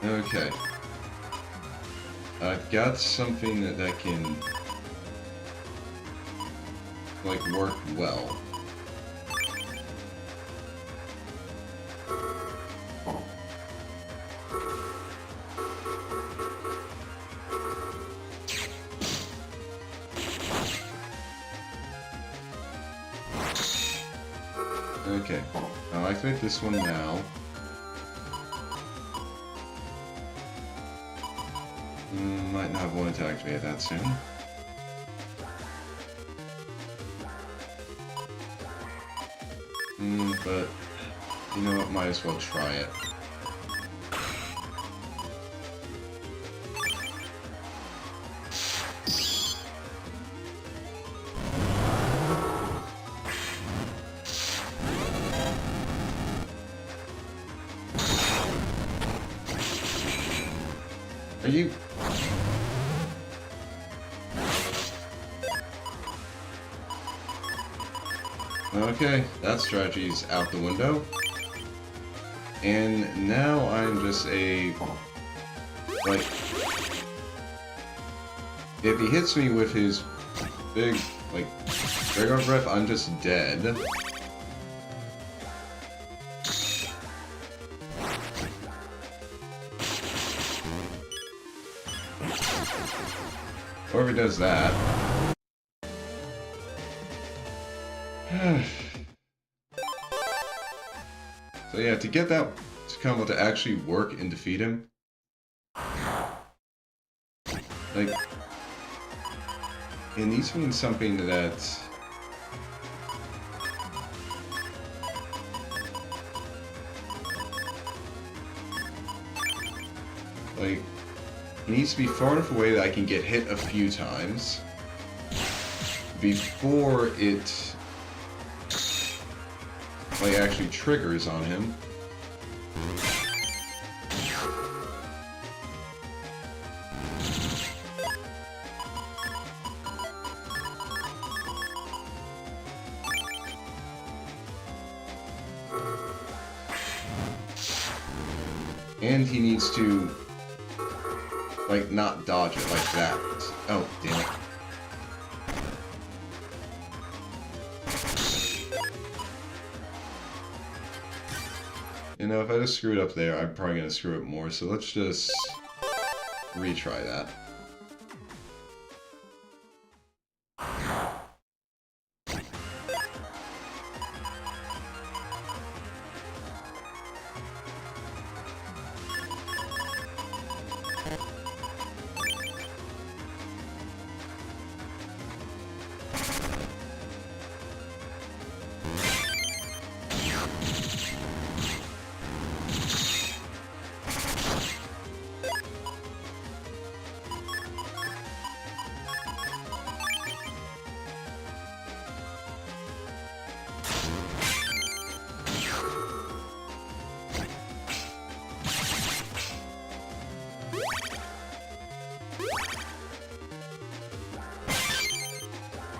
Okay. I've got something that can, like, work well. Okay, I'll activate this one now. Might not have wanted to activate that soon. But, you know what, might as well try it. Are you... Okay, that strategy's out the window. And now I'm just a... like... if he hits me with his big, like, Dragon Breath, I'm just dead. Or if he does that. So yeah, to get that combo to actually work and defeat him, like, it needs to mean something that like, he needs to be far enough away that I can get hit a few times before it, like, actually triggers on him. And he needs to, like, not dodge it like that. Oh, damn it. You know, if I just screw it up there, I'm probably gonna screw it more, so let's just retry that.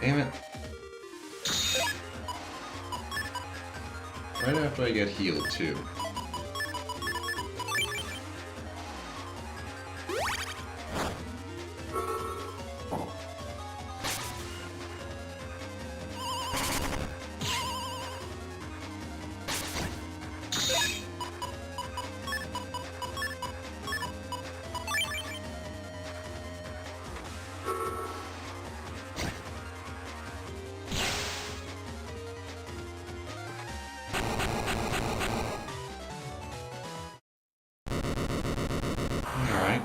Damn it. Right after I get healed, too. Alright.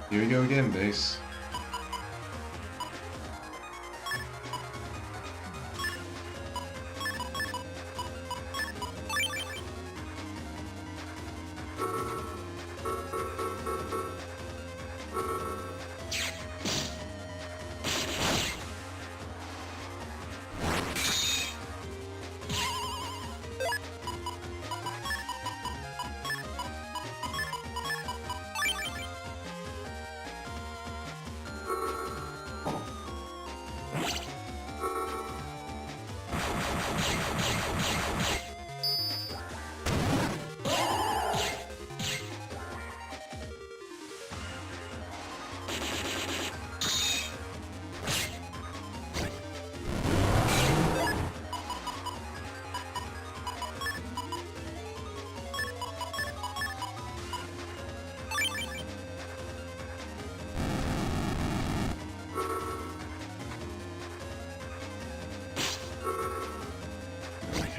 Here we go again, base.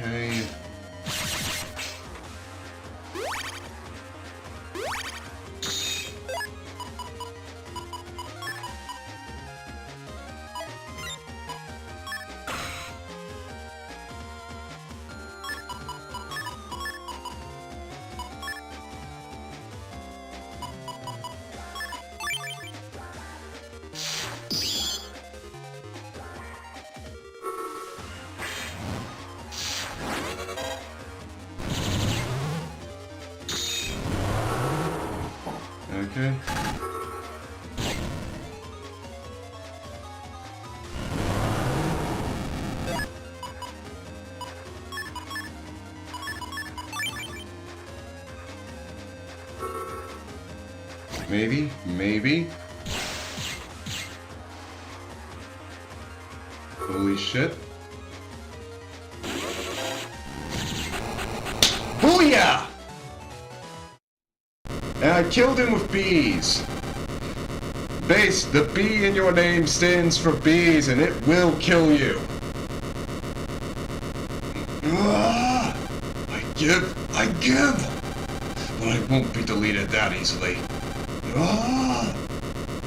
Okay. Okay. Maybe. Holy shit. Booyah! And I killed him with bees. Base, the B in your name stands for bees, and it will kill you. I give. But I won't be deleted that easily.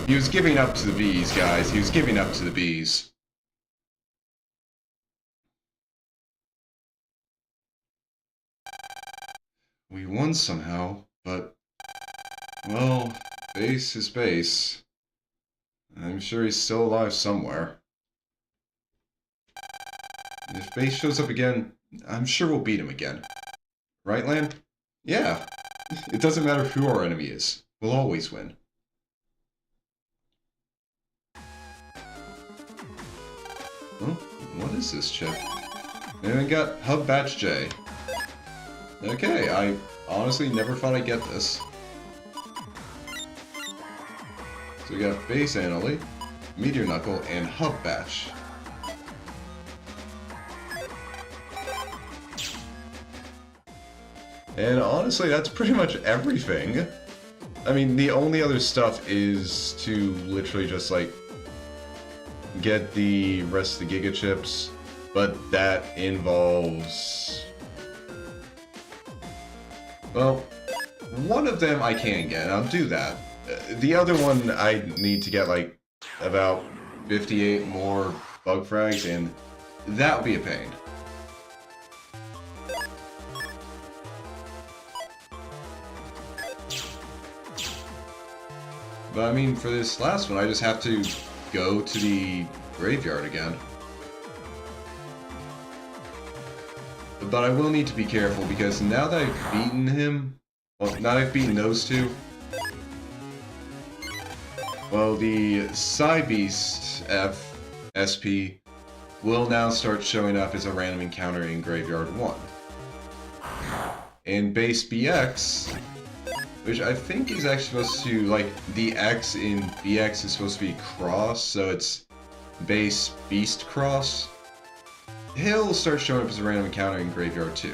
He was giving up to the bees, guys. He was giving up to the bees. We won somehow, but... well, base is base. I'm sure he's still alive somewhere. If base shows up again, I'm sure we'll beat him again. Right, Land? Yeah. It doesn't matter who our enemy is. We'll always win. Well, what is this chip? And we got Hub Batch J. Okay, I honestly never thought I'd get this. So we got Base Annalie, Meteor Knuckle, and Hub Batch. And honestly, that's pretty much everything. I mean, the only other stuff is to literally just, like, get the rest of the Giga Chips, but that involves... well, one of them I can get, and I'll do that. The other one I need to get, like, about 58 more bug frags, and that would be a pain. But I mean, for this last one, I just have to go to the graveyard again. But I will need to be careful, because now that I've beaten him, well, now that I've beaten those two, Well, the Side Beast F, SP, will now start showing up as a random encounter in Graveyard 1. And Base BX, which I think is actually supposed to, like, the X in BX is supposed to be cross, so it's Base Beast Cross. He'll start showing up as a random encounter in Graveyard 2.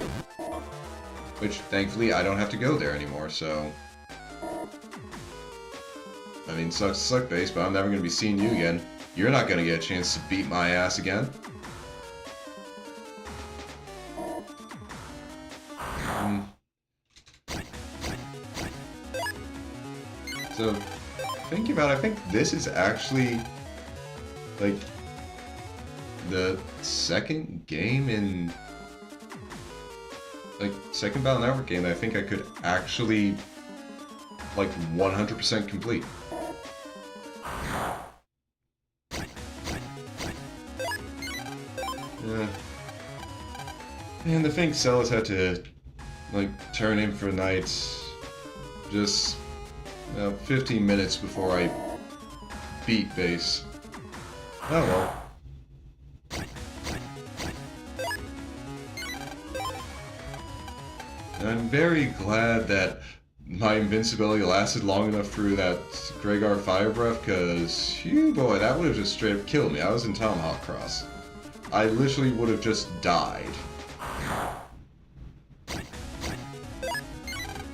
Which, thankfully, I don't have to go there anymore, so... I mean, sucks to suck, Base, but I'm never going to be seeing you again. You're not going to get a chance to beat my ass again. So, thinking about it, I think this is actually, like, the second game in, like, second Battle Network game that I think I could actually, like, 100% complete. Yeah. And I think Celis had to, like, turn in for nights just 15 minutes before I beat Base. Oh well. And I'm very glad that my invincibility lasted long enough through that Gregar Fire Breath, because, phew boy, that would have just straight up killed me. I was in Tomahawk Cross. I literally would have just died.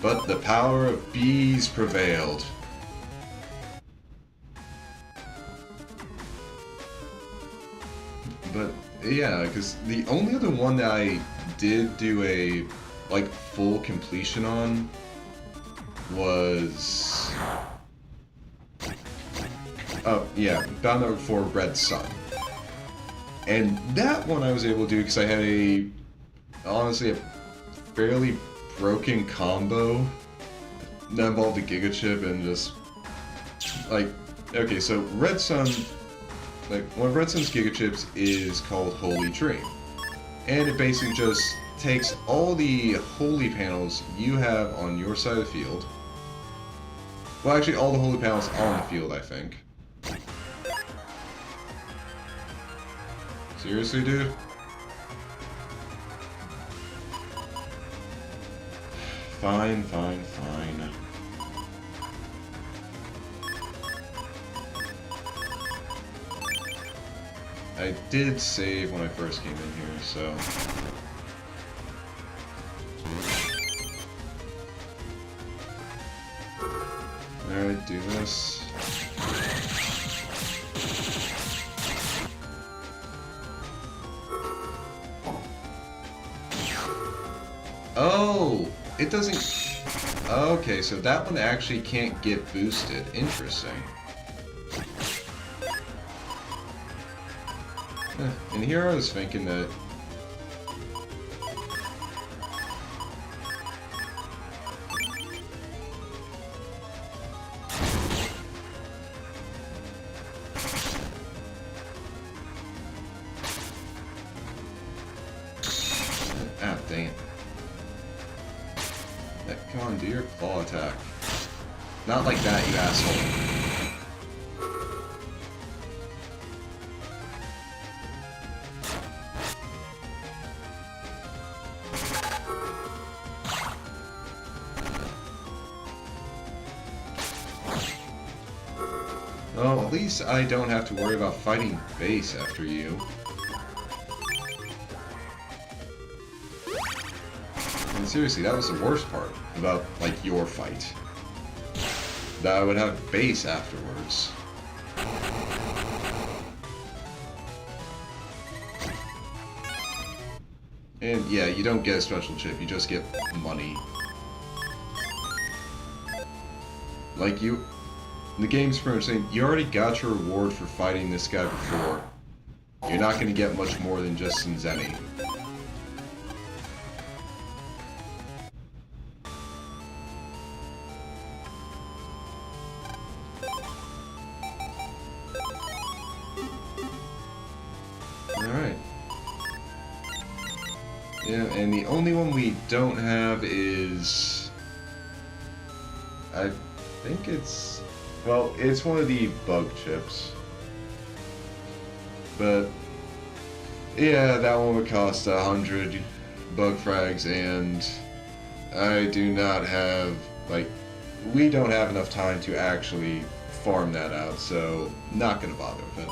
But the power of bees prevailed. But, yeah, because the only other one that I did do a, like, full completion on was... oh, yeah, Battle Network 4 Red Sun. And that one I was able to do because I had a, honestly, a fairly broken combo that involved a Giga Chip and just, like, okay, so Red Sun, like, one of Red Sun's Giga Chips is called Holy Dream. And it basically just takes all the holy panels you have on your side of the field. Well, actually, all the holy panels on the field, I think. Seriously, dude? Fine, fine, fine. I did save when I first came in here, so... Alright, do this. Oh! It doesn't... okay, so that one actually can't get boosted. Interesting. And here I was thinking that... ah, dang it. Come on, do your claw attack. Not like that, you asshole. Well, at least I don't have to worry about fighting Base after you. And seriously, that was the worst part about, like, your fight. That I would have Base afterwards. And yeah, you don't get a special chip, you just get money. Like, you... the game's pretty much saying, you already got your reward for fighting this guy before. You're not going to get much more than just some Zenny. Alright. Yeah, and the only one we don't have is... I think it's Well, it's one of the bug chips. But yeah, that one would cost 100 bug frags, and I do not have, like, we don't have enough time to actually farm that out, so not gonna bother with it.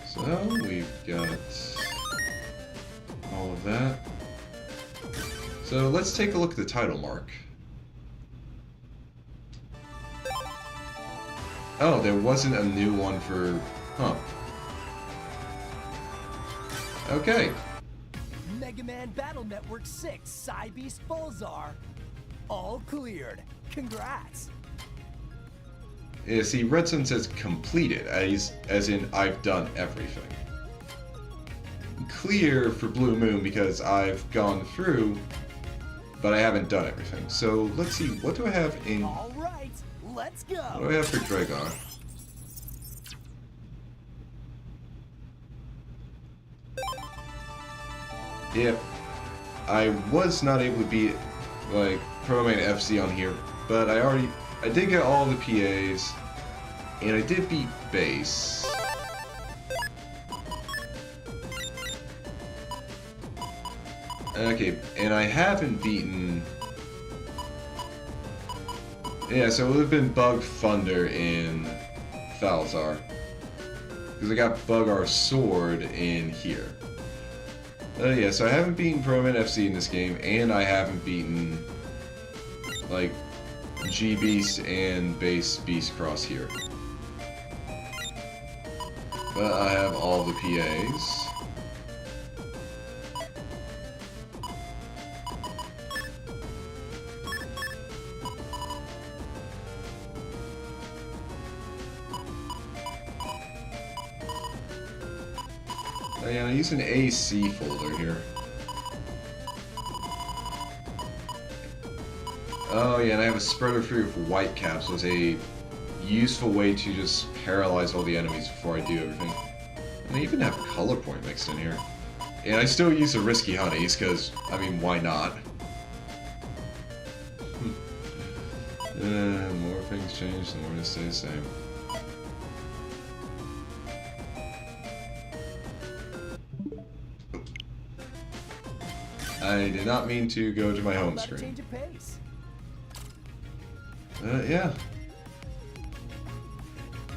So we've got all of that. So let's take a look at the title mark. Oh, there wasn't a new one for... Huh. Okay. Mega Man Battle Network 6 Psybeast Bulzar. All cleared. Congrats. Yeah, see, Redstone says completed, as in I've done everything. Clear for Blue Moon because I've gone through, but I haven't done everything. So let's see, what do I have in... All right, let's go. What do I have for Dragar? Yep. I was not able to beat, like, Pro Man FC on here, but I did get all the PAs, and I did beat Base. Okay, and I haven't beaten... Yeah, so it would have been Bug Thunder in Falzar. Because I got Bugar Sword in here. Yeah, so I haven't beaten Pro Man FC in this game, and I haven't beaten, like, G-Beast and Base Beast Cross here. But I have all the PAs. Oh yeah, I use an AC folder here. Oh yeah, and I have a spreader free with white caps, so it's a useful way to just paralyze all the enemies before I do everything. And I even have a color point mixed in here. And I still use the risky honeys, because, I mean, why not? More things change, the more they stay the same. I did not mean to go to my home screen. Change of pace. Yeah.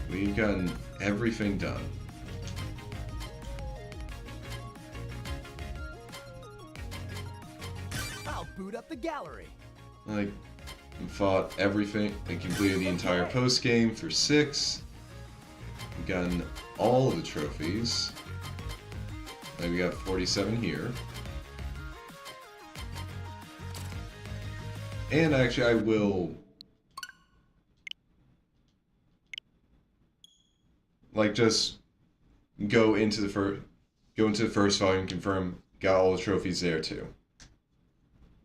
We've gotten everything done. I'll boot up the gallery. Like, fought everything and completed the entire post game for 6. We've gotten all of the trophies. Like, we got 47 here. And actually, I will, like, just go into the first volume and confirm got all the trophies there too.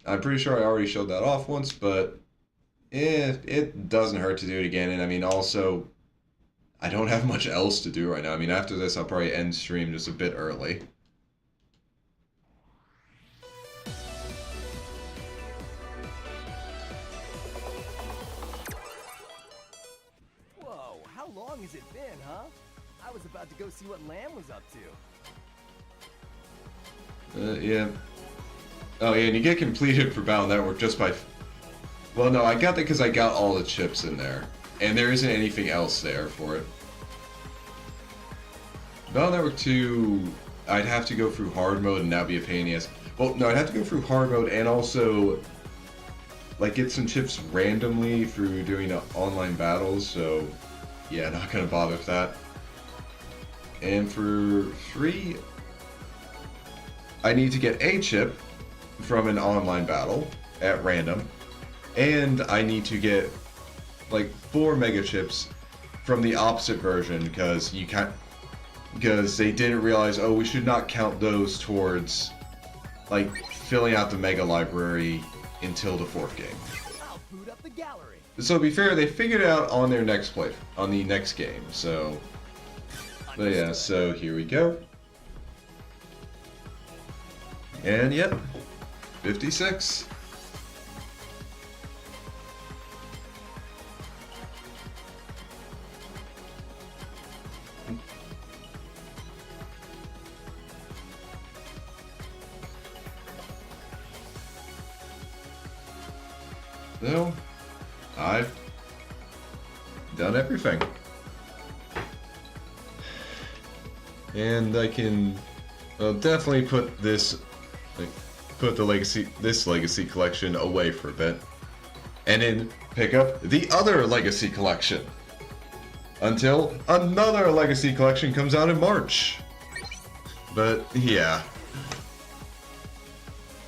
I'm pretty sure I already showed that off once, but it doesn't hurt to do it again. And I mean, also, I don't have much else to do right now. I mean, after this, I'll probably end stream just a bit early. How long has it been, huh? I was about to go see what Lamb was up to. Yeah. Oh, yeah, and you get completed for Battle Network just by... Well, no, I got that because I got all the chips in there. And there isn't anything else there for it. Battle Network 2, I'd have to go through hard mode and that'd be a pain in the ass. Well, no, I'd have to go through hard mode and also, like, get some chips randomly through doing online battles, so... Yeah, not gonna bother with that. And for 3, I need to get a chip from an online battle at random, and I need to get like 4 mega chips from the opposite version because they didn't realize, oh, we should not count those towards like filling out the mega library until the 4th game. I'll boot up the gallery. So to be fair, they figured it out on their next on the next game, so... But yeah, so here we go. And yep, 56. No, I've done everything. And I can definitely put this, put this legacy collection away for a bit. And then pick up the other legacy collection. Until another legacy collection comes out in March. But yeah.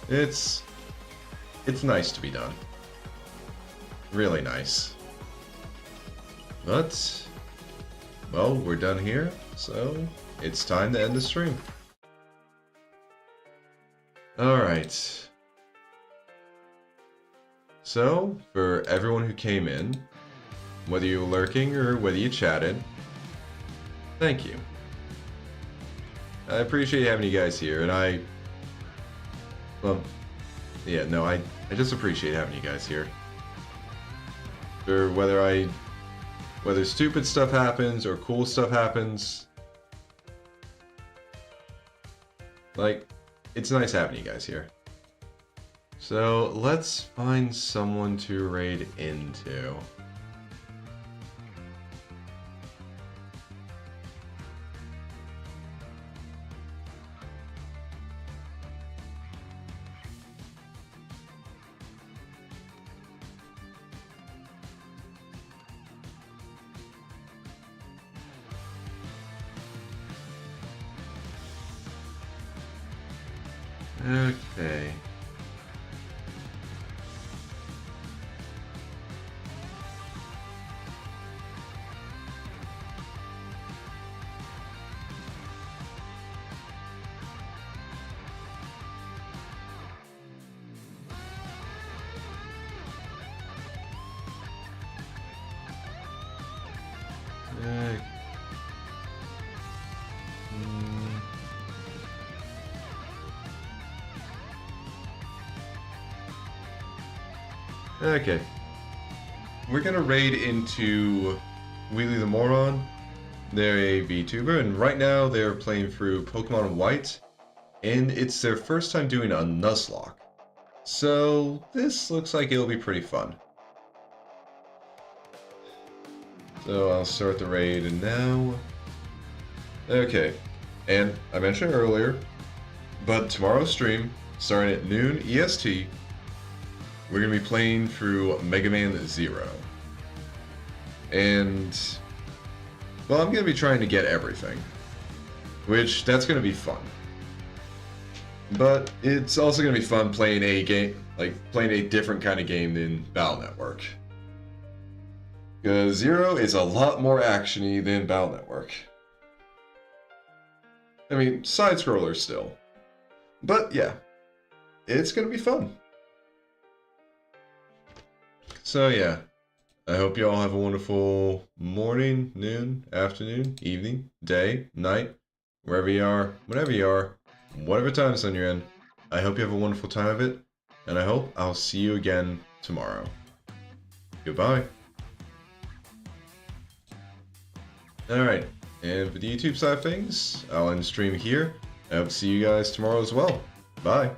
It's nice to be done. Really nice. But, well, we're done here, so it's time to end the stream. Alright. So, for everyone who came in, whether you were lurking or whether you chatted, thank you. I appreciate having you guys here, and well, yeah, no, I just appreciate having you guys here. Or whether stupid stuff happens or cool stuff happens, like, it's nice having you guys here. So, let's find someone to raid into. Okay. Okay. We're gonna raid into Wheelie the Moron. They're a VTuber, and right now they're playing through Pokemon White, and it's their first time doing a Nuzlocke. So this looks like it'll be pretty fun. So I'll start the raid now. Okay, and I mentioned earlier, but tomorrow's stream, starting at noon EST, we're going to be playing through Mega Man 0. And, well, I'm going to be trying to get everything. Which, that's going to be fun. But it's also going to be fun playing a game, like, playing a different kind of game than Battle Network. Because 0 is a lot more action-y than Battle Network. I mean, side-scroller still. But, yeah. It's going to be fun. So yeah, I hope you all have a wonderful morning, noon, afternoon, evening, day, night, wherever you are, whenever you are, whatever time zone you're in. I hope you have a wonderful time of it, and I hope I'll see you again tomorrow. Goodbye. Alright, and for the YouTube side of things, I'll end the stream here. I hope to see you guys tomorrow as well. Bye.